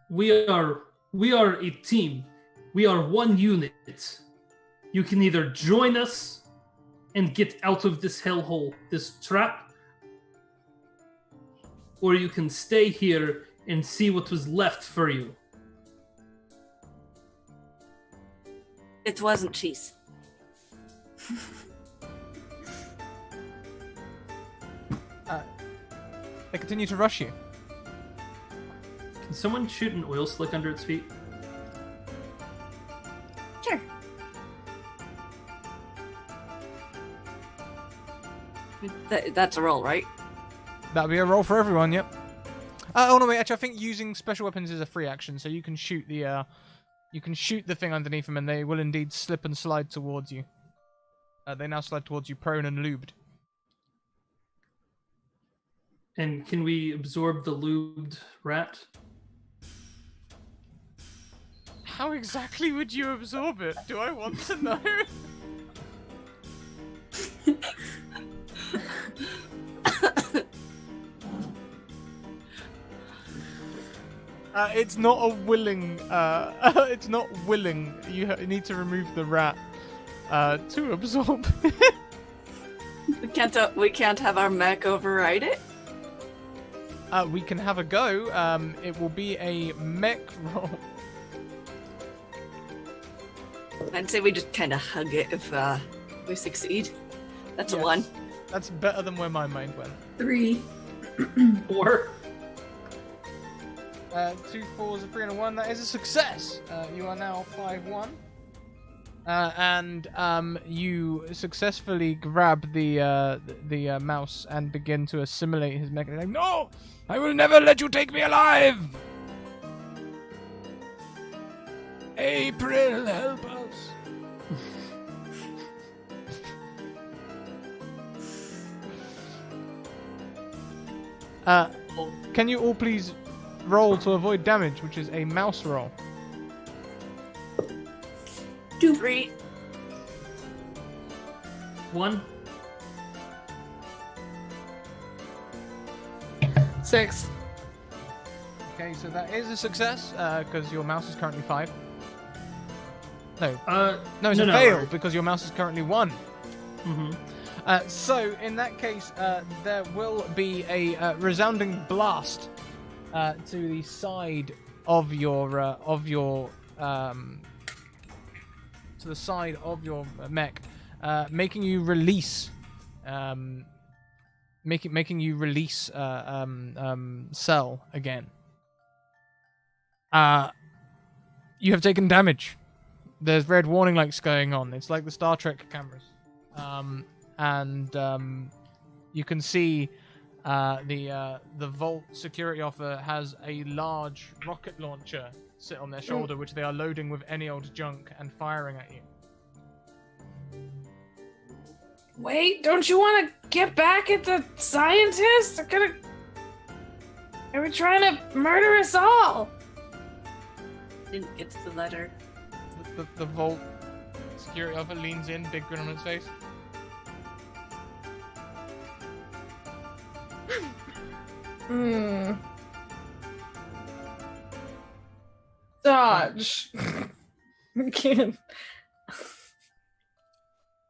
We are a team. We are one unit. You can either join us and get out of this hellhole, this trap, or you can stay here and see what was left for you. It wasn't cheese. They continue to rush you. Can someone shoot an oil slick under its feet? Sure. That's a roll, right? That'll be a roll for everyone. Yep. Oh no, wait. Actually, I think using special weapons is a free action, so you can shoot the thing underneath them, and they will indeed slip and slide towards you. They now slide towards you, prone and lubed. And can we absorb the lubed rat? How exactly would you absorb it? Do I want to know? It's not a willing. It's not willing. You need to remove the rat to absorb. We can't have our mech override it. We can have a go. It will be a mech roll. I'd say we just kind of hug it if we succeed. That's Yes. a 1. That's better than where my mind went. 3. 4. 2 4s, a 3 and a 1. That is a success. You are now 5-1. And you successfully grab the mouse and begin to assimilate his mechanism. No! I will never let you take me alive! April, help us! Can you all please roll to avoid damage, which is a mouse roll? 2. 3. 1. 6. Okay, so that is a success, because your mouse is currently 5. No, it's a fail, because your mouse is currently 1. Mm-hmm. So, in that case, there will be a resounding blast to the side of your mech, making you release, making you release Cell again. You have taken damage. There's red warning lights going on. It's like the Star Trek cameras. You can see the Vault security officer has a large rocket launcher sit on their shoulder, which they are loading with any old junk and firing at you. Wait, don't you want to get back at the scientists? They were trying to murder us all. Didn't get to the letter. The Vault security officer leans in, big grin on his face. Dodge. Can't.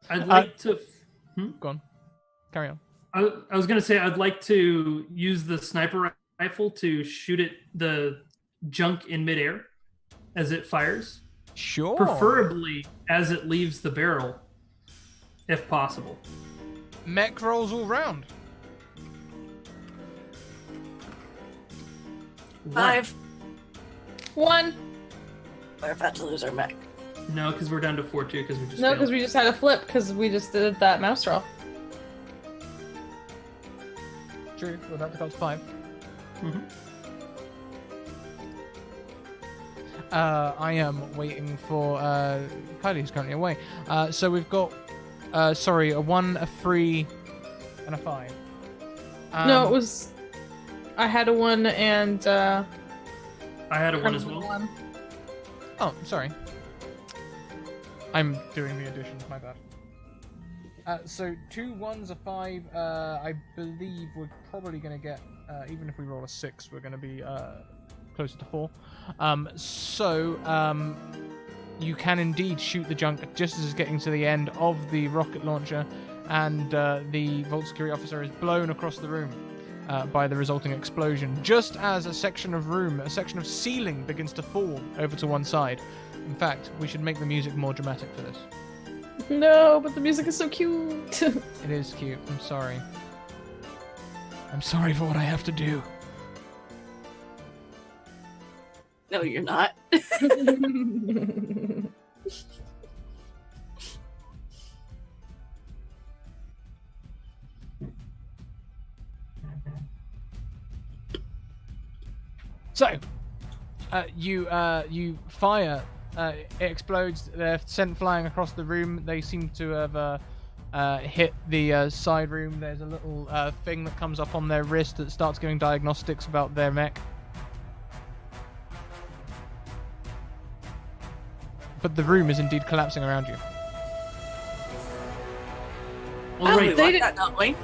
I'd like to. Go on. Carry on. I was going to say I'd like to use the sniper rifle to shoot at the junk in midair as it fires. Sure. Preferably as it leaves the barrel, if possible. Mech rolls all round. 5. 1. We're about to lose our mech. No, because we're down to 4-2 because we just No, failed. because we just had a flip because we just did that mouse roll. True. We're about to go to 5. Mm-hmm. I am waiting for Kylie, who's currently away. So we've got, a 1, a 3, and a 5. No, it was. I had a 1 and. I had a 1 as well. 1. Oh, sorry. I'm doing the addition. My bad. So 2 1s, a 5. I believe we're probably going to get, even if we roll a 6, we're going to be closer to 4. You can indeed shoot the junk just as it's getting to the end of the rocket launcher, and the Vault security officer is blown across the room by the resulting explosion, just as a section of ceiling begins to fall over to one side. In fact, we should make the music more dramatic for this. No, but the music is so cute. It is cute. I'm sorry. I'm sorry for what I have to do. No, you're not. So, you fire. It explodes. They're sent flying across the room. They seem to have hit the side room. There's a little thing that comes up on their wrist that starts giving diagnostics about their mech. But the room is indeed collapsing around you. All right. We want that, don't we?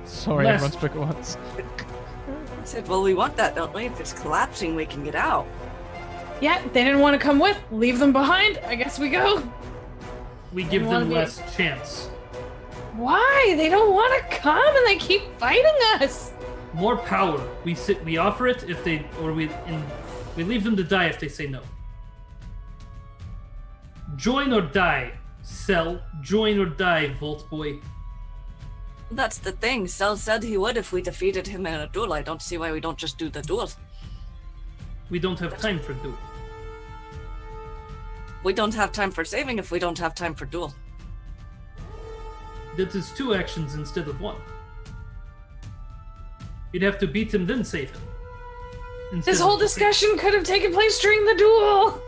Sorry, Last- everyone spoke at once. I said, well, we want that, don't we? If it's collapsing, we can get out. Yeah, they didn't want to come with. Leave them behind. I guess we go. We give wanna them be- less chance. Why? They don't want to come and they keep fighting us. More power. We offer it if they, or we leave them to die if they say no. Join or die, Cell. Join or die, Volt Boy. That's the thing. Cell said he would if we defeated him in a duel. I don't see why we don't just do the duel. We don't have time for duel. We don't have time for saving if we don't have time for duel. That is 2 actions instead of 1. You'd have to beat him, then save him. Instead This whole of- discussion could have taken place during the duel.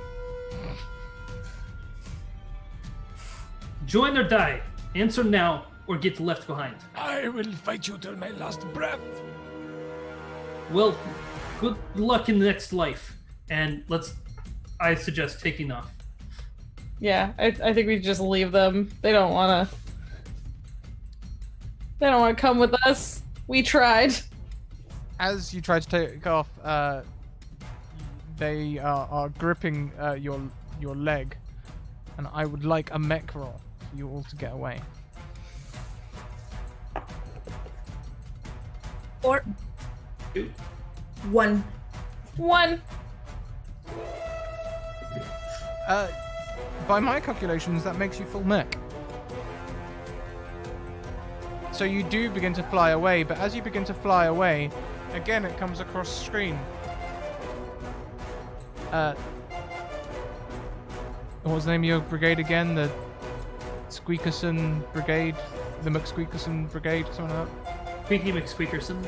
Join or die. Answer now, or get left behind. I will fight you till my last breath. Well, good luck in the next life. And I suggest taking off. Yeah, I think we just leave them. They don't want to. They don't want to come with us. We tried. As you try to take off, they are gripping your leg, and I would like a mech roll for you all to get away. Or 1. By my calculations, that makes you full mech. So you do begin to fly away, but as you begin to fly away, again it comes across screen. What was the name of your brigade again? The Squeakerson Brigade? The McSqueakerson Brigade? Something like that? Squeaky McSqueakerson.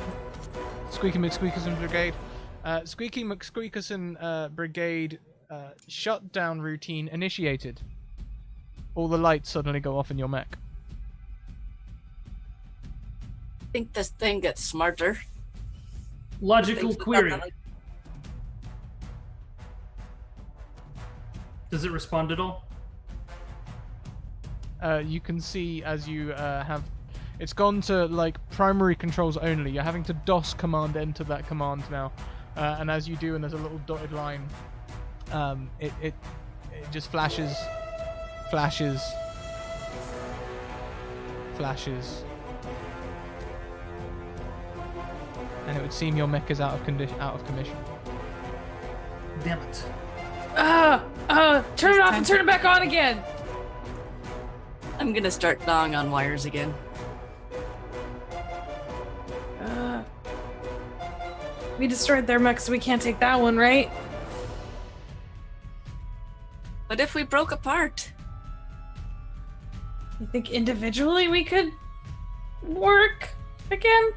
Squeaky McSqueakerson Brigade. Squeaky McSqueakerson Brigade shutdown routine initiated. All the lights suddenly go off in your mech. I think this thing gets smarter. Logical Thinks query. about that. Does it respond at all? You can see as you have... It's gone to, like, primary controls only. You're having to DOS command enter that command now. And as you do, and there's a little dotted line, it just flashes, and it would seem your mech is out of commission. Damn it. Turn it off and turn it back on again. I'm gonna start gnawing on wires again. We destroyed their mech, so we can't take that one, right? But if we broke apart, You think individually we could work again?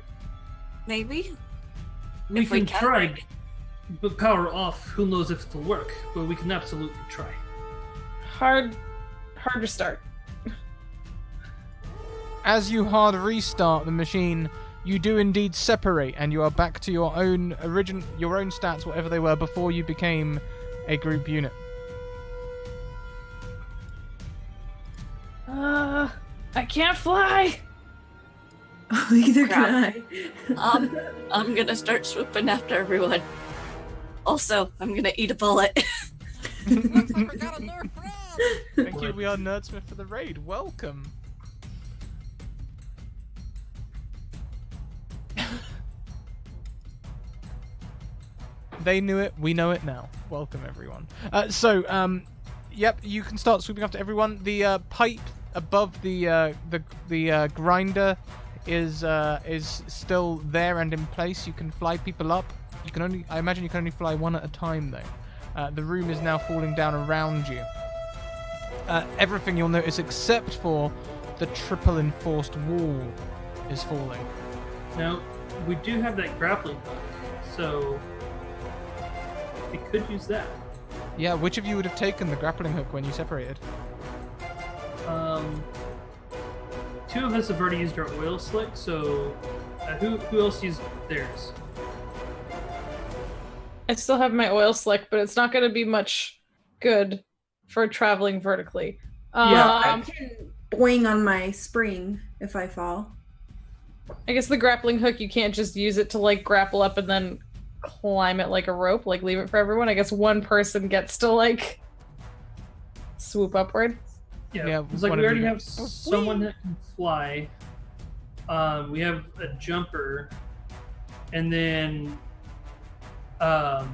maybe? We If we can can try, work. but power off, who knows if it'll work, but we can absolutely try. Hard to start. As you hard restart the machine, you do indeed separate, and you are back to your own stats, whatever they were before you became a group unit. I can't fly. Either Crap. can I. I'm gonna start swooping after everyone. Also, I'm gonna eat a bullet. Thank you, we are Nerdsmith for the raid. Welcome. They knew it. We know it now. Welcome, everyone. Yep, you can start sweeping after everyone. The pipe above the grinder is still there and in place. You can fly people up. I imagine you can only fly one at a time though. The room is now falling down around you. Everything you'll notice except for the triple enforced wall is falling. Now, we do have that grappling hook, so we could use that. Yeah, which of you would have taken the grappling hook when you separated? Two of us have already used our oil slick, so who else used theirs? I still have my oil slick, but it's not going to be much good for traveling vertically. I can boing on my spring if I fall. I guess the grappling hook, you can't just use it to like grapple up and then climb it like a rope, like leave it for everyone. I guess one person gets to like swoop upward. Yeah, it's like we already have someone that can fly. We have a jumper, and then so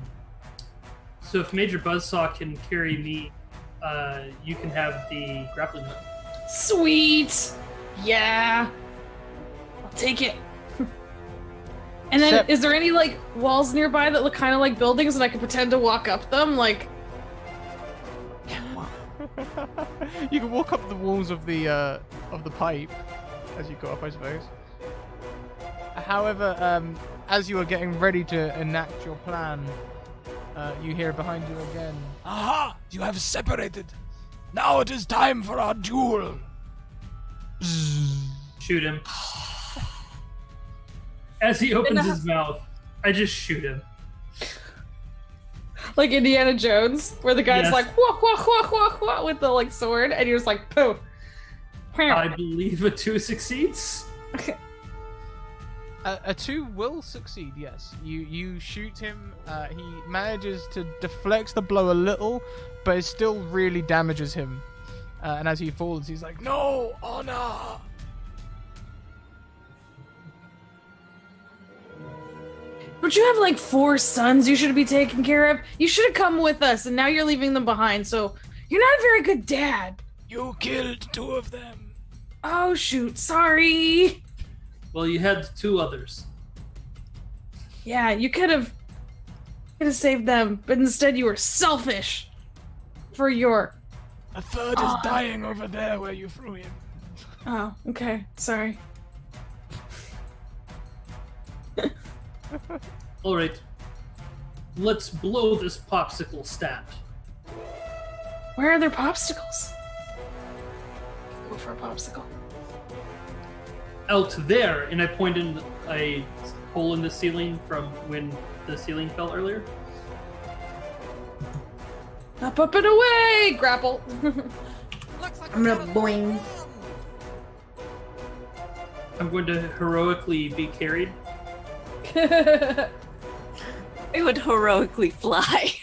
if Major Buzzsaw can carry me, you can have the grappling hook. Sweet! Yeah! I'll take it. And then, is there any, like, walls nearby that look kind of like buildings and I can pretend to walk up them? Like... You can walk up the walls of the pipe as you go up, I suppose. However, as you are getting ready to enact your plan, you hear behind you again. Aha! You have separated. Now it is time for our duel. Shoot him. As he opens his mouth, I just shoot him. Like Indiana Jones, where the guy's Yes. like, wah, wah, wah, wah, wah, with the, like, sword, and you're just like, pooh. I believe a 2 succeeds. A 2 will succeed, yes. You shoot him, he manages to deflect the blow a little, but it still really damages him. And as he falls, he's like, "No, honor!" Don't you have like 4 sons you should be taking care of? You should have come with us, and now you're leaving them behind, so you're not a very good dad. You killed 2 of them. Oh, shoot, sorry. Well, you had 2 others. Yeah, you could have saved them, but instead you were selfish for your... A third is dying over there where you threw him. Oh, okay, sorry. All right, let's blow this popsicle stat. Where are their popsicles? Go for a popsicle. Out there, and I point in a hole in the ceiling from when the ceiling fell earlier. Up, up, and away! Grapple. I'm gonna boing. I'm going to heroically be carried. I would heroically fly.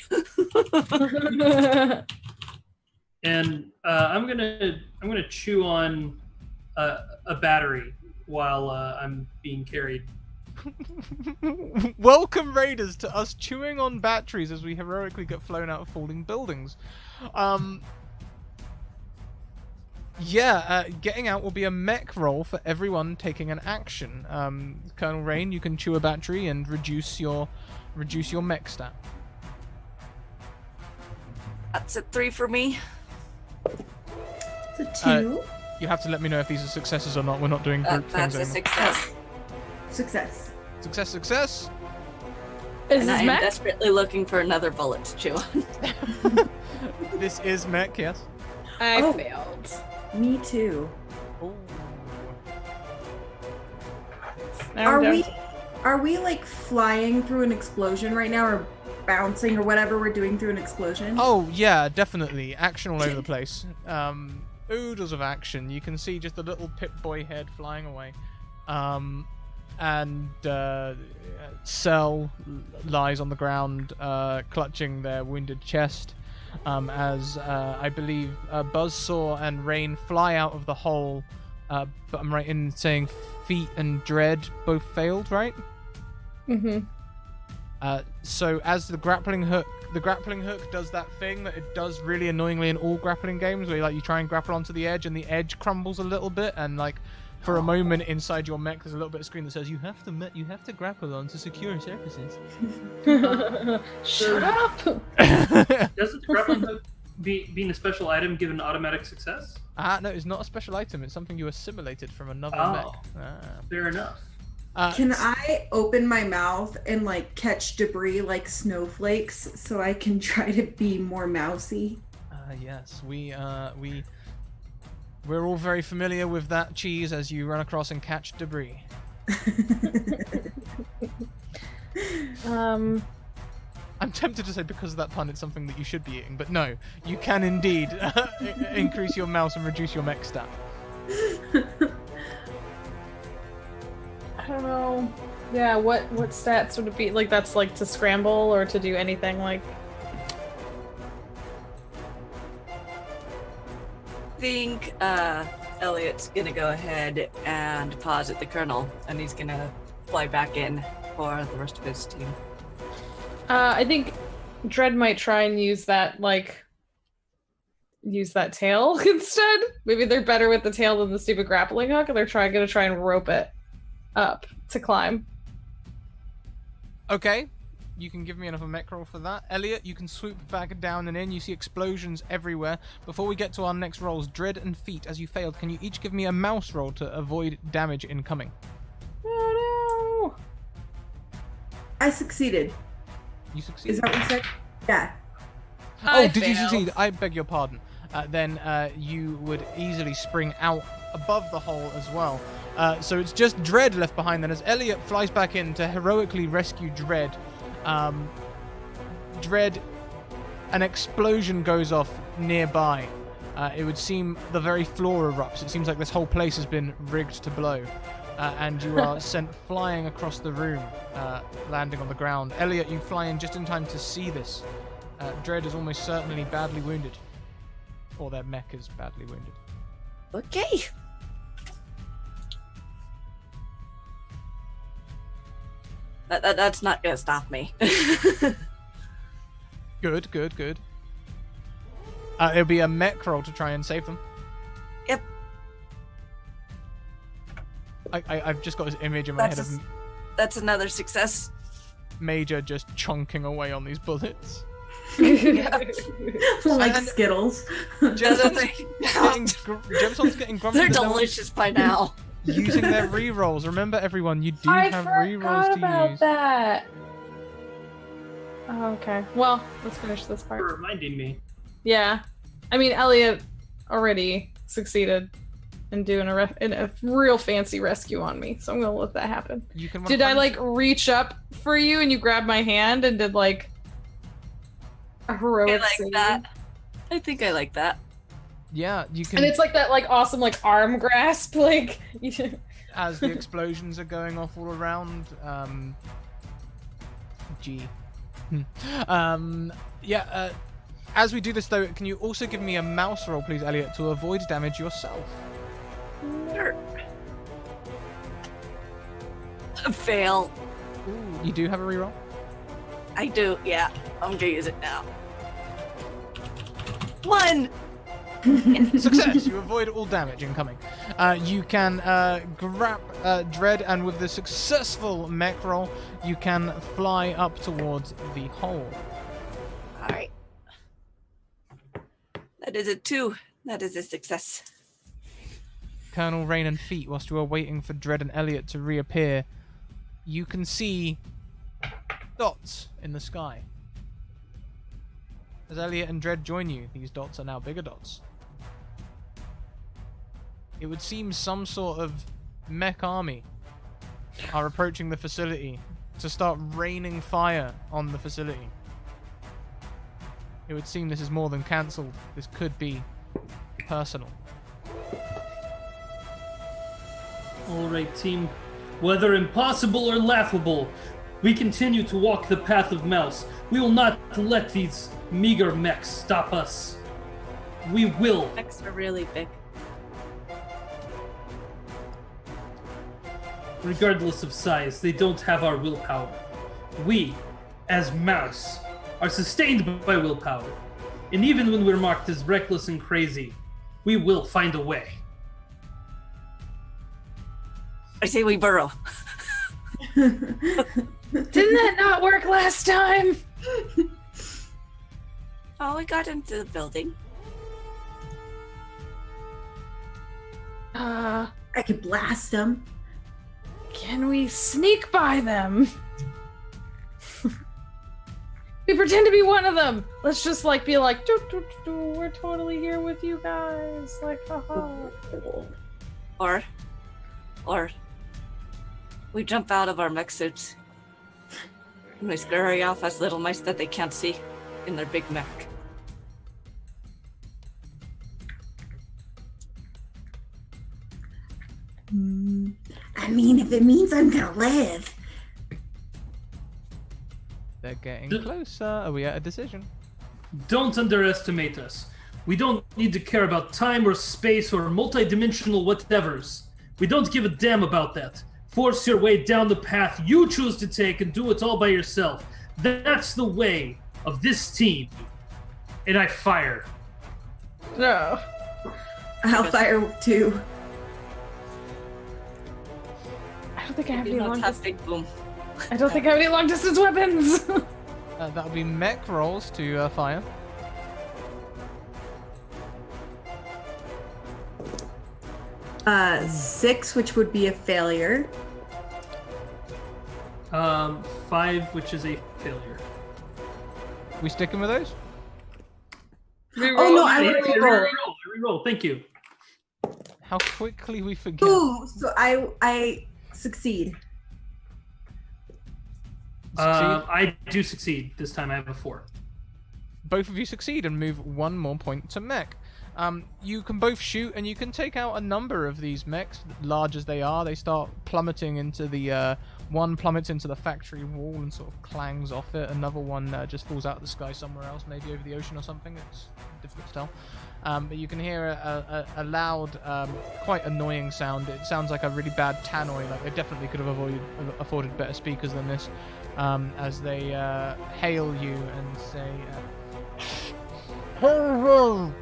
And I'm gonna chew on a battery while I'm being carried. Welcome, Raiders, to us chewing on batteries as we heroically get flown out of falling buildings. Getting out will be a mech roll for everyone taking an action. Colonel Rain, you can chew a battery and reduce your mech stat. That's a 3 for me. It's a 2. You have to let me know if these are successes or not. We're not doing group That's things a anymore. success. Success. Success, success. Is And this I am Mech? desperately looking for another bullet to chew on. This is mech, yes. I failed. Me too. Ooh. Now I'm down. Are we like flying through an explosion right now, or bouncing, or whatever we're doing through an explosion? Oh yeah, definitely. Action all over the place. Oodles of action. You can see just a little Pip-Boy head flying away. And Cell lies on the ground, clutching their wounded chest. As I believe Buzzsaw and Rain fly out of the hole, but I'm right in saying Feet and Dread both failed, right? Mm-hmm. So as the grappling hook does that thing that it does really annoyingly in all grappling games, where you try and grapple onto the edge and the edge crumbles a little bit, and for a moment inside your mech there's a little bit of screen that says you have to grapple onto secure surfaces. Shut up! Doesn't the grappling hook being a special item give an automatic success? No, it's not a special item. It's something you assimilated from another mech. Fair enough. Can I open my mouth and catch debris like snowflakes so I can try to be more mousy? Yes, we're all very familiar with that cheese as you run across and catch debris. I'm tempted to say because of that pun it's something that you should be eating, but no, you can indeed increase your mouse and reduce your mech stat. I don't know. Yeah, what stats would it be? That's to scramble or to do anything I think Elliot's gonna go ahead and pause at the Colonel, and he's gonna fly back in for the rest of his team. I think Dread might try and use that tail instead. Maybe they're better with the tail than the stupid grappling hook, and they're gonna try and rope it up to climb. Okay, you can give me another mech roll for that. Elliot, you can swoop back down and in. You see explosions everywhere. Before we get to our next rolls, Dread and Feet, as you failed, can you each give me a mouse roll to avoid damage incoming? Oh no! I succeeded. You succeeded? Is that what you said? Yeah. Oh, did you succeed? I beg your pardon. Then you would easily spring out above the hole as well. So it's just Dread left behind then as Elliot flies back in to heroically rescue Dread. Dread, an explosion goes off nearby. It would seem the very floor erupts. It seems like this whole place has been rigged to blow. And you are sent flying across the room, landing on the ground. Elliot, you fly in just in time to see this. Dread is almost certainly badly wounded. Or their mech is badly wounded. Okay. That's not gonna stop me. Good. It'll be a mech roll to try and save them. Yep. I've just got this image in my head of that's another success. Major just chonking away on these bullets. Like Skittles. Gemstone's getting grumpy. They're delicious by now. Using their rerolls. Remember, everyone, you do have rerolls to about use. That. Oh, okay. Well, let's finish this part. For reminding me. Yeah. I mean, Elliot already succeeded in doing a real fancy rescue on me, so I'm gonna let that happen. Did I reach up for you and you grabbed my hand and did a heroic save? That. I think I like that. Yeah, you can. And it's that awesome arm grasp as the explosions are going off all around. As we do this though, can you also give me a mouse roll, please, Elliot, to avoid damage yourself? Sure. Fail. Ooh, you do have a reroll? I do, yeah. I'm gonna use it now. 1! Success! You avoid all damage incoming. You can grab Dread, and with the successful mech roll, you can fly up towards the hole. Alright. That is a 2. That is a success. Colonel Rain and Feet, whilst you are waiting for Dread and Elliot to reappear, you can see dots in the sky. As Elliot and Dread join you, these dots are now bigger dots. It would seem some sort of mech army are approaching the facility to start raining fire on the facility. It would seem this is more than cancelled. This could be personal. Alright, team. Whether impossible or laughable, we continue to walk the path of Mouse. We will not let these meager mechs stop us. We will. Mechs are really big. Regardless of size, they don't have our willpower. We as mouse, are sustained by willpower. And even when we're marked as reckless and crazy, we will find a way. I say we burrow. Didn't that not work last time? Oh, we got into the building. I could blast them. Can we sneak by them? We pretend to be one of them. Let's just be like, doo, doo, doo, doo, we're totally here with you guys. Like, haha. Or we jump out of our mech suits and we scurry off as little mice that they can't see in their big mech. I mean, if it means I'm gonna live. They're getting closer. Are we at a decision? Don't underestimate us. We don't need to care about time or space or multi-dimensional whatevers. We don't give a damn about that. Force your way down the path you choose to take and do it all by yourself. That's the way of this team. And I fire. No. I'll fire too. I don't think I have any long distance. Boom. I don't think I have any long distance weapons. That'll be mech rolls to fire. Six, which would be a failure. 5, which is a failure. We sticking with those? Oh no, I I reroll. reroll. Thank you. How quickly we forget. Ooh, so I succeed. I do succeed. This time I have a 4. Both of you succeed and move 1 more point to mech. You can both shoot and you can take out a number of these mechs, large as they are. They start plummeting into the one plummets into the factory wall and sort of clangs off it. Another one just falls out of the sky somewhere else, maybe over the ocean or something. It's difficult to tell. But you can hear a loud, quite annoying sound. It sounds like a really bad tannoy. Like they definitely could have afforded better speakers than this. As they hail you and say, Hello.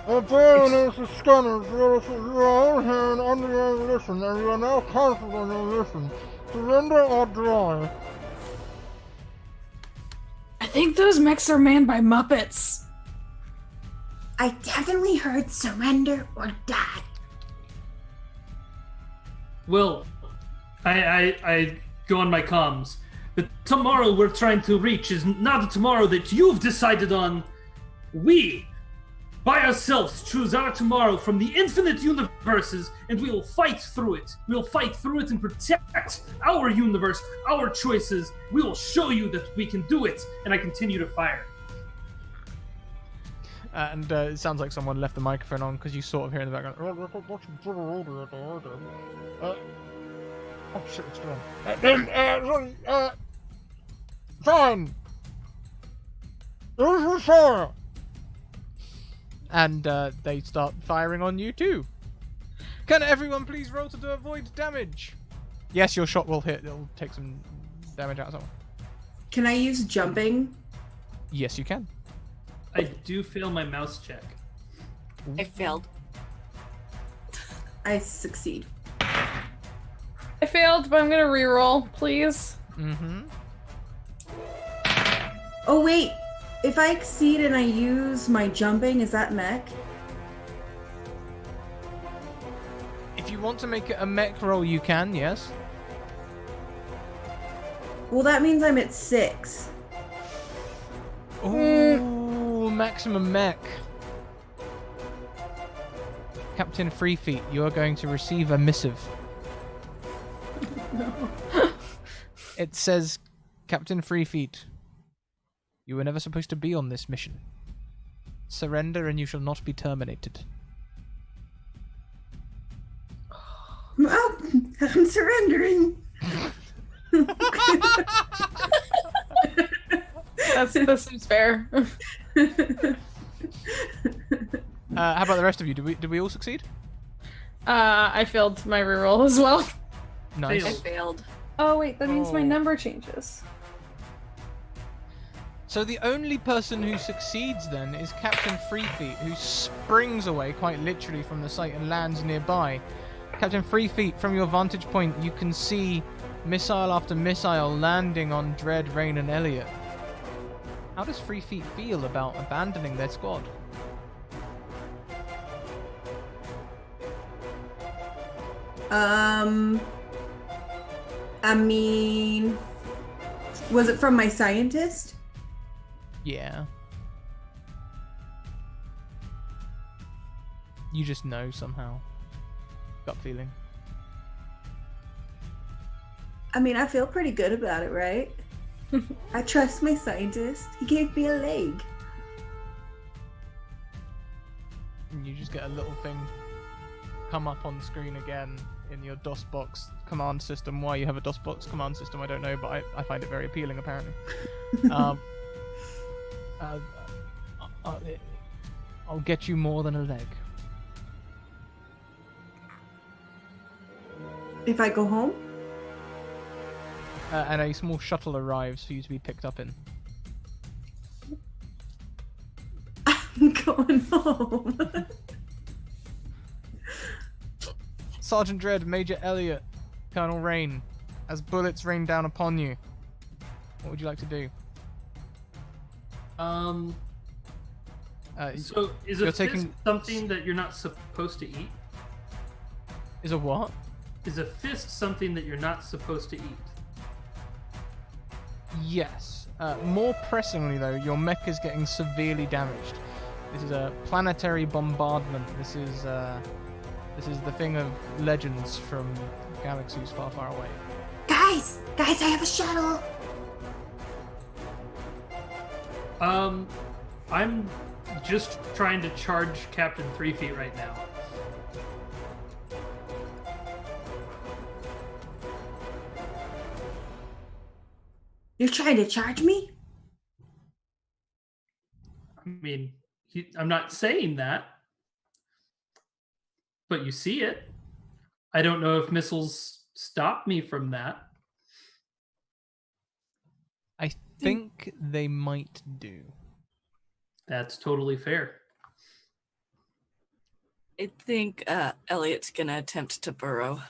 Apparently, the scanners you are here and under your mission, and you are now cancelled on your mission. Surrender or die. I think those mechs are manned by Muppets. I definitely heard surrender or die. Well, I go on my comms. The tomorrow we're trying to reach is not a tomorrow that you've decided on. We, by ourselves, choose our tomorrow from the infinite universes, and we will fight through it. We'll fight through it and protect our universe, our choices. We will show you that we can do it. And I continue to fire. and it sounds like someone left the microphone on because you sort of hear in the background. Oh shit, what's going on? Fine. This is fire. And they start firing on you too. Can everyone please roll to avoid damage? Yes, your shot will hit. It'll take some damage out of someone. Can I use jumping? Yes, you can. I do fail my mouse check. I failed. I succeed. I failed, but I'm gonna reroll, please. Mm-hmm. Oh wait, if I exceed and I use my jumping, is that mech? If you want to make it a mech roll, you can, yes. Well, that means I'm at 6. Ooh, maximum mech. Captain Freefeet, you are going to receive a missive. It says, Captain Freefeet, you were never supposed to be on this mission. Surrender and you shall not be terminated. Well, I'm surrendering. That seems fair. How about the rest of you? Did we all succeed? I failed my reroll as well. Nice. I failed. Oh wait, that means my Oh. number changes. So the only person who succeeds then is Captain Freefeet, who springs away quite literally from the site and lands nearby. Captain Freefeet, from your vantage point, you can see missile after missile landing on Dread, Rain, and Elliot. How does Freefeet feel about abandoning their squad? I mean, was it from my scientist? Yeah. You just know somehow. Gut feeling. I mean, I feel pretty good about it, right? I trust my scientist. He gave me a leg. And you just get a little thing come up on screen again in your DOSBox command system. Why you have a DOSBox command system, I don't know, but I find it very appealing, apparently. I'll get you more than a leg. If I go home? And a small shuttle arrives for you to be picked up in. I'm going home. Sergeant Dredd, Major Elliot, Colonel Rain, as bullets rain down upon you, what would you like to do? So is you're a fist taking- something that you're not supposed to eat? Is a what? Is a fist something that you're not supposed to eat? Yes. More pressingly, though, your mech is getting severely damaged. This is a planetary bombardment. This is the thing of legends from galaxies far, far away. Guys, I have a shuttle. I'm just trying to charge Captain 3 Feet right now. You're trying to charge me? I mean, I'm not saying that, but you see it. I don't know if missiles stop me from that. I think they might do. That's totally fair. I think Elliot's gonna attempt to burrow.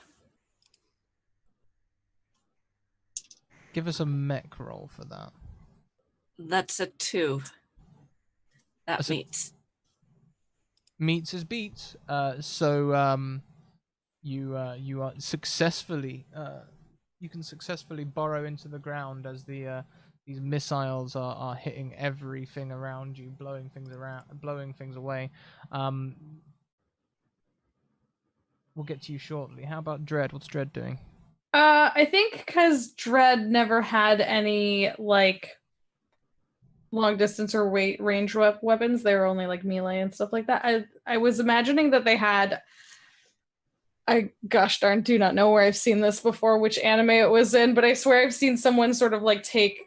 Give us a mech roll for that. That's a 2. That That's a- meets. Meets as beats. So you are successfully you can successfully burrow into the ground as these missiles are hitting everything around you, blowing things away. We'll get to you shortly. How about Dread? What's Dread doing? I think because Dread never had any like long distance or range weapons, they were only like melee and stuff like that. I was imagining that they had. I gosh darn do not know where I've seen this before, which anime it was in, but I swear I've seen someone sort of like take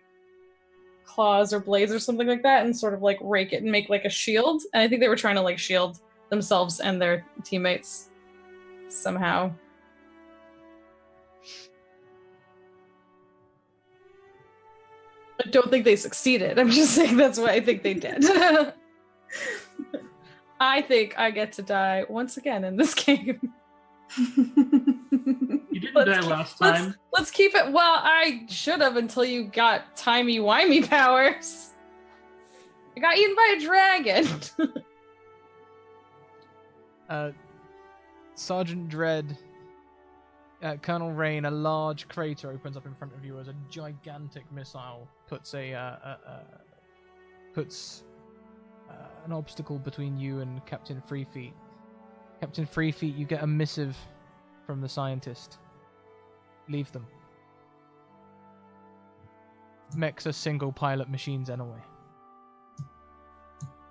claws or blades or something like that and sort of like rake it and make like a shield. And I think they were trying to like shield themselves and their teammates somehow. I don't think they succeeded. I'm just saying that's what I think they did. I think I get to die once again in this game. You didn't die last time. Let's keep it. Well, I should have until you got timey-wimey powers. I got eaten by a dragon. Sergeant Dredd, Colonel Rain, a large crater opens up in front of you as a gigantic missile puts an obstacle between you and Captain Freefeet. Captain Freefeet, you get a missive from the scientist. Leave them. Mechs are single pilot machines anyway.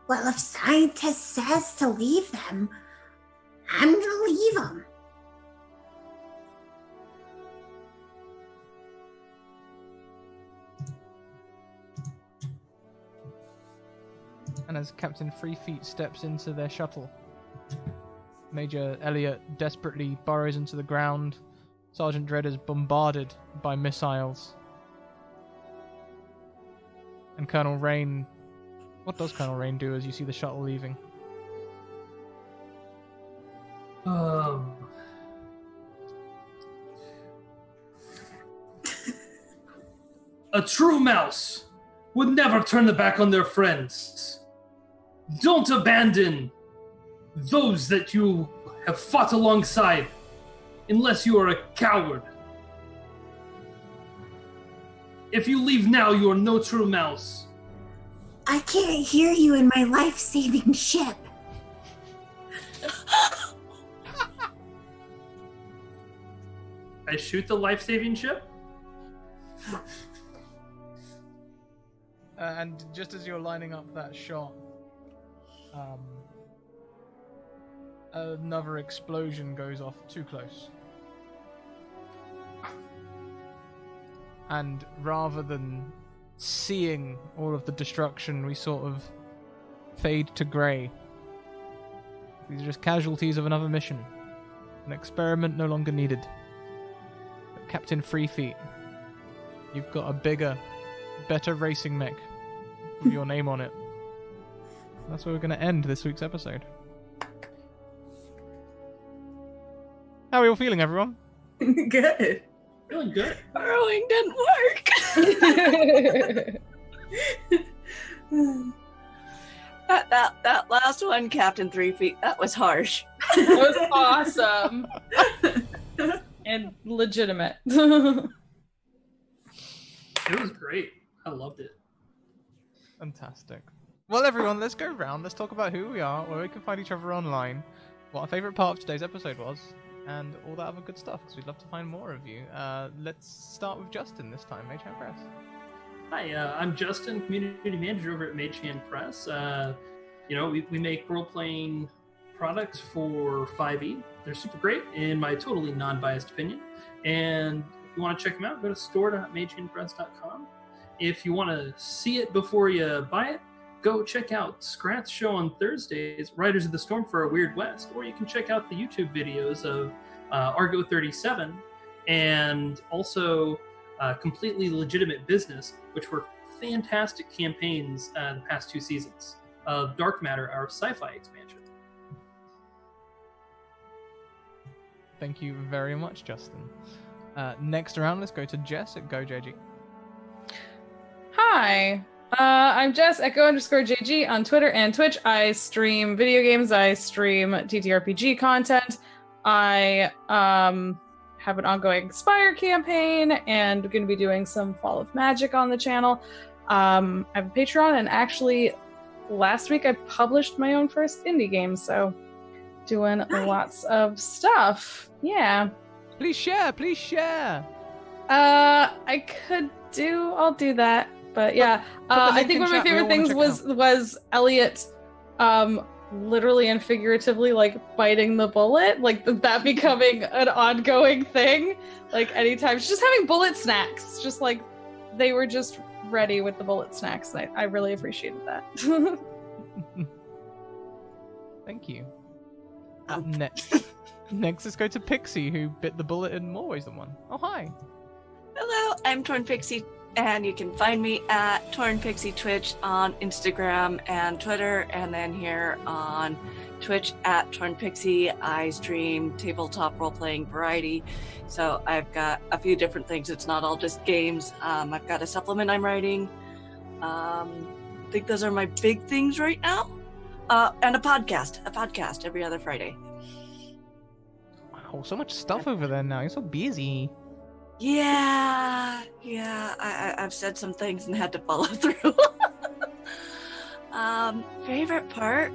Well, if scientist says to leave them, I'm gonna leave them. And as Captain Freefeet steps into their shuttle, Major Elliot desperately burrows into the ground. Sergeant Dredd is bombarded by missiles. And Colonel Rain... What does Colonel Rain do as you see the shuttle leaving? A true mouse would never turn the back on their friends. Don't abandon those that you have fought alongside unless you are a coward. If you leave now, you are no true mouse. I can't hear you in my life-saving ship. I shoot the life-saving ship? And just as you're lining up that shot, another explosion goes off too close. And rather than seeing all of the destruction, we sort of fade to grey. These are just casualties of another mission. An experiment no longer needed. But Captain Free Feet, you've got a bigger, better racing mech with your name on it. That's where we're going to end this week's episode. How are you all feeling, everyone? Good. Feeling good. Burrowing didn't work. that last one, Captain 3 Feet, that was harsh. That was awesome. And legitimate. It was great. I loved it. Fantastic. Well, everyone, let's go round. Let's talk about who we are, where we can find each other online, what our favourite part of today's episode was, and all that other good stuff, because we'd love to find more of you. Let's start with Justin this time, Mage Hand Press. Hi, I'm Justin, community manager over at Mage Hand Press. We make role-playing products for 5e. They're super great, in my totally non-biased opinion. And if you want to check them out, go to store.magehandpress.com. If you want to see it before you buy it, go check out Scrat's show on Thursdays, Riders of the Storm for a Weird West, or you can check out the YouTube videos of Argo 37 and also Completely Legitimate Business, which were fantastic campaigns the past 2 seasons of Dark Matter, our sci-fi expansion. Thank you very much, Justin. Next round, let's go to Jess at GoJG. Hi, I'm Jess, Echo_JG on Twitter and Twitch. I stream video games, I stream TTRPG content. I have an ongoing Inspire campaign and going to be doing some Fall of Magic on the channel. I have a Patreon, and actually last week I published my own first indie game, so doing lots of stuff. Yeah. Please share, please share. I'll do that. But yeah, I think one of my favorite things was Elliot literally and figuratively like biting the bullet, like that becoming an ongoing thing. Like anytime, just having bullet snacks, just like they were just ready with the bullet snacks. I really appreciated that. Thank you. Next, let's go to Pixie, who bit the bullet in more ways than one. Oh, hi. Hello, I'm Torn Pixie, and you can find me at Torn Pixie Twitch on Instagram and Twitter, and then here on Twitch at Torn Pixie. I stream tabletop role-playing variety, so I've got a few different things. It's not all just games. I've got a supplement I'm writing. I think those are my big things right now. And a podcast every other Friday. Wow, so much stuff over there now. You're so busy. Yeah, I've said some things and had to follow through. Favorite part?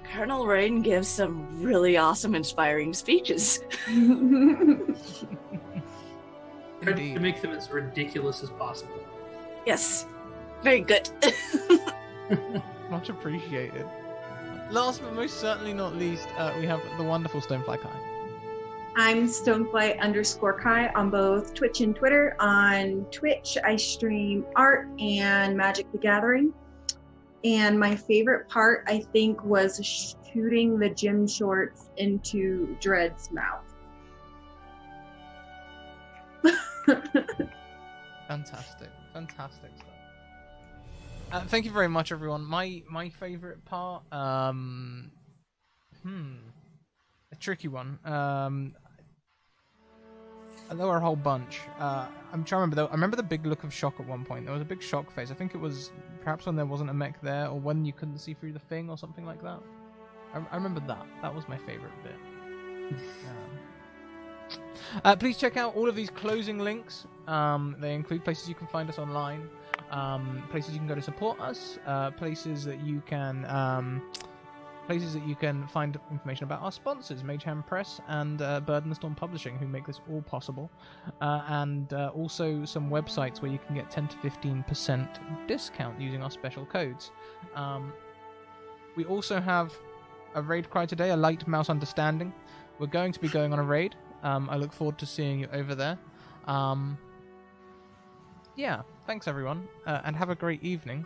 Colonel Rain gives some really awesome, inspiring speeches. Tried to make them as ridiculous as possible. Yes, very good. Much appreciated. Last but most certainly not least, we have the wonderful Stonefly Kai. I'm Stonefly_Kai on both Twitch and Twitter. On Twitch, I stream art and Magic the Gathering. And my favorite part, I think, was tooting the gym shorts into Dread's mouth. Fantastic stuff. Thank you very much, everyone. My favorite part, a tricky one. There were a whole bunch. I'm trying to remember though. I remember the big look of shock at one point. There was a big shock face. I think it was perhaps when there wasn't a mech there, or when you couldn't see through the thing, or something like that. I remember that. That was my favorite bit. Please check out all of these closing links. They include places you can find us online, places you can go to support us, places that you can find information about our sponsors, Mage Hand Press and Bird and the Storm Publishing, who make this all possible, and also some websites where you can get 10 to 15% discount using our special codes. We also have a raid cry today, a light mouse understanding. We're going to be going on a raid. I look forward to seeing you over there. Yeah, thanks everyone, and have a great evening.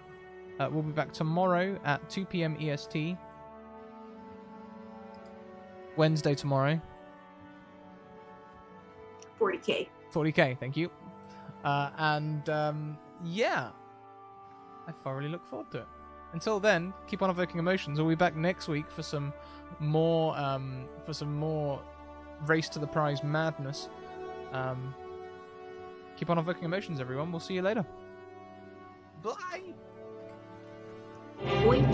We'll be back tomorrow at 2 p.m. EST. Wednesday tomorrow. 40K. 40K, thank you. Yeah, I thoroughly look forward to it. Until then, keep on evoking emotions. We'll be back next week for some more race to the prize madness. Keep on evoking emotions, everyone. We'll see you later. Bye. Boy.